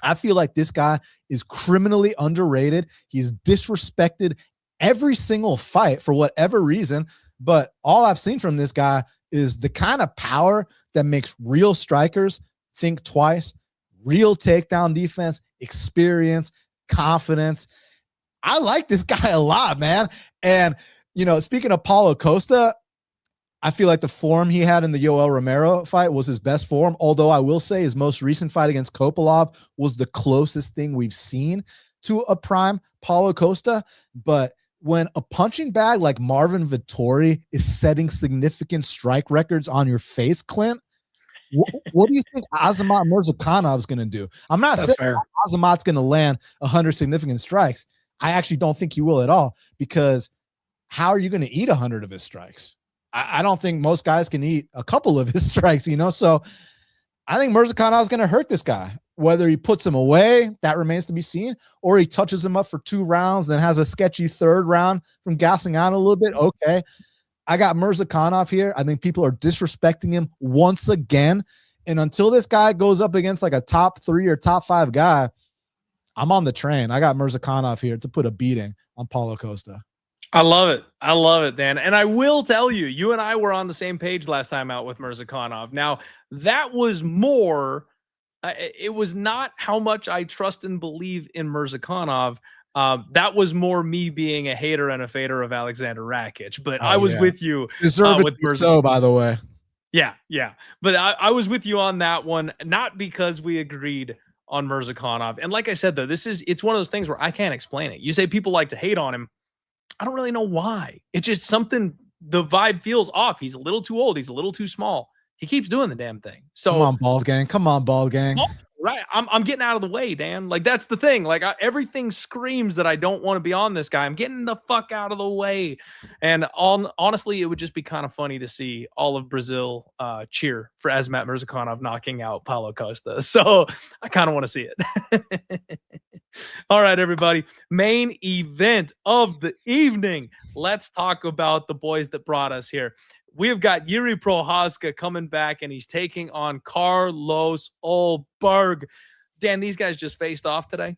I feel like this guy is criminally underrated. He's disrespected every single fight for whatever reason. But all I've seen from this guy is the kind of power that makes real strikers think twice, real takedown defense, experience, confidence. I like this guy a lot, man. And, speaking of Paulo Costa, I feel like the form he had in the Yoel Romero fight was his best form. Although I will say his most recent fight against Kopylov was the closest thing we've seen to a prime Paulo Costa. But when a punching bag like Marvin Vettori is setting significant strike records on your face, Clint, what do you think Azamat Murzakanov's going to do? I'm not saying Azamat's going to land 100 significant strikes. I actually don't think he will at all, because how are you going to eat 100 of his strikes? I don't think most guys can eat a couple of his strikes, So I think Murzakanov's going to hurt this guy. Whether he puts him away, that remains to be seen, or he touches him up for 2 rounds, then has a sketchy third round from gassing out a little bit. Okay. I got Murzakanov here. I think people are disrespecting him once again. And until this guy goes up against like a top 3 or top 5 guy, I'm on the train. I got Murzakanov here to put a beating on Paulo Costa. I love it. I love it, Dan. And I will tell you, you and I were on the same page last time out with Murzakanov. Now, that was more, it was not how much I trust and believe in Murzakanov. That was more me being a hater and a fader of Alexander Rakic. But I was with you. Deservedly so, by the way. Yeah, yeah. But I was with you on that one, not because we agreed on Murzakanov. And like I said, though, it's one of those things where I can't explain it. You say people like to hate on him. I don't really know why. It's just something, the vibe feels off. He's a little too old. He's a little too small. He keeps doing the damn thing. So come on, bald gang. Come on, bald gang. Right. I'm getting out of the way, Dan. Like, that's the thing. Like, everything screams that I don't want to be on this guy. I'm getting the fuck out of the way. And honestly, it would just be kind of funny to see all of Brazil cheer for Azamat Murzakanov knocking out Paulo Costa. So I kind of want to see it. All right, everybody. Main event of the evening. Let's talk about the boys that brought us here. We've got Jiri Prochazka coming back, and he's taking on Carlos Ulberg. Dan, these guys just faced off today,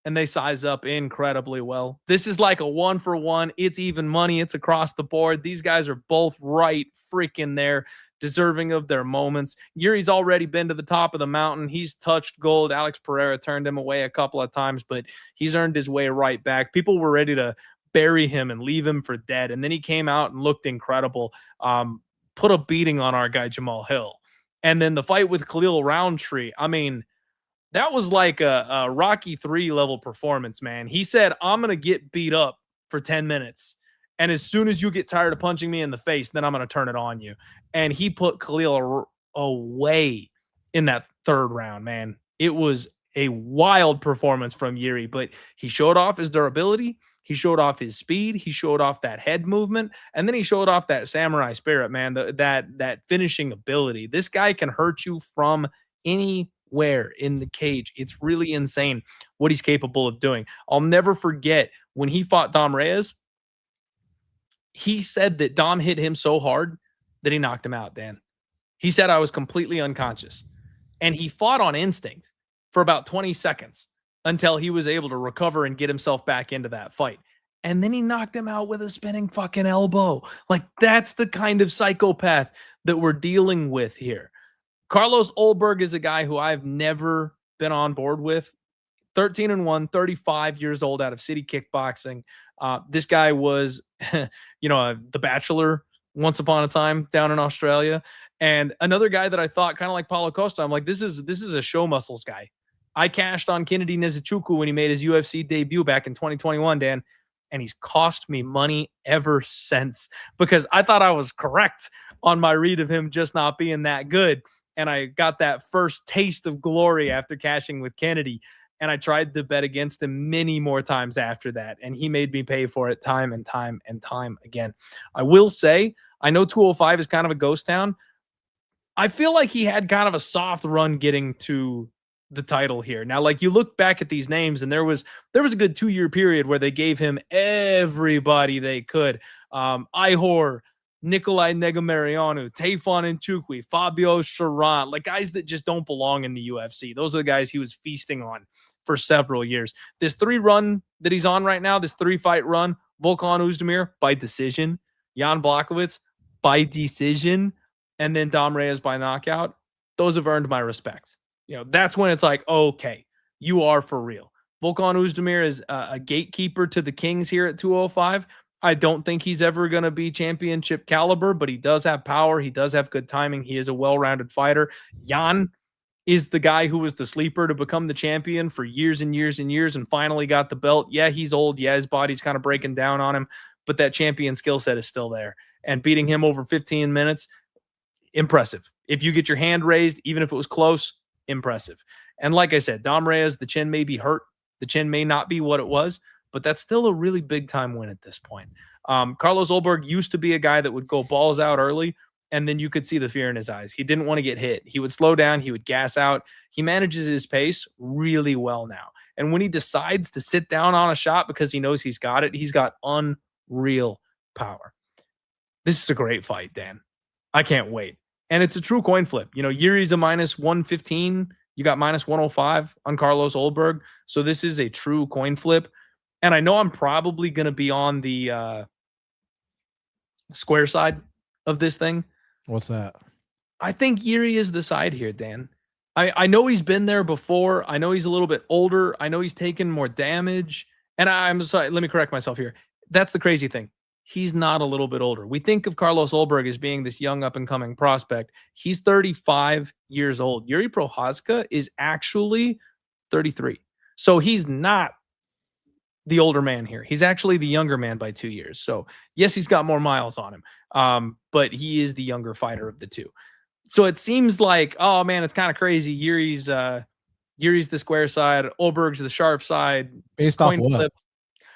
and they size up incredibly well. This is like a 1-for-1. It's even money. It's across the board. These guys are both right freaking there, deserving of their moments. Yuri's already been to the top of the mountain. He's touched gold. Alex Pereira turned him away a couple of times, but he's earned his way right back. People were ready to bury him and leave him for dead. And then he came out and looked incredible. Put a beating on our guy, Jamal Hill. And then the fight with Khalil Roundtree. I mean, that was like a Rocky 3 level performance, man. He said, I'm going to get beat up for 10 minutes. And as soon as you get tired of punching me in the face, then I'm going to turn it on you. And he put Khalil away in that third round, man. It was a wild performance from Jiri, but he showed off his durability. He showed off his speed. He showed off that head movement. And then he showed off that samurai spirit, man, that finishing ability. This guy can hurt you from anywhere in the cage. It's really insane what he's capable of doing. I'll never forget when he fought Dom Reyes. He said that Dom hit him so hard that he knocked him out, Dan. He said, I was completely unconscious. And he fought on instinct for about 20 seconds. Until he was able to recover and get himself back into that fight. And then he knocked him out with a spinning fucking elbow. Like, that's the kind of psychopath that we're dealing with here. Carlos Ulberg is a guy who I've never been on board with. 13-1, 35 years old, out of City Kickboxing. This guy was, the Bachelor once upon a time down in Australia. And another guy that I thought kind of like Paulo Costa, I'm like, this is a show muscles guy. I cashed on Kennedy Nzechukwu when he made his UFC debut back in 2021, Dan, and he's cost me money ever since because I thought I was correct on my read of him just not being that good. And I got that first taste of glory after cashing with Kennedy, and I tried to bet against him many more times after that, and he made me pay for it time and time and time again. I will say, I know 205 is kind of a ghost town. I feel like he had kind of a soft run getting to the title here. Now, like, you look back at these names, and there was a good 2-year period where they gave him everybody they could. Ihor, Nikolai Negamarianu, Tayfon Nchukwi, Fabio Charant, like guys that just don't belong in the UFC. Those are the guys he was feasting on for several years. This 3 run that he's on right now, this 3-fight run, Volkan Oezdemir by decision, Jan Blachowicz by decision, and then Dom Reyes by knockout. Those have earned my respect. That's when it's like, okay, you are for real. Volkan Oezdemir is a gatekeeper to the Kings here at 205. I don't think he's ever going to be championship caliber, but he does have power. He does have good timing. He is a well-rounded fighter. Jan is the guy who was the sleeper to become the champion for years and years and years and finally got the belt. Yeah, he's old. Yeah, his body's kind of breaking down on him, but that champion skill set is still there. And beating him over 15 minutes, impressive. If you get your hand raised, even if it was close, impressive. And like I said, Dom Reyes, the chin may be hurt. The chin may not be what it was, but that's still a really big time win at this point. Carlos Ulberg used to be a guy that would go balls out early, and then you could see the fear in his eyes. He didn't want to get hit. He would slow down. He would gas out. He manages his pace really well now. And when he decides to sit down on a shot because he knows he's got it, he's got unreal power. This is a great fight, Dan. I can't wait. And it's a true coin flip. Yuri's a minus 115 You got minus 105 on Carlos Ulberg. So this is a true coin flip. And I know I'm probably going to be on the square side of this thing. What's that? I think Jiri is the side here, Dan. I know he's been there before. I know he's a little bit older. I know he's taken more damage. And I'm sorry, let me correct myself here. That's the crazy thing. He's not a little bit older. We think of Carlos Ulberg as being this young up-and-coming prospect. He's 35 years old. Jiri Prochazka is actually 33. So he's not the older man here. He's actually the younger man by 2 years. So yes, he's got more miles on him, but he is the younger fighter of the two. So it seems like, oh man, it's kind of crazy. Jiri's the square side, Ulberg's the sharp side. Based off what? Flip.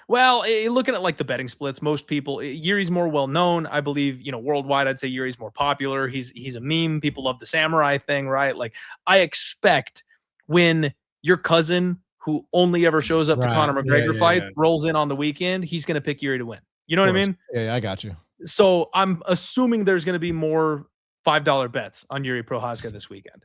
Well, looking at like the betting splits, most people, Jiri's more well known. I believe, worldwide, I'd say Jiri's more popular. He's a meme. People love the samurai thing, right? Like I expect when your cousin who only ever shows up to Conor McGregor fights rolls in on the weekend, he's going to pick Jiri to win. You know what I mean? Yeah, I got you. So I'm assuming there's going to be more $5 bets on Jiri Prochazka this weekend.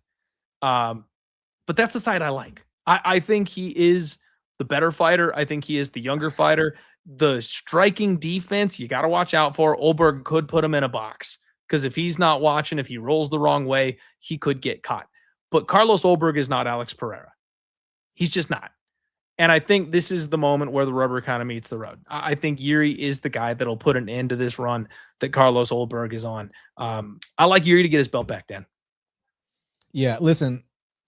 But that's the side I like. I think he is the better fighter. I think he is the younger fighter. The striking defense, you got to watch out for. Ulberg could put him in a box because if he's not watching, if he rolls the wrong way, he could get caught. But Carlos Ulberg is not Alex Pereira. He's just not. And I think this is the moment where the rubber kind of meets the road. I think Jiri is the guy that'll put an end to this run that Carlos Ulberg is on. I like Jiri to get his belt back, Dan. Yeah, listen,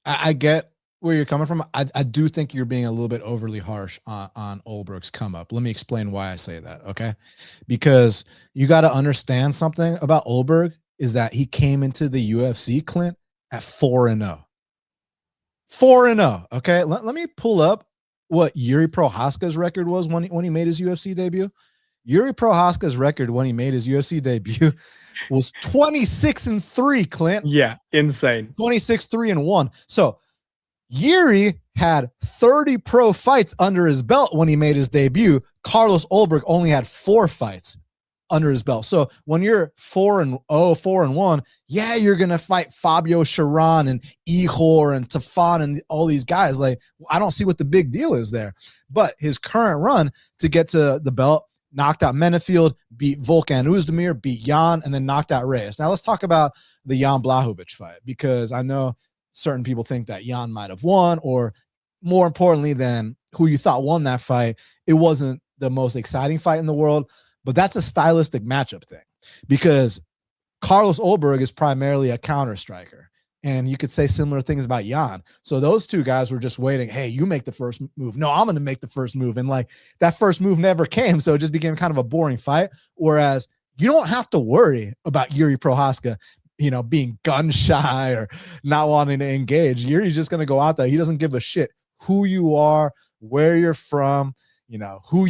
I get where you're coming from. I do think you're being a little bit overly harsh on Ulberg's come up. Let me explain why I say that, okay? Because you got to understand something about Ulberg is that he came into the UFC, Clint, at 4-0. 4-0, okay? Let me pull up what Jiri Prochazka's record was when he made his UFC debut. Jiri Prochazka's record when he made his UFC debut was 26-3, Clint. Yeah, insane. 26-3-1. So Jiri had 30 pro fights under his belt when he made his debut. Carlos Ulberg only had 4 fights under his belt. So when you're 4-0, 4-1, yeah, you're going to fight Fabio Sharon and Ihor and Tafan and all these guys. Like, I don't see what the big deal is there. But his current run to get to the belt, knocked out Menefield, beat Volkan Oezdemir, beat Jan, and then knocked out Reyes. Now let's talk about the Jan Blachowicz fight, because I know certain people think that Jan might have won, or more importantly than who you thought won that fight, it wasn't the most exciting fight in the world. But that's a stylistic matchup thing, because Carlos Ulberg is primarily a counter striker. And you could say similar things about Jan. So those two guys were just waiting. Hey, you make the first move. No, I'm going to make the first move. And like that first move never came. So it just became kind of a boring fight. Whereas you don't have to worry about Jiri Prochazka, being gun shy or not wanting to engage. Jiri's just going to go out there. He doesn't give a shit who you are, where you're from, who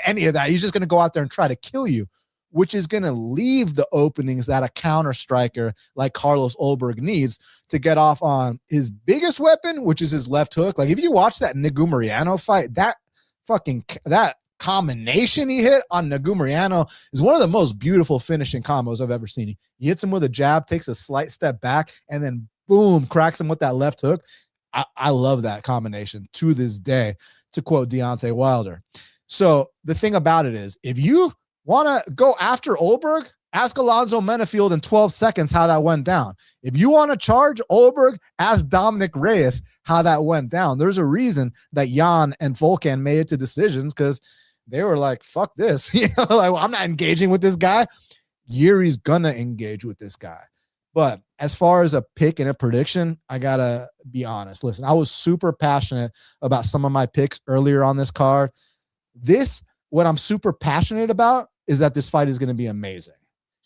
any of that. He's just going to go out there and try to kill you, which is going to leave the openings that a counter striker like Carlos Ulberg needs to get off on his biggest weapon, which is his left hook. Like if you watch that Negumariano fight, that combination he hit on Negumariano is one of the most beautiful finishing combos I've ever seen. He hits him with a jab, takes a slight step back, and then boom, cracks him with that left hook. I love that combination to this day, to quote Deontay Wilder. So the thing about it is, if you want to go after Ulberg, ask Alonzo Menefield in 12 seconds how that went down. If you want to charge Ulberg, ask Dominick Reyes how that went down. There's a reason that Jan and Volkan made it to decisions, because they were like, fuck this. I'm not engaging with this guy. Jiri's going to engage with this guy. But as far as a pick and a prediction, I got to be honest. Listen, I was super passionate about some of my picks earlier on this card. What I'm super passionate about is that this fight is going to be amazing.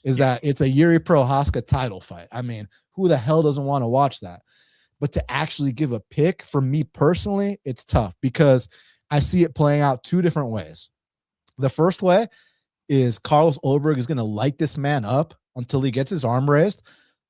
That it's a Jiri Prochazka title fight. I mean, who the hell doesn't want to watch that? But to actually give a pick, for me personally, it's tough, because I see it playing out 2 different ways. The first way is Carlos Ulberg is going to light this man up until he gets his arm raised.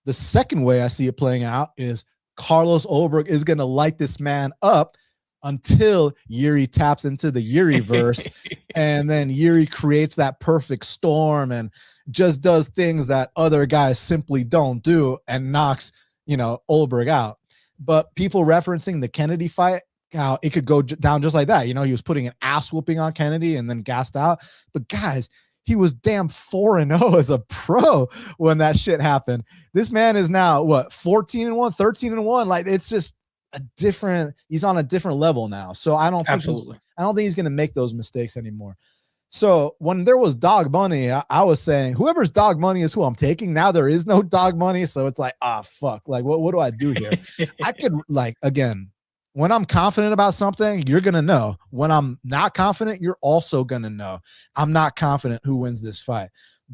The second way I see it playing out is Carlos Ulberg is going to light this man up until Jiri taps into the Jiri-verse, and then Jiri creates that perfect storm and just does things that other guys simply don't do and knocks, Ulberg out. But people referencing the Kennedy fight, how it could go down just like that. You know, he was putting an ass whooping on Kennedy and then gassed out. But guys, he was damn 4-0 as a pro when that shit happened. This man is now what, 14-1, 13-1. Like, it's just a different, he's on a different level now. So I don't think he's going to make those mistakes anymore. So when there was dog money, I was saying whoever's dog money is who I'm taking. Now there is no dog money. So it's like, fuck. Like, what do I do here? I could, like, again, when I'm confident about something, you're going to know. When I'm not confident, you're also going to know. I'm not confident who wins this fight,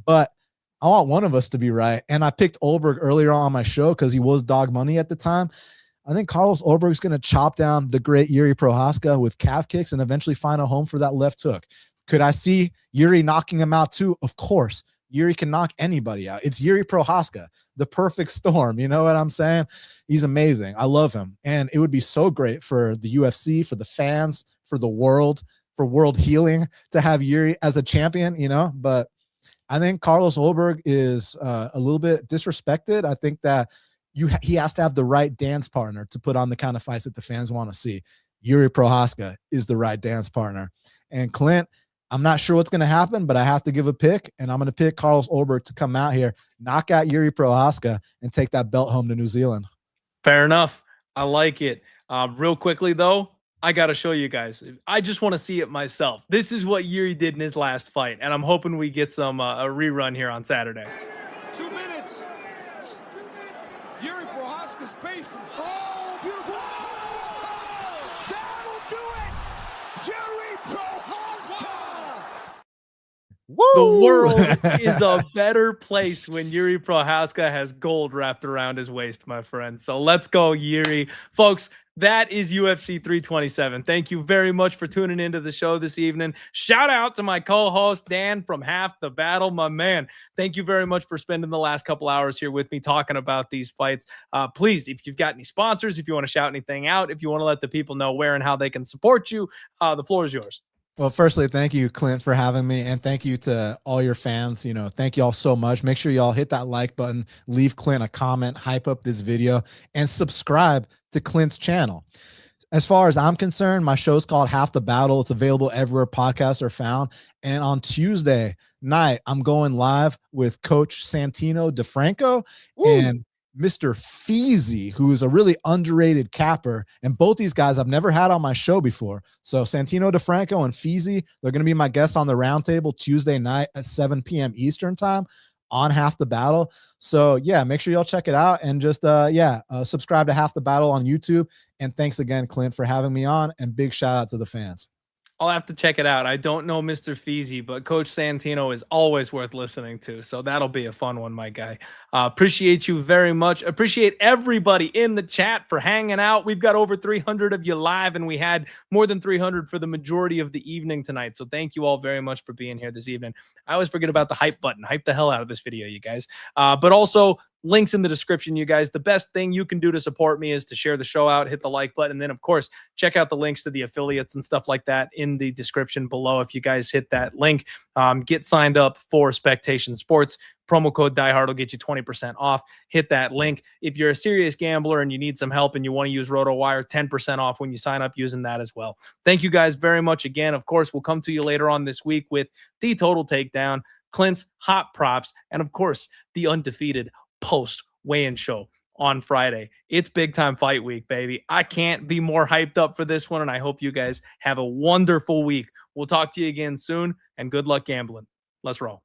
but I want one of us to be right. And I picked Ulberg earlier on my show because he was dog money at the time. I think Carlos Ulberg is going to chop down the great Jiri Prochazka with calf kicks and eventually find a home for that left hook. Could I see Jiri knocking him out too? Of course. Jiri can knock anybody out. It's Jiri Prochazka, the perfect storm. You know what I'm saying? He's amazing. I love him. And it would be so great for the UFC, for the fans, for the world, for world healing to have Jiri as a champion, you know? But I think Carlos Ulberg is a little bit disrespected. I think that he has to have the right dance partner to put on the kind of fights that the fans want to see. Jiri Prochazka is the right dance partner. And Clint, I'm not sure what's going to happen, but I have to give a pick, and I'm going to pick Carlos Ulberg to come out here, knock out Jiri Prochazka, and take that belt home to New Zealand. Fair enough. I like it. Real quickly, though, I got to show you guys. I just want to see it myself. This is what Jiri did in his last fight, and I'm hoping we get some a rerun here on Saturday. 2 minutes. Jiri Prochazka's pace. Oh, beautiful. Oh, that'll do it. Jiri Prochazka. Woo! The world is a better place when Jiri Prochazka has gold wrapped around his waist, my friend. So let's go, Jiri. Folks, that is UFC 327. Thank you very much for tuning into the show this evening. Shout out to my co-host, Dan from Half the Battle, my man. Thank you very much for spending the last couple hours here with me talking about these fights. Please, if you've got any sponsors, if you want to shout anything out, if you want to let the people know where and how they can support you, the floor is yours. Well, firstly, thank you, Clint, for having me. And thank you to all your fans. You know, thank you all so much. Make sure y'all hit that like button, leave Clint a comment, hype up this video, and subscribe to Clint's channel. As far as I'm concerned, my show's called Half the Battle. It's available everywhere podcasts are found. And on Tuesday night, I'm going live with Coach Santino DeFranco and Mr. Feezy, who is a really underrated capper. And both these guys I've never had on my show before. So Santino DeFranco and Feezy, they're going to be my guests on the roundtable Tuesday night at 7 p.m. Eastern time on Half the Battle. So yeah, make sure y'all check it out and just subscribe to Half the Battle on YouTube. And thanks again, Clint, for having me on, and big shout out to the fans. I'll have to check it out. I don't know Mr. Feezy, but Coach Santino is always worth listening to. So that'll be a fun one, my guy. Appreciate you very much. Appreciate everybody in the chat for hanging out. We've got over 300 of you live, and we had more than 300 for the majority of the evening tonight. So thank you all very much for being here this evening. I always forget about the hype button. Hype the hell out of this video, you guys. But also, links in the description, you guys. The best thing you can do to support me is to share the show out, hit the like button, and then, of course, check out the links to the affiliates and stuff like that in the description below. If you guys hit that link, get signed up for Spectation Sports. Promo code DieHard will get you 20% off. Hit that link. If you're a serious gambler and you need some help and you want to use RotoWire, 10% off when you sign up using that as well. Thank you guys very much again. Of course, we'll come to you later on this week with the Total Takedown, Clint's Hot Props, and, of course, the undefeated post weigh-in show on Friday. It's big time fight week, baby. I can't be more hyped up for this one, and I hope you guys have a wonderful week. We'll talk to you again soon, and good luck gambling. Let's roll.